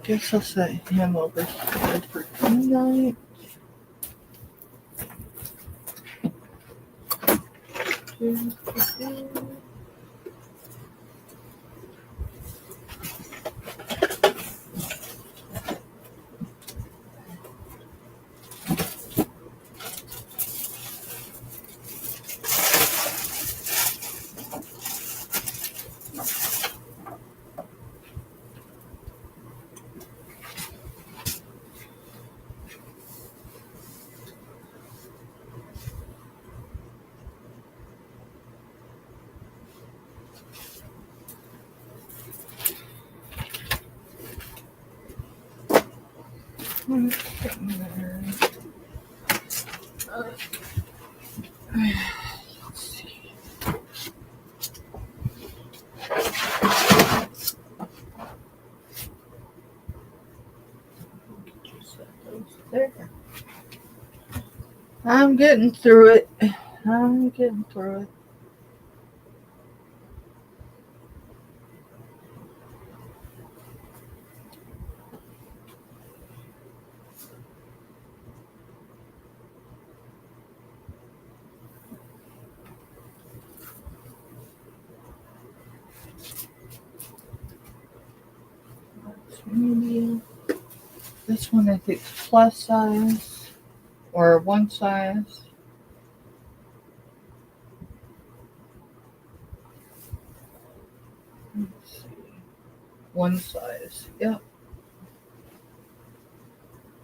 guess I'll set him over here for tonight. What's in there? Let's see. Just set those there. I'm getting through it. I'm getting through it. That's medium. This one I think is plus size or one size. Let's see. One size. Yep.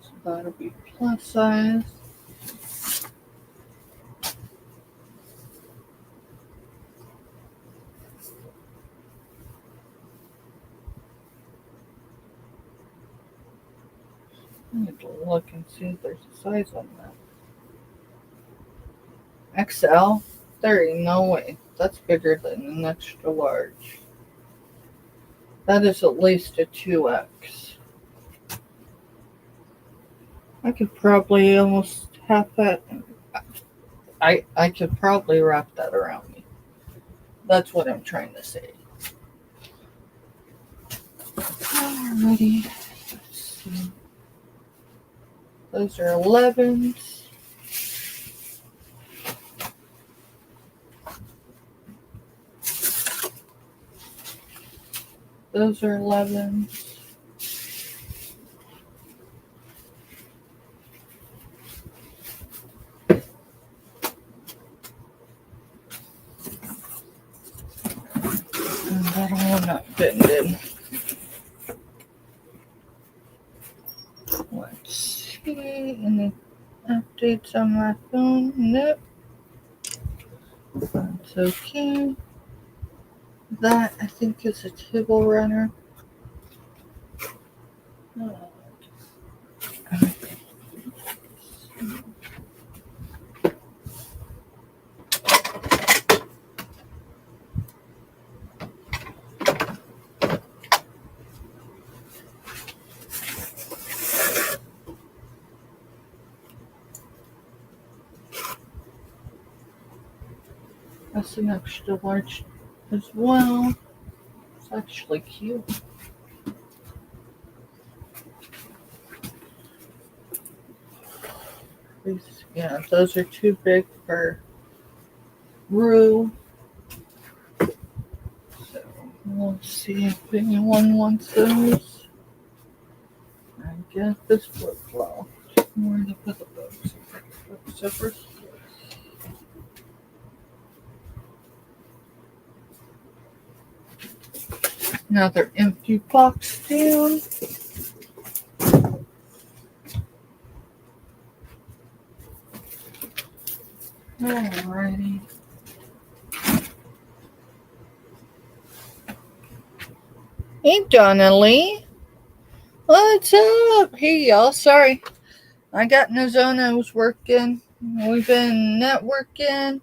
So that'll be plus size. I need to look and see if there's a size on that. XL? There ain't no way. That's bigger than an extra large. That is at least a 2X. I could probably almost have that. I could probably wrap that around me. That's what I'm trying to say. Alrighty. Let's see. Those are 11s. Those are 11s. And that one not fitting in. Let's see. Any updates on my phone? Nope. That's okay. That I think is a table runner. That's an extra large as well. It's actually cute. Yeah, those are too big for Rue. So we'll see if anyone wants those. I guess this would flow. Where to put the books? Zippers. Another empty box down. Alrighty. Hey, Donna Lee. What's up? Hey, y'all. Sorry. I got Nozona. I was working. We've been networking.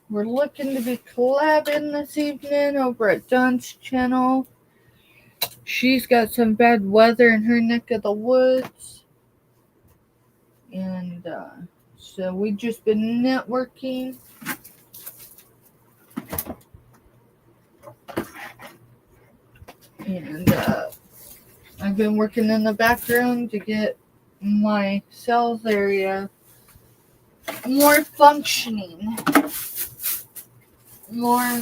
We're looking to be collabing this evening over at Dawn's channel. She's got some bad weather in her neck of the woods. And so we've just been networking. And I've been working in the background to get my sales area more functioning. More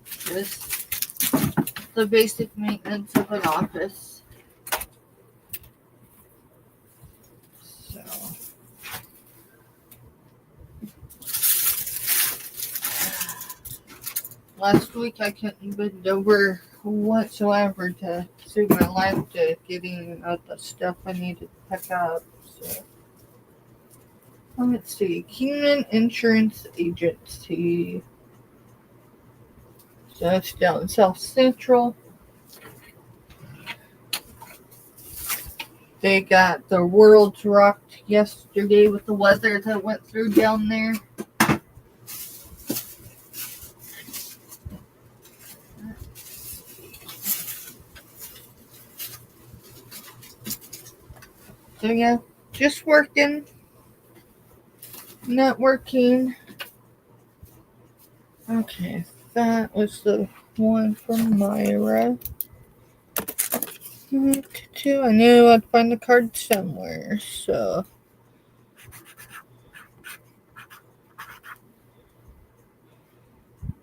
just the basic maintenance of an office. So last week I couldn't bend over whatsoever to save my life to getting out the stuff I needed to pick up. So let's see. Kingman Insurance Agency. So that's down in South Central. They got the world's rocked yesterday with the weather that went through down there. So yeah, just working, networking. Okay, that was the one from Myra. I knew I'd find the card somewhere, so.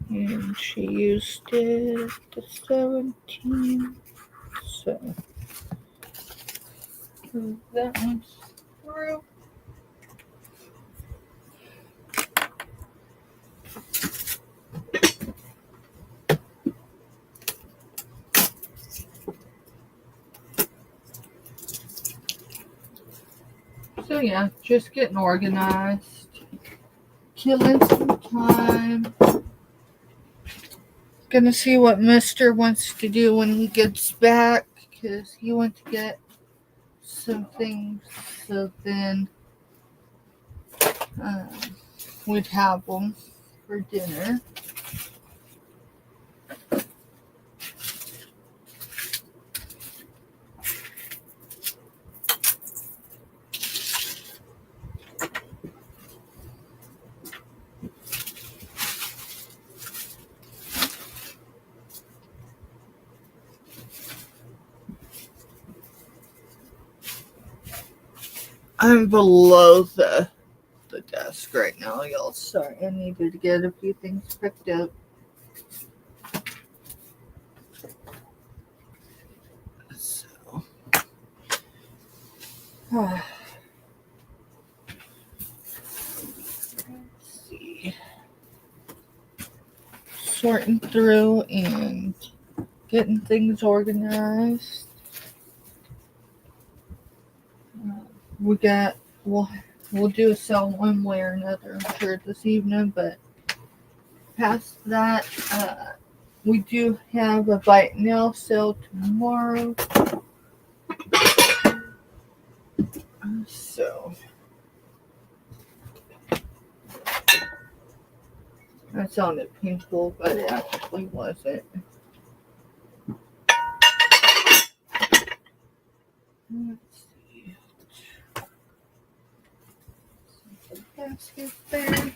And she used it the 17th, so. That one's through. So yeah, just getting organized, killing some time. Gonna see what Mister wants to do when he gets back, because he went to get some things, so then we'd have them for dinner. I'm below the desk right now, y'all. Sorry, I needed to get a few things picked up. So, let's see. Sorting through and getting things organized. We'll do a sale one way or another, I'm sure, this evening, but past that, we do have a bite nail sale tomorrow. So that sounded painful, but it actually wasn't. Let's see. Basket there.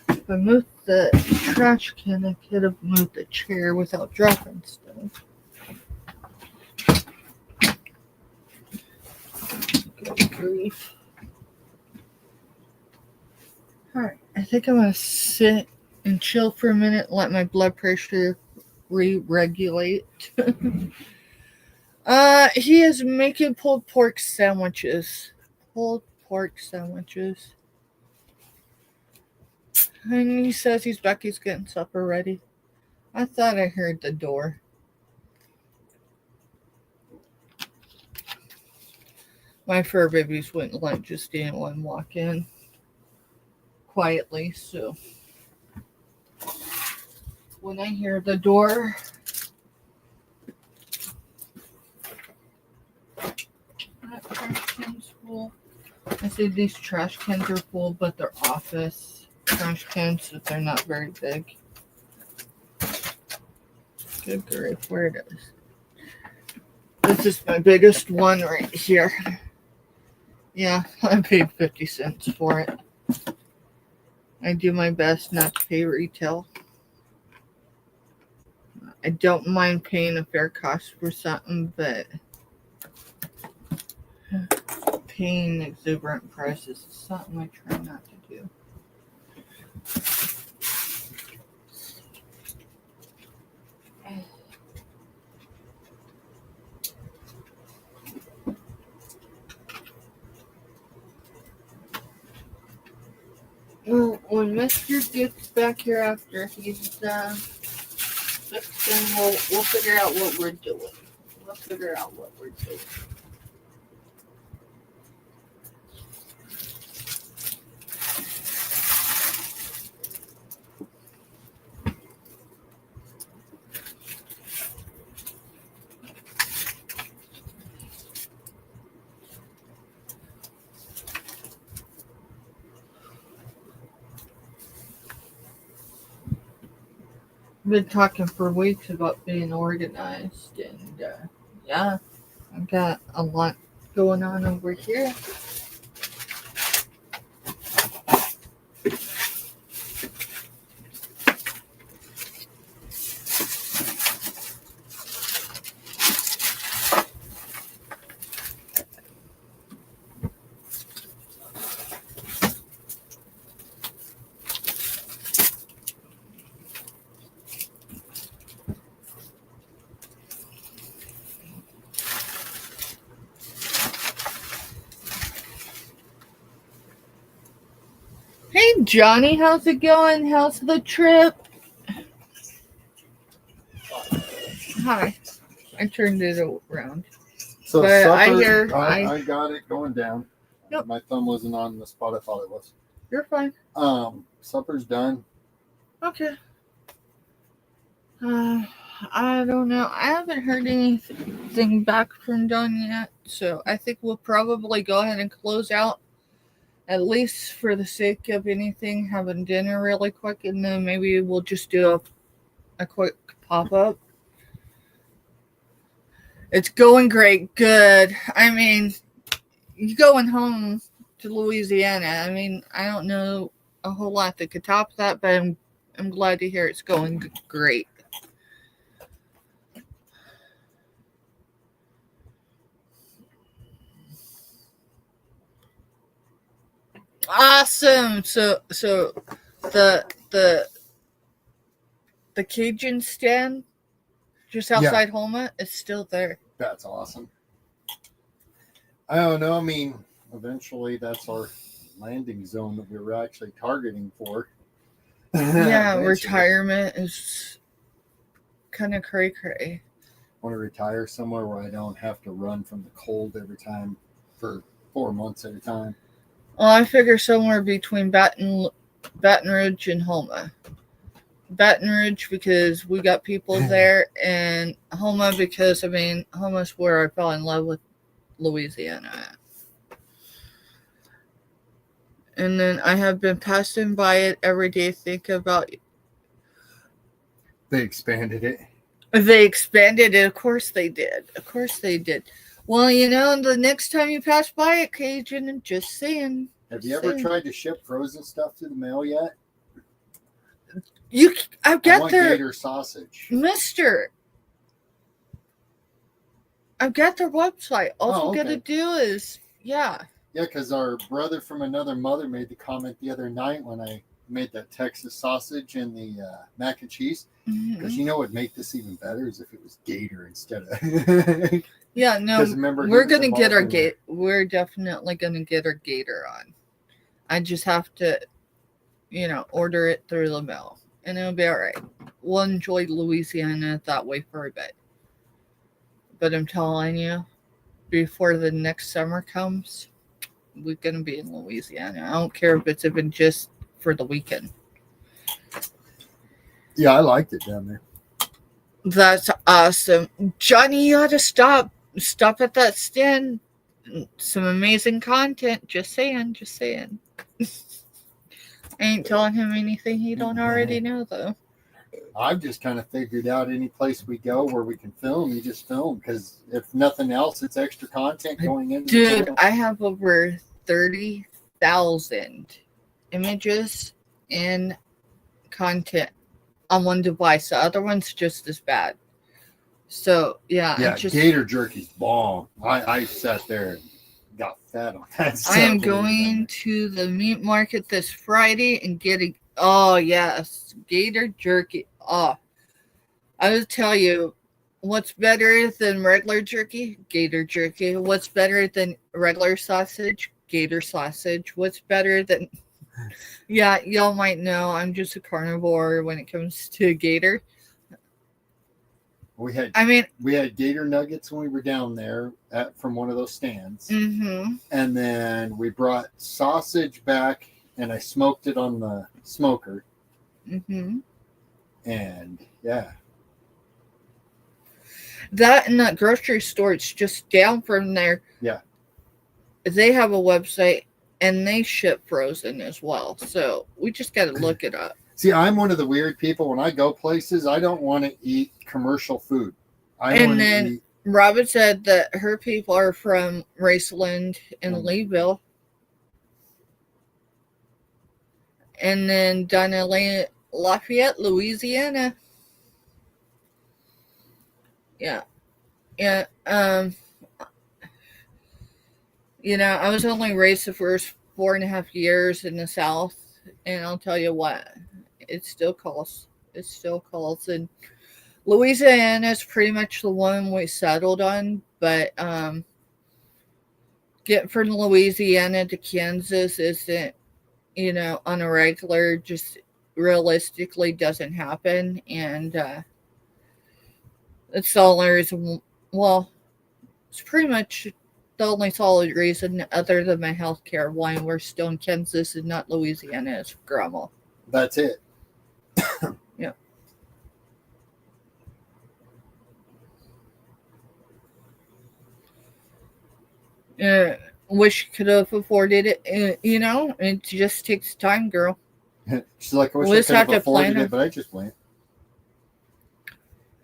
If I moved the trash can, I could have moved the chair without dropping stuff. Good grief. Alright, I think I'm going to sit and chill for a minute, let my blood pressure re-regulate. He is making pulled pork sandwiches. Pulled pork sandwiches. And he says he's back, he's getting supper ready. I thought I heard the door. My fur babies wouldn't let just anyone walk in quietly, so when I hear the door, that trash can's full. I say these trash cans are full, but they're office trash cans, so they're not very big. Good grief, where it is. This is my biggest one right here. Yeah, I paid 50 cents for it. I do my best not to pay retail. I don't mind paying a fair cost for something, but paying exuberant prices is something I try not to do. Well, when Mister gets back here after he's done fixing, we'll figure out what we're doing. We'll figure out what we're doing. been talking for weeks about being organized, and yeah, I've got a lot going on over here. Hey Johnny, how's it going? How's the trip? Hi. I turned it around. So But supper, I I got it going down. Yep. My thumb wasn't on the spot I thought it was. You're fine. Supper's done. Okay. I don't know. I haven't heard anything back from Don yet, so I think we'll probably go ahead and close out, at least for the sake of anything, having dinner really quick, and then maybe we'll just do a quick pop-up. It's going great. Good. I mean, you going home to Louisiana. I mean, I don't know a whole lot that could top that, but I'm glad to hear it's going great. Awesome. So the Cajun stand just outside Homa is still there. That's awesome. I don't know. I mean, eventually that's our landing zone that we were actually targeting for. Yeah, Eventually. retirement is kind of cray. Want to retire somewhere where I don't have to run from the cold every time for 4 months at a time. Well, I figure somewhere between Baton Rouge and Homa. Baton Rouge because we got people there, and Homa because, I mean, Homa's where I fell in love with Louisiana at. And then I have been passing by it every day, thinking about it. They expanded it. They expanded it. Of course they did. Of course they did. Well, you know, the next time you pass by it, Cajun, just saying. Have you ever tried to ship frozen stuff through the mail yet? I've got their gator sausage. Mister. I've got their website. All you gotta do is, yeah. Yeah, because our brother from another mother made the comment the other night when I made that Texas sausage and the mac and cheese. Because you know what would make this even better is if it was gator instead of. Yeah, no, remember, we're gonna get our gator. We're definitely gonna get our gator on. I just have to, you know, order it through the mail, and it'll be all right. We'll enjoy Louisiana that way for a bit. But I'm telling you, before the next summer comes, we're gonna be in Louisiana. I don't care if it's even just for the weekend. Yeah, I liked it down there. That's awesome. Johnny, you ought to stop at that stand. Some amazing content. Just saying. I ain't telling him anything he don't already know, though. I've just kind of figured out any place we go where we can film, you just film. Because if nothing else, it's extra content going in. Dude, I have over 30,000 images and content on one device. The other one's just as bad. So, yeah. Gator jerky's bomb. I sat there and got fat on that stuff. I am going to the meat market this Friday and getting, oh, yes, gator jerky. Oh, I will tell you, what's better than regular jerky? Gator jerky. What's better than regular sausage? Gator sausage. What's better than... Yeah, y'all might know I'm just a carnivore when it comes to gator. We had gator nuggets when we were down there from one of those stands. Mm-hmm. And then we brought sausage back and I smoked it on the smoker. Mm-hmm. And yeah. That in that grocery store, it's just down from there. Yeah. They have a website and they ship frozen as well. So we just got to look it up. See, I'm one of the weird people. When I go places, I don't want to eat commercial food. I And want to then- eat. Robin said that her people are from Raceland and Mm. Leeville. And then Donna Lafayette, Louisiana. Yeah. Yeah. I was only raised the first 4.5 years in the South, and I'll tell you what, it still calls. It still calls. And Louisiana is pretty much the one we settled on, but getting from Louisiana to Kansas isn't, on a regular, just realistically doesn't happen. And it's the only reason, well, it's pretty much the only solid reason other than my health care why we're still in Kansas and not Louisiana is grandma. That's it. Yeah. Wish could have afforded it. It just takes time, girl. She's like, I wish We'll I just could have have to afforded plan it, but I just went.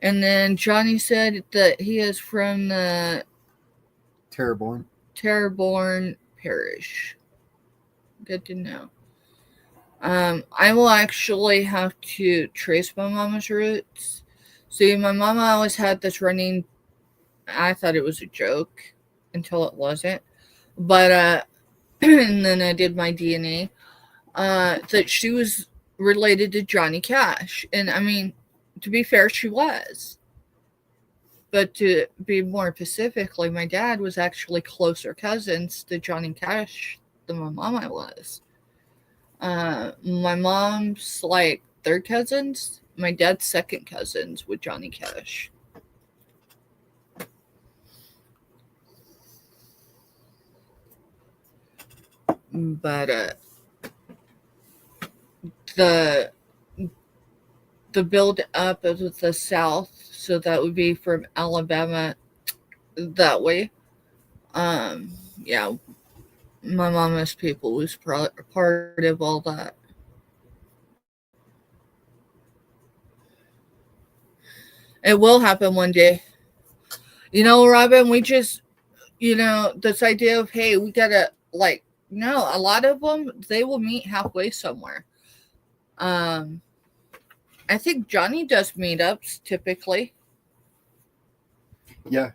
And then Johnny said that he is from the Terrebonne. Terrebonne Parish. Good to know. I will actually have to trace my mama's roots. See, my mama always had this running. I thought it was a joke until it wasn't. But and then I did my DNA. That she was related to Johnny Cash, and I mean, to be fair, she was. But to be more specifically, my dad was actually closer cousins to Johnny Cash than my mama was. My mom's like third cousins. My dad's second cousins with Johnny Cash. But the build up of the South, so that would be from Alabama that way. Yeah, my mama's people was part of all that. It will happen one day. Robin, we just, this idea of, hey, we gotta, no, a lot of them, they will meet halfway somewhere. I think Johnny does meetups typically. Yeah.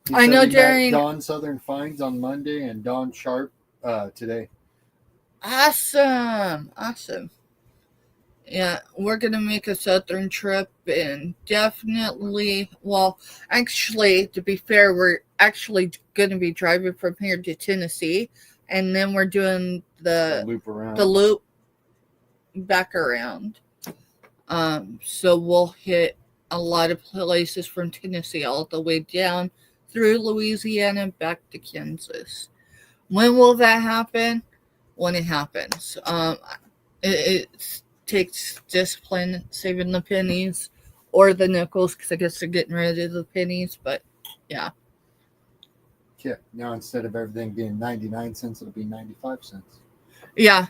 He I said know he met during- Dawn Southern Finds on Monday and Dawn Sharp today. Awesome. Yeah, we're going to make a southern trip and definitely, well, actually, to be fair, we're actually going to be driving from here to Tennessee, and then we're doing the loop around. the loop back around. So we'll hit a lot of places from Tennessee all the way down through Louisiana back to Kansas. When will that happen? When it happens. It takes discipline, saving the pennies or the nickels, because I guess they're getting rid of the pennies, but yeah. Yeah, now instead of everything being 99 cents, it'll be 95 cents. Yeah.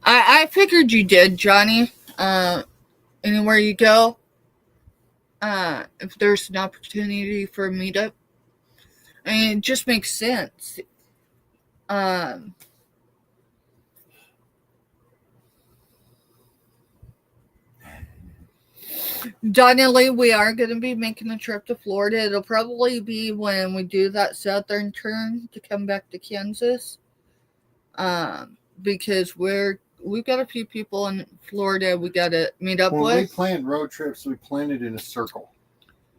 I figured you did, Johnny. Anywhere you go, if there's an opportunity for a meetup, I mean, it just makes sense. Definitely, we are going to be making a trip to Florida. It'll probably be when we do that southern turn to come back to Kansas. Because we've got a few people in Florida we got to meet up When we with. planned road trips, we planned it in a circle.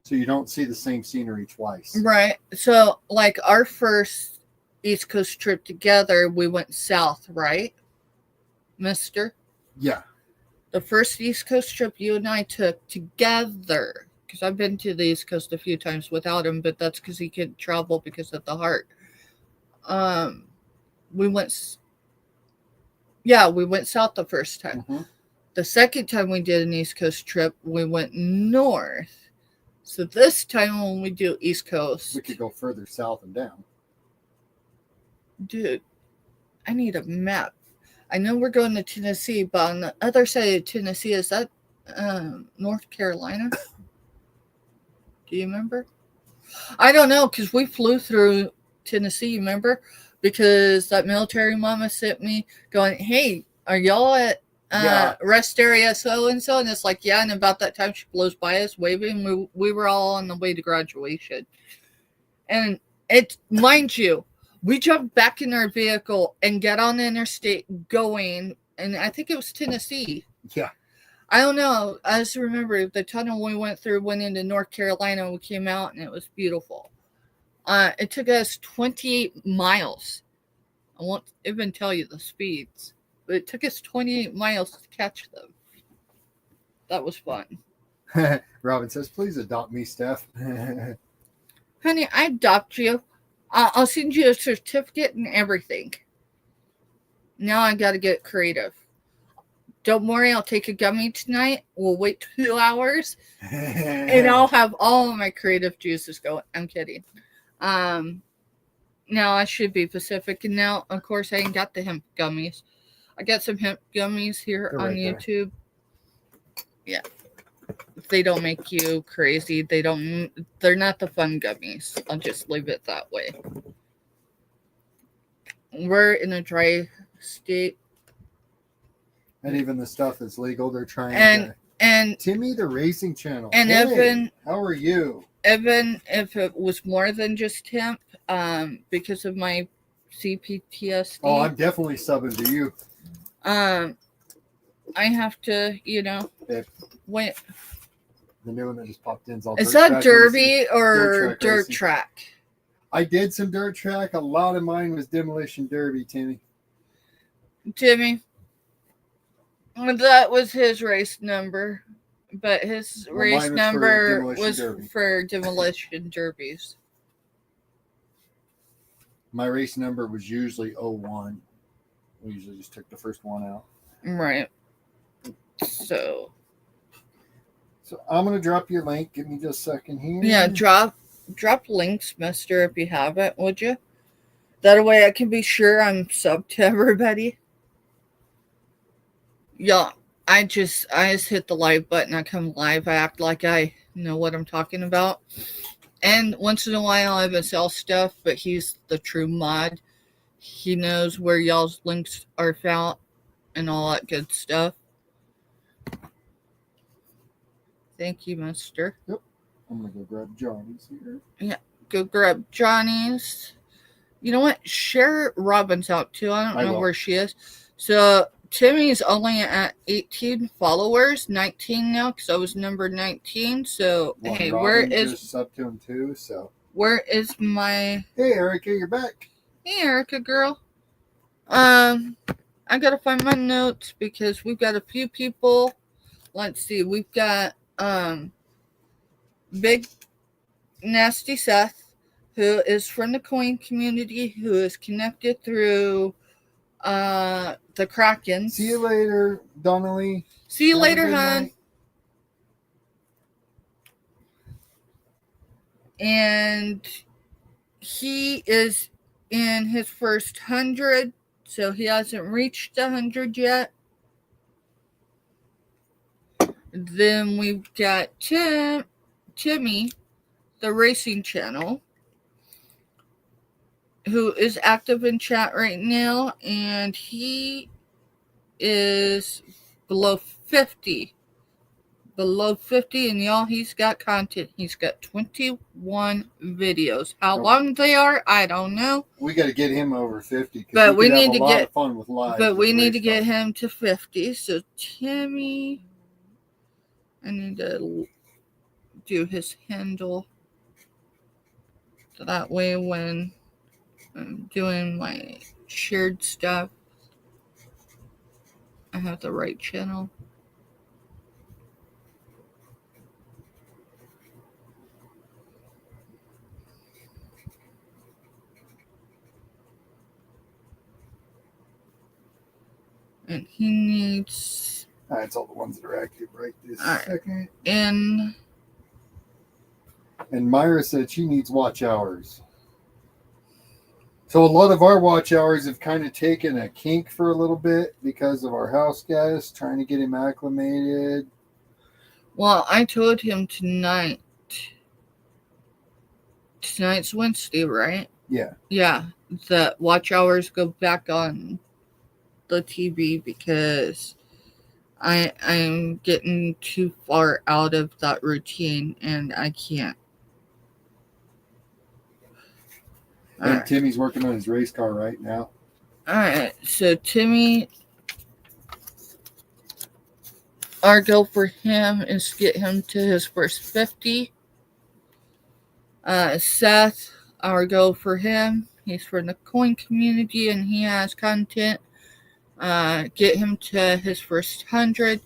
So you don't see the same scenery twice. Right. So, like our first East Coast trip together, we went south, right, mister? Yeah. The first East Coast trip you and I took together, because I've been to the East Coast a few times without him, but that's because he couldn't travel because of the heart. We went south the first time. Mm-hmm. The second time we did an East Coast trip, we went north. So this time when we do East Coast, We could go further south and down. dude, I need a map. I know we're going to Tennessee, but on the other side of Tennessee, is that North Carolina? Do you remember? I don't know, because we flew through Tennessee, remember? Because that military mama sent me going, hey, are y'all at Yeah. rest area so-and-so? And it's like, yeah, and about that time she blows by us waving. We were all on the way to graduation. And it, mind you, we jumped back in our vehicle and get on the interstate going, and I think it was Tennessee. Yeah. I don't know. I just remember the tunnel we went through went into North Carolina. We came out and it was beautiful. It took us 28 miles. I won't even tell you the speeds, but it took us 28 miles to catch them. That was fun. Robin says, please adopt me, Steph. Honey, I adopt you. I'll send you a certificate and everything. Now I got to get creative. Don't worry, I'll take a gummy tonight. We'll wait 2 hours, and I'll have all of my creative juices going. I'm kidding. Now I should be Pacific, and now, of course, I ain't got the hemp gummies. I got some hemp gummies here They're on right there. YouTube. Yeah. They don't make you crazy. They're not the fun gummies. I'll just leave it that way. We're in a dry state. And even the stuff that's legal, they're trying to. And Timmy, the racing channel. And hey, even- how are you? even if it was more than just hemp, because of my CPTSD. Oh, I'm definitely subbing to you. I have to, Babe. wait. The new one that just popped in is all Is dirt that track derby racing. or Dirt track dirt racing. track? I did some dirt track. A lot of mine was demolition derby, Timmy. Jimmy. That was his race number, but his Well, race mine was for number demolition was derby. for demolition derbies. My race number was usually 01. We usually just took the first one out. Right. So So I'm going to drop your link. Give me just a second here. yeah, drop links, mister, if you haven't, would you? That way I can be sure I'm subbed to everybody. Yeah, I just hit the live button. I come live. I act like I know what I'm talking about. And once in a while I even sell stuff, but he's the true mod. He knows where y'all's links are found and all that good stuff. Thank you, mister. I'm going to go grab Johnny's here. Go grab Johnny's. You know what? Share Robin's out too. I don't I know will. where she is. So Timmy's only at 18 followers, 19 now, because I was number 19. So Well, hey, Robin just sub to him too. So where is my hey, Erica, you're back. hey Erica girl? I gotta find my notes because we've got a few people. Let's see, we've got Big Nasty Seth, who is from the coin community, who is connected through the Krakens. See you later, Donnelly. See you Have a later, good hon. night. And he is in his first 100, so he hasn't reached 100 yet. Then we've got Timmy, the racing channel, who is active in chat right now, and he is below 50. Below 50, and y'all, he's got content. He's got 21 videos. How long they are, I don't know. We got to get him over 50. 'cause But we could have need a to lot get- of fun with live. But we with need race to get car. him to 50. So Timmy, I need to do his handle. So that way when I'm doing my shared stuff, I have the right channel. And he needs That's all the ones that are active right this All right. second. in And Myra said she needs watch hours. So a lot of our watch hours have kind of taken a kink for a little bit because of our house guest, trying to get him acclimated. Well, I told him tonight. Tonight's Wednesday, right? Yeah. Yeah, the watch hours go back on the TV because I'm getting too far out of that routine and I can't. And Alright. Timmy's working on his race car right now. Alright, so Timmy, our goal for him is to get him to his first 50. Seth, our goal for him, he's from the coin community and he has content. Get him to his first 100.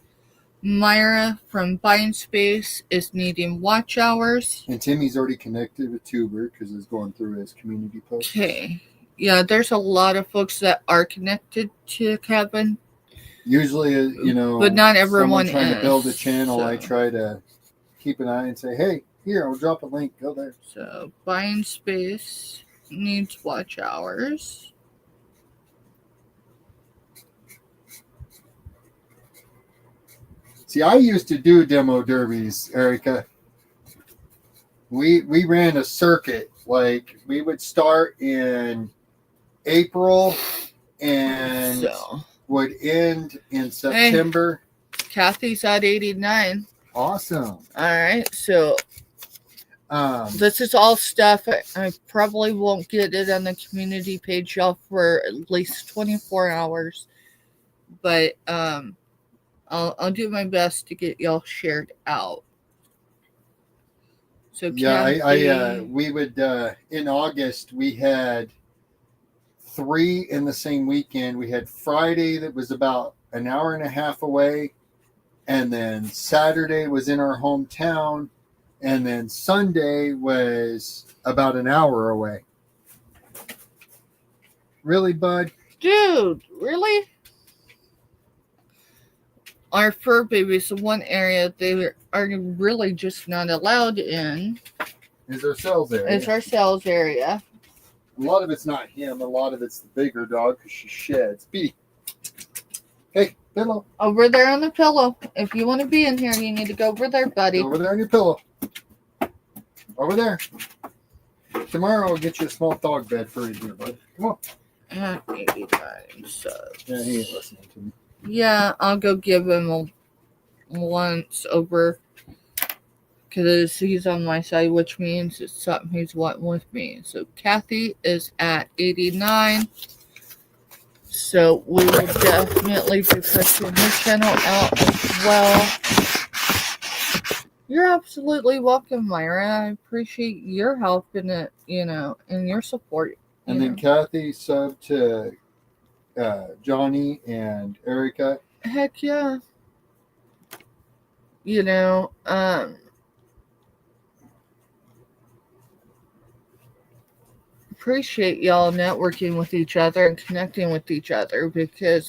Myra from Buying Space is needing watch hours. And Timmy's already connected with Tuber because he's going through his community post. Okay. Yeah, there's a lot of folks that are connected to Kevin. Usually, But not everyone someone trying to build a is, channel, I so. try to keep an eye and say, hey, here, I'll drop a link. Go there. So, Buying Space needs watch hours. See, I used to do demo derbies, Erica. We ran a circuit. Like, we would start in April and So, would end in September. Kathy's at 89. Awesome. All right. So, this is all stuff. I probably won't get it on the community page, y'all, for at least 24 hours. But, I'll do my best to get y'all shared out. So yeah, we would in August we had 3 in the same weekend. We had Friday that was about an hour and a half away, and then Saturday was in our hometown, and then Sunday was about an hour away. Really, bud? Dude, really? Our fur babies, the one area they are really just not allowed in Is our cells area. is our sales area. A lot of it's not him. A lot of it's the bigger dog because she sheds. Speedy. Hey, pillow. Over there on the pillow. If you want to be in here, you need to go over there, buddy. Over there on your pillow. Over there. Tomorrow I'll get you a small dog bed for you, dear bud. Come on. At 89 subs. Yeah, he ain't listening to me. Yeah, I'll go give him a once over because he's on my side, which means it's something he's wanting with me. So Kathy is at 89. So we will definitely be pushing her channel out as well. You're absolutely welcome, Myra. I appreciate your help in it, and your support. And then Kathy subbed to Johnny and Erica. Heck yeah. Appreciate y'all networking with each other and connecting with each other because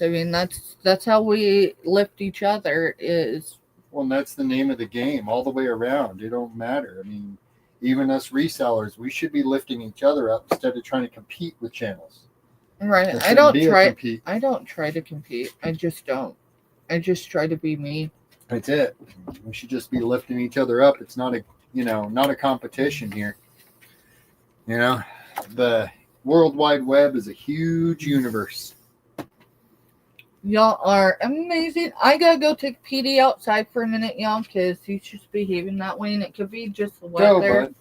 that's how we lift each other is. Well, and that's the name of the game all the way around. It don't matter. I mean, even us resellers, we should be lifting each other up instead of trying to compete with channels. Right. There I don't shouldn't be a try compete. I don't try to compete. I just don't. I just try to be me. That's it. We should just be lifting each other up. It's not a competition here. The World Wide Web is a huge universe. Y'all are amazing. I gotta go take PD outside for a minute, y'all, because he's just behaving that way, and it could be just the Go, weather.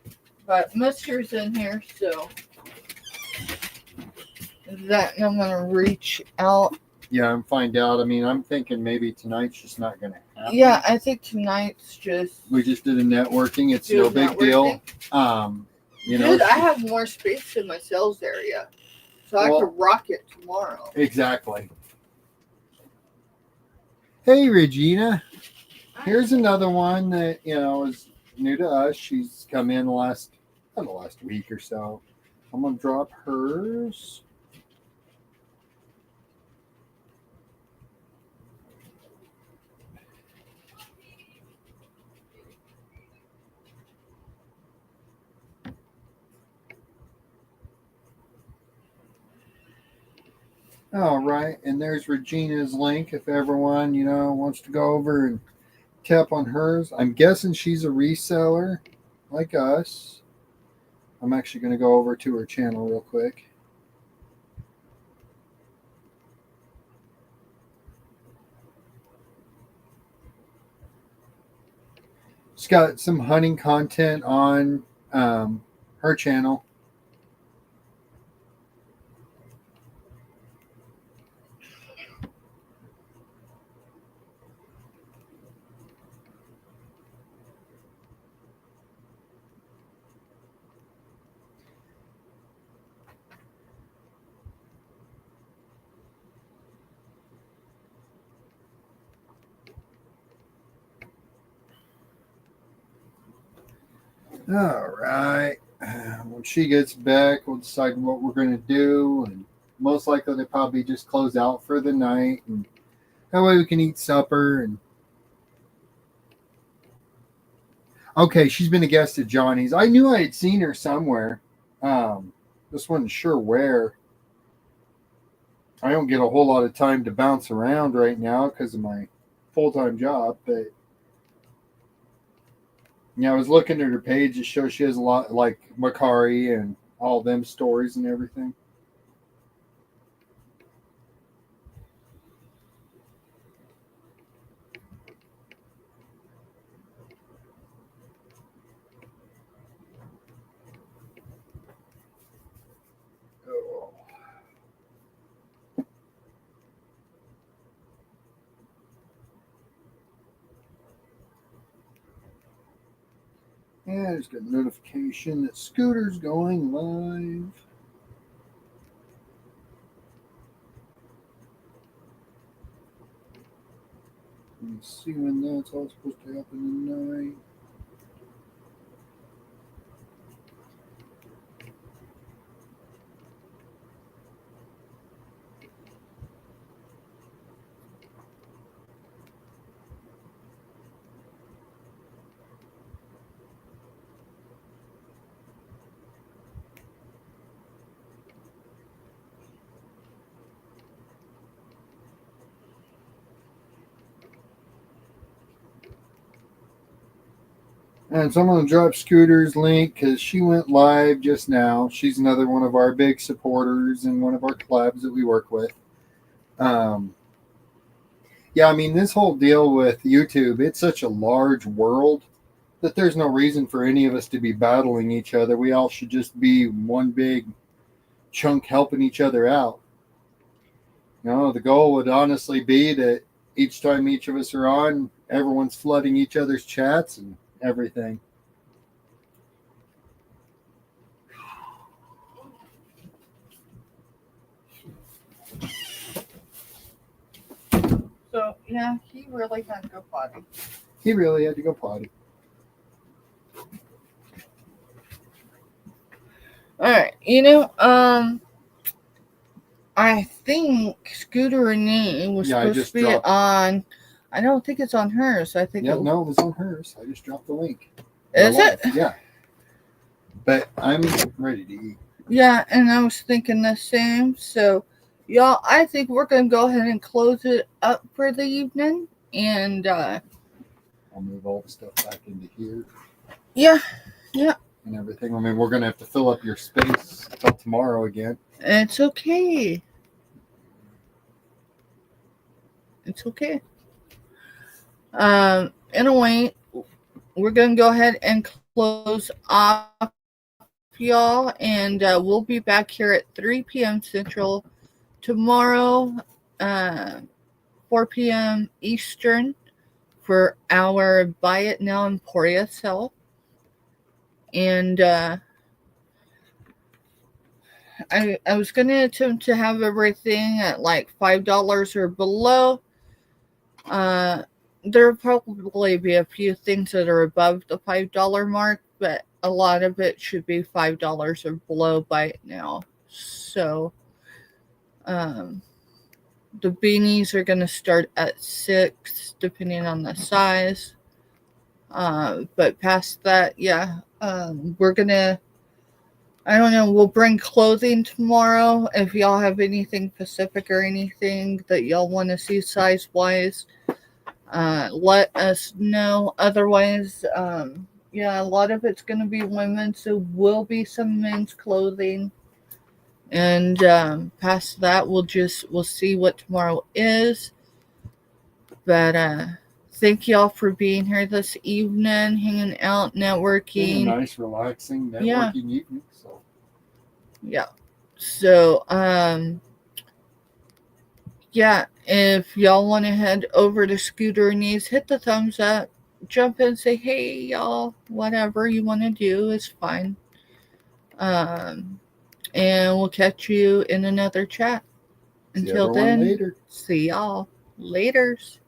bud. But Mister's in here, so that I'm gonna reach out. Yeah, and find out. I mean, I'm thinking maybe tonight's just not going to happen. Yeah, I think tonight's just. We just did a networking. It's do no big deal. networking. Dude, I have more space in my sales area, so I could rock it tomorrow. Exactly. Hey, Regina. Here's another one that, is new to us. She's come in the last week or so. I'm going to drop hers. All right, and there's Regina's link if everyone, wants to go over and tap on hers. I'm guessing she's a reseller like us. I'm actually going to go over to her channel real quick. She's got some hunting content on her channel. All right. When she gets back, we'll decide what we're going to do. And most likely, they'll probably just close out for the night. And that way we can eat supper. And okay, she's been a guest at Johnny's. I knew I had seen her somewhere. Just wasn't sure where. I don't get a whole lot of time to bounce around right now because of my full-time job. But yeah, I was looking at her page. It shows she has a lot like Macari and all them stories and everything. Oh. Yeah, I just got a notification that Scooter's going live. Let me see when that's all supposed to happen tonight. And so I'm going to drop Scooter's link because she went live just now. She's another one of our big supporters and one of our clubs that we work with. Yeah, I mean, this whole deal with YouTube, it's such a large world that there's no reason for any of us to be battling each other. We all should just be one big chunk helping each other out. The goal would honestly be that each time each of us are on, everyone's flooding each other's chats and everything. So yeah, he really had to go potty. He really had to go potty. All right, I think Scooter Renee was supposed to be on. I don't think it's on hers. I think. Yeah, no, it was on hers. I just dropped the link. Is it? Yeah. But I'm ready to eat. Yeah, and I was thinking the same. So, y'all, I think we're going to go ahead and close it up for the evening. And, I'll move all the stuff back into here. Yeah. And everything. I mean, we're going to have to fill up your space until tomorrow again. It's okay. It's okay. Anyway, we're going to go ahead and close off, y'all, and we'll be back here at 3 p.m. Central tomorrow, 4 p.m. Eastern for our Buy It Now Emporia sale. And I was going to attempt to have everything at like $5 or below. There'll probably be a few things that are above the $5 mark, but a lot of it should be $5 or below by now. So, the beanies are going to start at $6, depending on the size. But past that, yeah, we're going to I don't know. We'll bring clothing tomorrow. If y'all have anything Pacific or anything that y'all want to see size wise, let us know. Otherwise, yeah, a lot of it's going to be women, so will be some men's clothing. And past that, we'll see what tomorrow is. But thank y'all for being here this evening, hanging out, Been a networking. nice, relaxing networking Yeah. evening. So Yeah. So, yeah, if y'all want to head over to Scooter Knees, hit the thumbs up, jump in, say, hey, y'all, whatever you want to do is fine. And we'll catch you in another chat. see Until everyone then, later. see y'all. Laters.